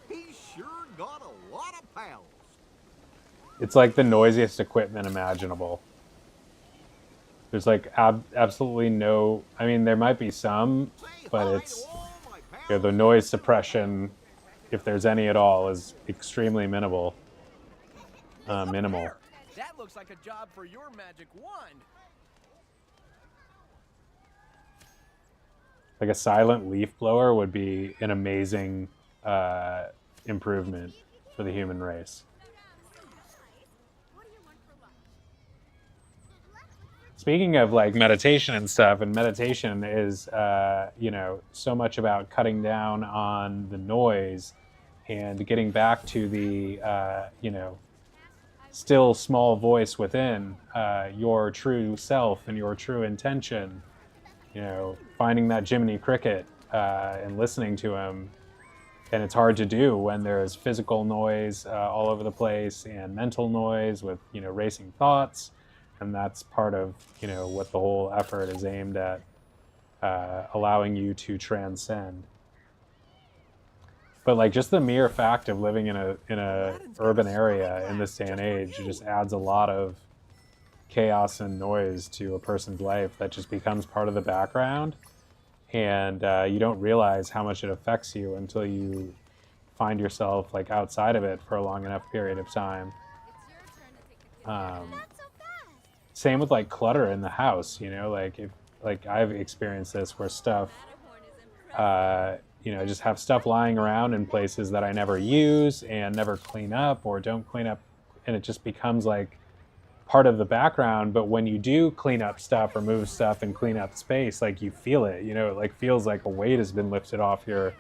He's sure got a lot of pals. It's like the noisiest equipment imaginable. There's like absolutely no. I mean, there might be some, but it's, you know, the noise suppression, if there's any at all, is extremely minimal. Minimal. That looks like a job for your magic wand. Like a silent leaf blower would be an amazing improvement for the human race. Speaking of like meditation and stuff, and meditation is, you know, so much about cutting down on the noise and getting back to the, you know, still small voice within, your true self and your true intention. You know, finding that Jiminy Cricket and listening to him. And it's hard to do when there's physical noise all over the place and mental noise with, you know, racing thoughts. And that's part of, you know, what the whole effort is aimed at, allowing you to transcend. But like just the mere fact of living in a urban area in this day and age just adds a lot of chaos and noise to a person's life that just becomes part of the background, and you don't realize how much it affects you until you find yourself like outside of it for a long enough period of time. Same with like clutter in the house, you know, like if like I've experienced this where stuff, you know, I just have stuff lying around in places that I never use and never clean up or don't clean up, and it just becomes like part of the background. But when you do clean up stuff or move stuff and clean up space, like you feel it, you know, it like feels like a weight has been lifted off your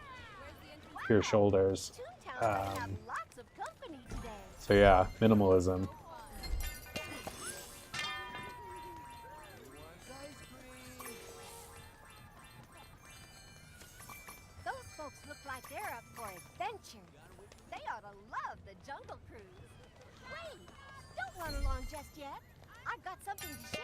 shoulders. So yeah, minimalism. Those folks look like they're up for adventure. They ought to love the Jungle Cruise. Wait, don't run along just yet. I've got something to share.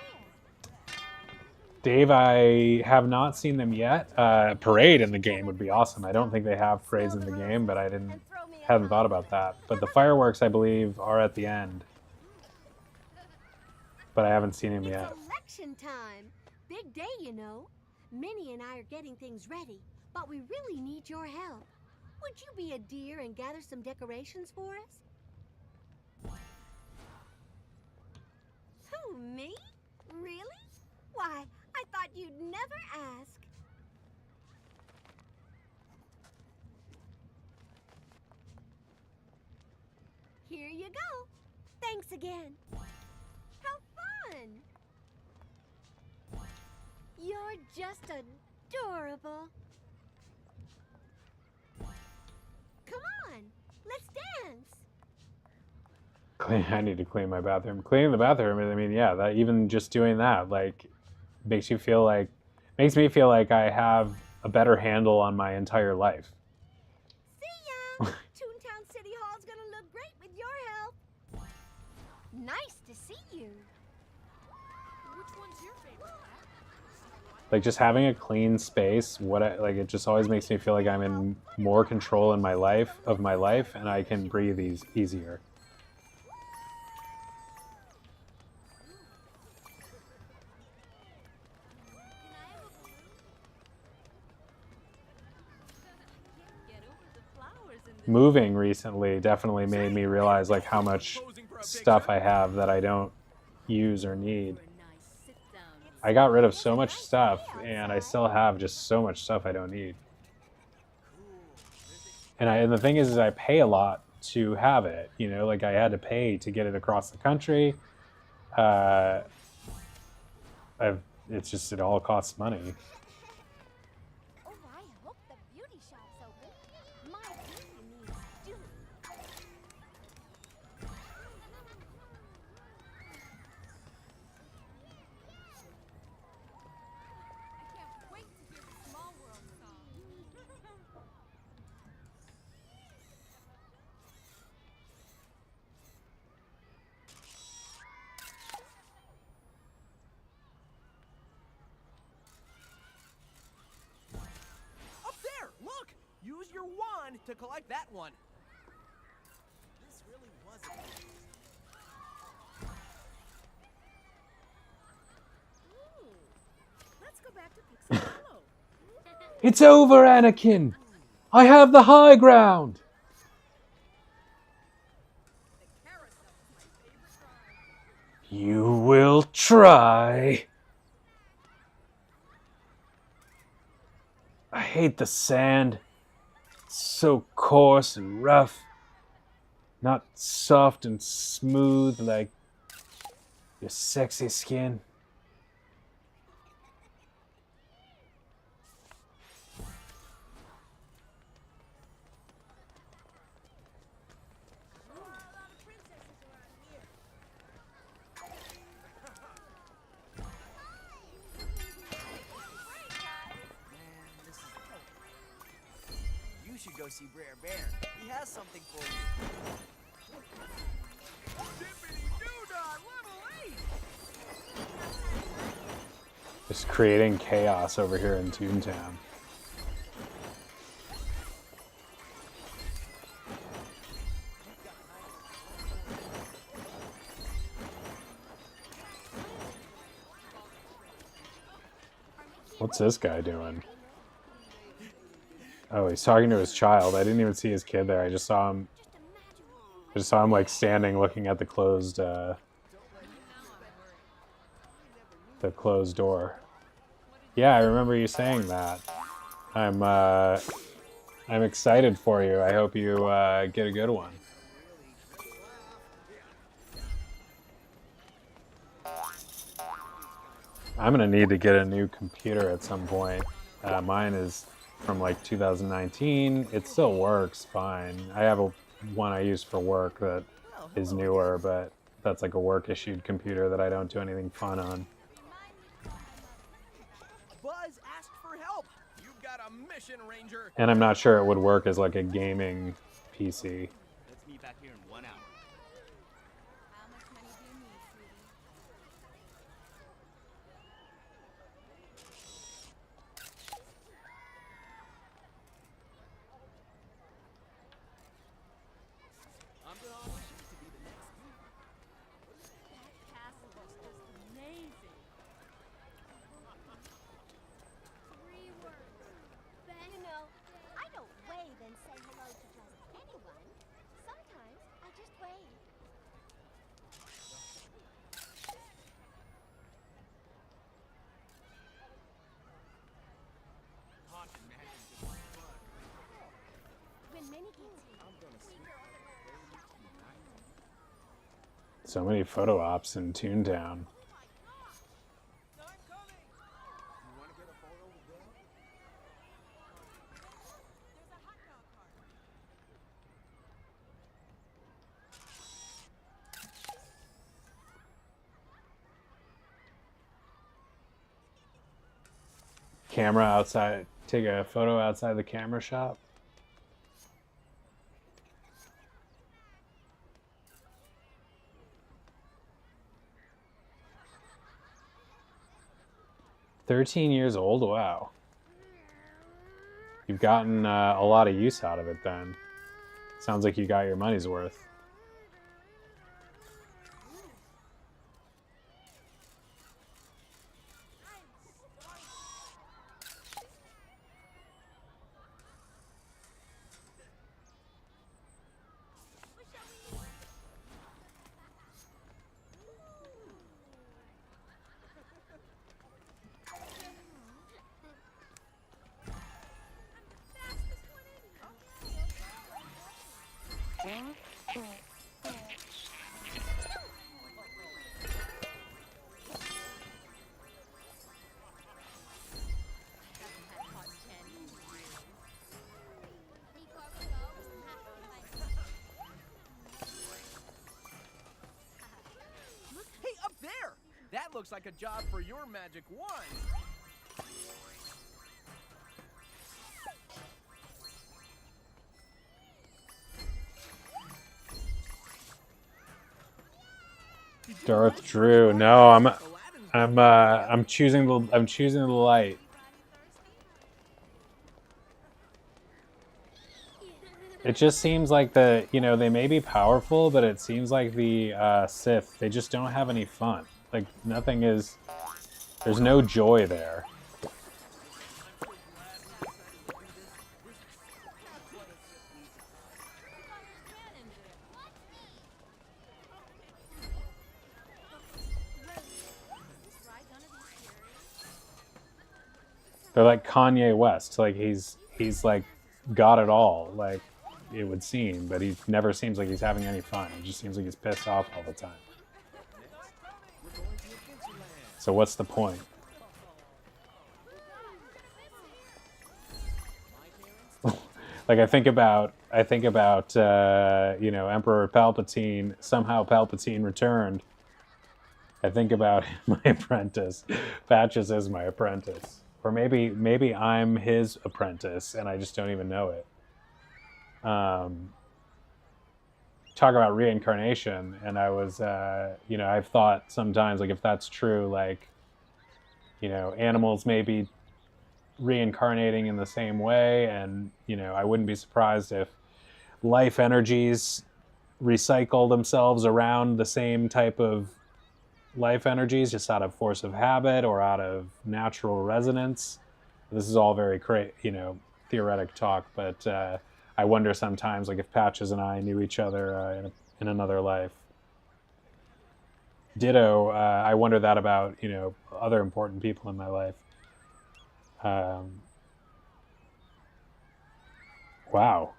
Dave, I have not seen them yet. Parade in the game would be awesome. I don't think they have parades in the game, but I hadn't thought about that. But the fireworks, I believe, are at the end. But I haven't seen him yet. It's election time. Big day, you know. Minnie and I are getting things ready, but we really need your help. Would you be a dear and gather some decorations for us? Who, me? Really? Why, I thought you'd never ask. Here you go. Thanks again. How fun! You're just adorable. Come on, let's dance. I need to clean my bathroom. Cleaning the bathroom, I mean, yeah, that even just doing that, like, makes me feel like I have a better handle on my entire life. See ya! Toontown City Hall's gonna look great with your help. Nice to see you. Which one's your favorite? Like just having a clean space, like it just always makes me feel like I'm in more control in my life, and I can breathe easier. Moving recently definitely made me realize like how much stuff I have that I don't use or need. I got rid of so much stuff, and I still have just so much stuff I don't need. And the thing is I pay a lot to have it. You know, like I had to pay to get it across the country. It all costs money. to collect that one. This really wasn't. Let's go back to Pixel Hollow. It's over, Anakin! I have the high ground! You will try. I hate the sand. It's so coarse and rough. Not soft and smooth like your sexy skin. You should go see Brer Bear. He has something for you. Dippity-doo-dah, level 8! Just creating chaos over here in Toontown. What's this guy doing? Oh, he's talking to his child. I didn't even see his kid there. I just saw him like standing looking at the closed door. Yeah, I remember you saying that. I'm excited for you. I hope you get a good one. I'm gonna need to get a new computer at some point. Mine is from like 2019. It still works fine. I have one I use for work that is newer, but that's like a work issued computer that I don't do anything fun on. Buzz asked for help. You've got a mission, Ranger. And I'm not sure it would work as like a gaming PC. Let's meet back here in 1 hour. How much money do you need, sweetie? I'm gonna audition to be the next king. That castle was just amazing. 3 words. Ben, you know, I don't wave and say hello to just anyone. Sometimes I just wave. Haunted mansions is fun. When Minnie gets here, I'm gonna sneak So many photo ops in Toontown. Camera outside, take a photo outside the camera shop. $13 old? Wow. You've gotten a lot of use out of it then. Sounds like you got your money's worth. Hey, up there! That looks like a job for your magic wand. Darth Drew. No, I'm choosing the light. It just seems like they may be powerful, but it seems like the Sith, they just don't have any fun. Like, there's no joy there. They're like Kanye West. Like, he's like got it all, like it would seem, but he never seems like he's having any fun. He just seems like he's pissed off all the time. So what's the point? Like, I think about Emperor Palpatine. Somehow Palpatine returned. I think about my apprentice. Patches is my apprentice. Or maybe I'm his apprentice and I just don't even know it. Talk about reincarnation, and I was, I've thought sometimes, like, if that's true, like, animals may be reincarnating in the same way, and, I wouldn't be surprised if life energies recycle themselves around the same type of life energies, just out of force of habit or out of natural resonance. This is all very theoretic talk, but I wonder sometimes, like, if Patches and I knew each other in another life. Ditto, I wonder that about other important people in my life. Wow.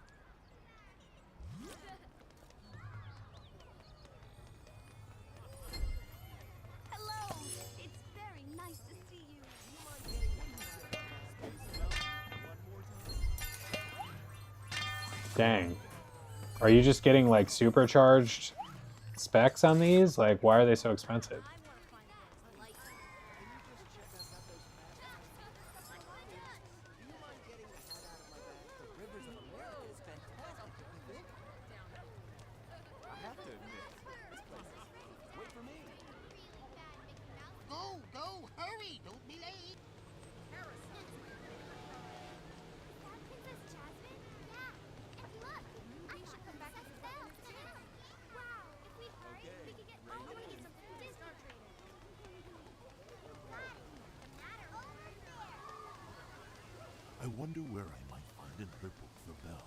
Dang. Are you just getting, like, supercharged specs on these? Like, why are they so expensive? Go, hurry, don't be late. I wonder where I might find in her book the bell.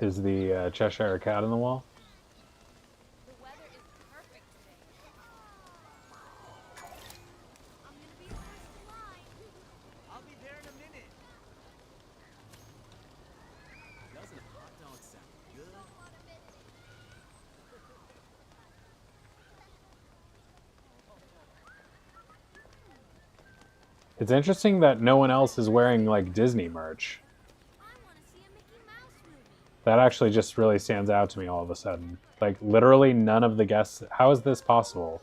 Is the Cheshire Cat on the wall? I'll be there in a minute. Doesn't a hot dog sound good? It's interesting that no one else is wearing, like, Disney merch. That actually just really stands out to me all of a sudden. Like, literally none of the guests... How is this possible?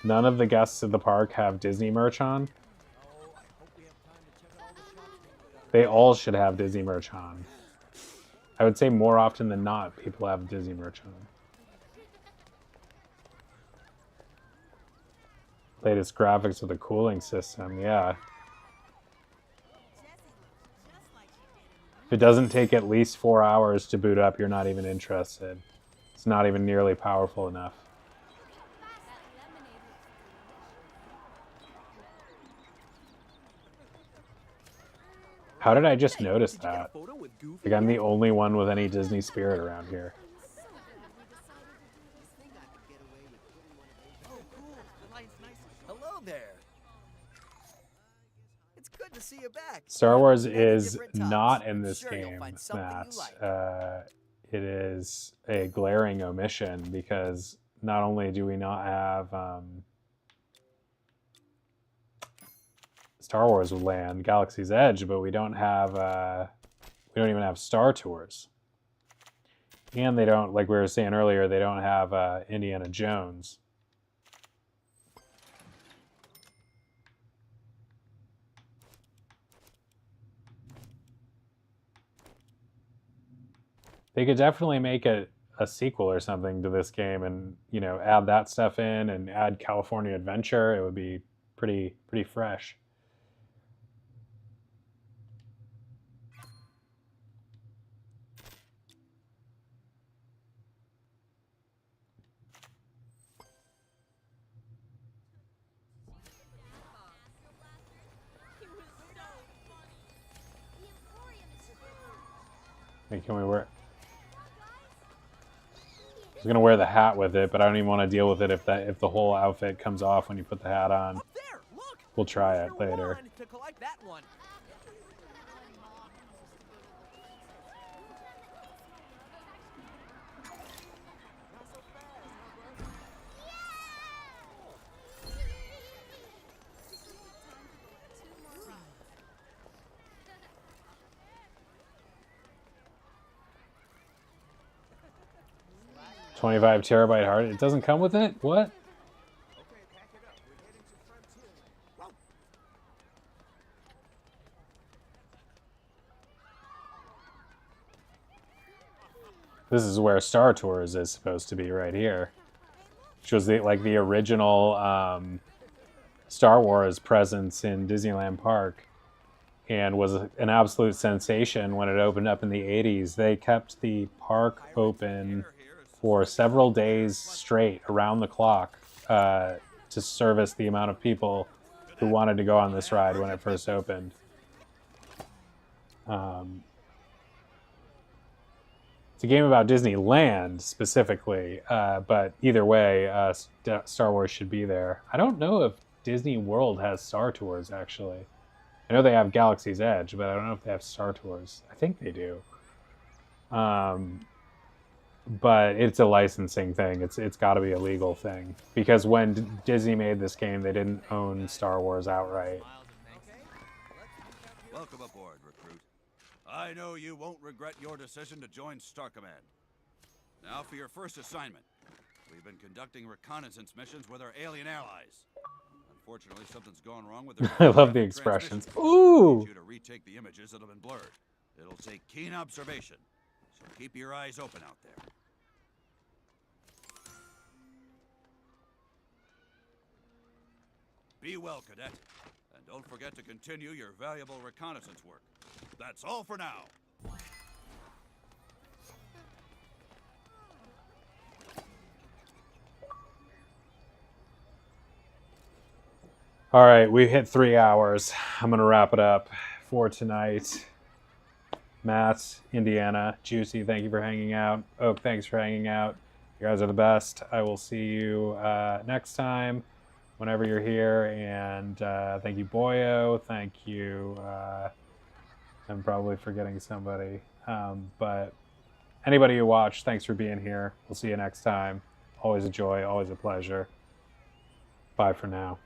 None of the guests at the park have Disney merch on? They all should have Disney merch on. I would say more often than not, people have Disney merch on. Latest graphics with a cooling system, yeah. If it doesn't take at least 4 hours to boot up, you're not even interested. It's not even nearly powerful enough. How did I just notice that? Like, I'm the only one with any Disney spirit around here. Hello there. It's good to see you back. Star Wars is not in this game, Matt. It is a glaring omission because not only do we not have Star Wars Land, Galaxy's Edge, but we don't even have Star Tours. And they don't, like we were saying earlier, they don't have Indiana Jones. They could definitely make it a sequel or something to this game and, you know, add that stuff in and add California Adventure, it would be pretty fresh. Hey, can we wear? I was gonna wear the hat with it, but I don't even want to deal with it if the whole outfit comes off when you put the hat on. We'll try it later. To collect that one. 25 terabyte hard. It doesn't come with it? What? This is where Star Tours is supposed to be, right here. Which was the original Star Wars presence in Disneyland Park, and was an absolute sensation when it opened up in the 80s. They kept the park open for several days straight, around the clock, to service the amount of people who wanted to go on this ride when it first opened. It's a game about Disneyland specifically, but either way, Star Wars should be there. I don't know if Disney World has Star Tours, actually. I know they have Galaxy's Edge, but I don't know if they have Star Tours. I think they do. But it's a licensing thing. It's got to be a legal thing. Because when Disney made this game, they didn't own Star Wars outright. Welcome aboard, recruit. I know you won't regret your decision to join Star Command. Now for your first assignment. We've been conducting reconnaissance missions with our alien allies. Unfortunately, something's gone wrong with their I love the expressions. Ooh! I need you to retake the images that have been blurred. It'll take keen observation, so keep your eyes open out there. Be well, Cadet, and don't forget to continue your valuable reconnaissance work. That's all for now. All right, we hit 3 hours. I'm going to wrap it up for tonight. Matt, Indiana, Juicy, thank you for hanging out. Oak, thanks for hanging out. You guys are the best. I will see you next time, whenever you're here. And thank you, Boyo. Thank you. I'm probably forgetting somebody. But anybody who watched, thanks for being here. We'll see you next time. Always a joy, always a pleasure. Bye for now.